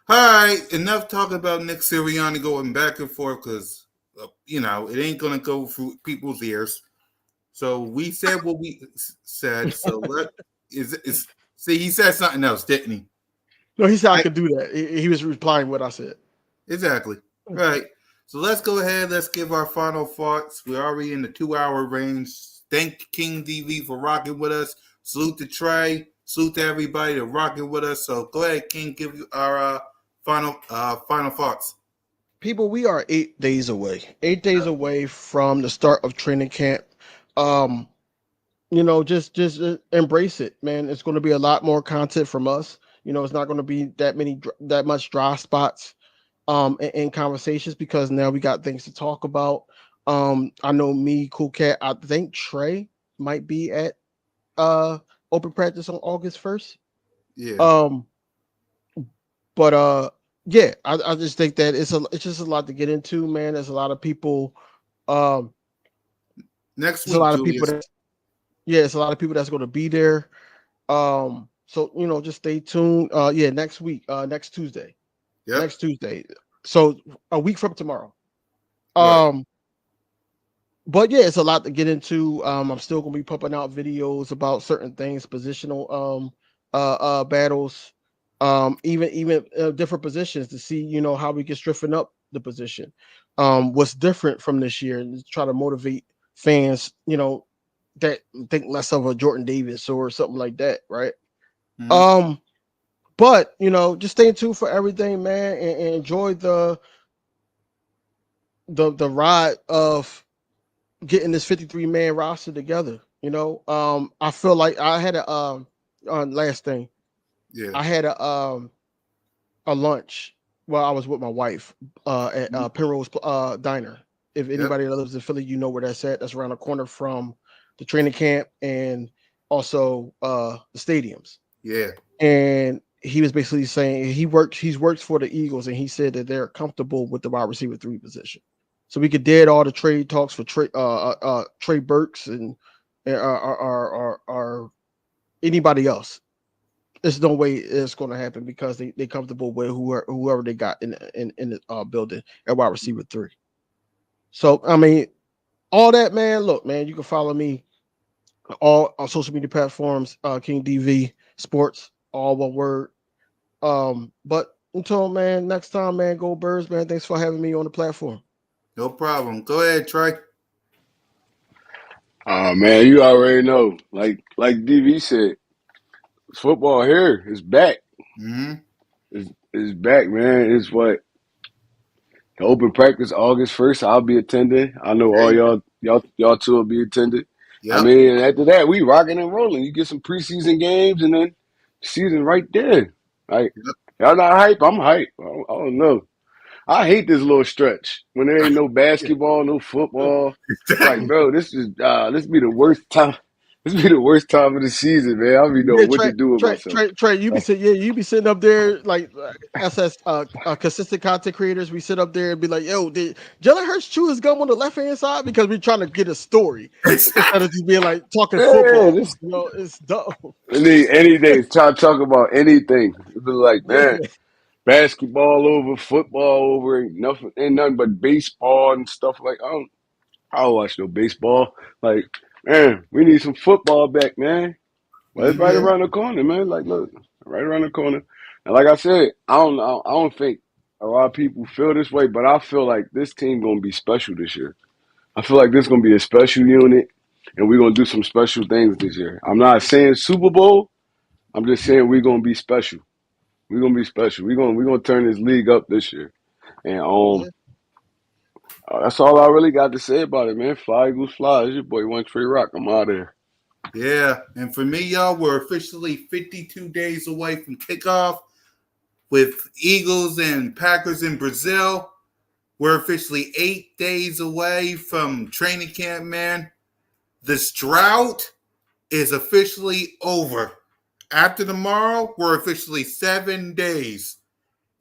All right, enough talking about Nick Sirianni going back and forth because it ain't gonna go through people's ears. So we said what we said. So see, he said something else, didn't he? No, he said I could do that. He was replying what I said. Exactly. Right. So let's go ahead. Let's give our final thoughts. We're already in the 2-hour range. Thank King DV for rocking with us. Salute to Trey. Salute to everybody that rocking with us. So go ahead, King, give you our final thoughts. People, we are 8 days away. 8 days away from the start of training camp. Just embrace it, man. It's going to be a lot more content from us. It's not going to be that much dry spots in conversations because now we got things to talk about. I know me, Cool Cat. I think Trey might be at open practice on August 1st. Yeah. Yeah, I just think that it's just a lot to get into, man. There's a lot of people. Next There's a week, lot of Julius. people it's a lot of people that's going to be there. So just stay tuned. Next week, next Tuesday. Yep. Next Tuesday. So a week from tomorrow. Right. But yeah, it's a lot to get into. I'm still gonna be pumping out videos about certain things, positional battles, even different positions to see how we can strengthen up the position. What's different from this year and try to motivate fans, that think less of a Jordan Davis or something like that, right? Mm-hmm. But just stay tuned for everything, man, and enjoy the ride of getting this 53-man roster together. I feel like I had last thing. Yeah. I had a lunch while I was with my wife at Penrose Diner. If anybody that lives in Philly, you know where that's at. That's around the corner from the training camp and also the stadiums. Yeah. And he was basically saying he's worked for the Eagles, and he said that they're comfortable with the wide receiver 3 position. So we could dead all the trade talks for Trey Burks and or anybody else. There's no way it's going to happen because they comfortable with whoever they got in the building at wide receiver 3. So I mean, all that, man. Look, man, you can follow me all on social media platforms, King DV Sports, all one word. But until next time, man, go Birds, man. Thanks for having me on the platform. No problem. Go ahead, Trey. Man, you already know. Like DV said, football here is back. Mm-hmm. It's back, man. It's what the open practice August 1st. I'll be attending. I know all y'all two will be attending. Yep. I mean, after that, we rocking and rolling. You get some preseason games, and then season right there. Like y'all not hype. I'm hype. I don't know. I hate this little stretch when there ain't no basketball, no football. Like, bro, this be the worst time. This be the worst time of the season, man. I don't even know Yeah, what to do with myself. Trey, you be sitting, yeah, you be sitting up there like SS consistent content creators. We sit up there and be like, "Yo, did Jalen Hurts chew his gum on the left hand side?" Because we're trying to get a story instead of just being like talking Yeah, football. this You know, it's dumb. anything. Try to talk about anything. It be like, Yeah, man, basketball over, football over, ain't nothing but baseball and stuff like. I don't watch no baseball. Like, man, we need some football back, man. Well, it's right Mhm. around the corner, man. Like, look, right around the corner. And like I said, I don't think a lot of people feel this way, but I feel like this team gonna be special this year. I feel like this gonna be a special unit, and we're gonna do some special things this year. I'm not saying Super Bowl. I'm just saying we're gonna be special. We're gonna be special. We're gonna turn this league up this year. And yeah. that's all I really got to say about it, man. Fly Eagles fly. It's your boy One Tree Rock. I'm out of here. Yeah, and for me, y'all, we're officially 52 days away from kickoff with Eagles and Packers in Brazil. We're officially 8 days away from training camp, man. This drought is officially over. After tomorrow, we're officially 7 days.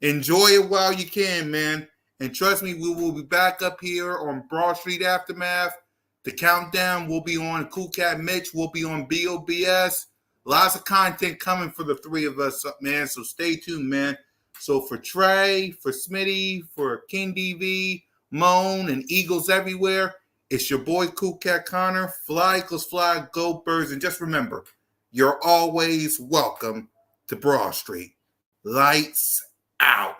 Enjoy it while you can, man. And trust me, we will be back up here on Broad Street Aftermath. The countdown will be on Cool Cat Mitch. We'll be on B.O.B.S. Lots of content coming for the three of us, man. So stay tuned, man. So for Trey, for Smitty, for King DV, Moan, and Eagles everywhere, it's your boy Cool Cat Connor. Fly Eagles fly, go birds. And just remember, you're always welcome to Broad Street. Lights out.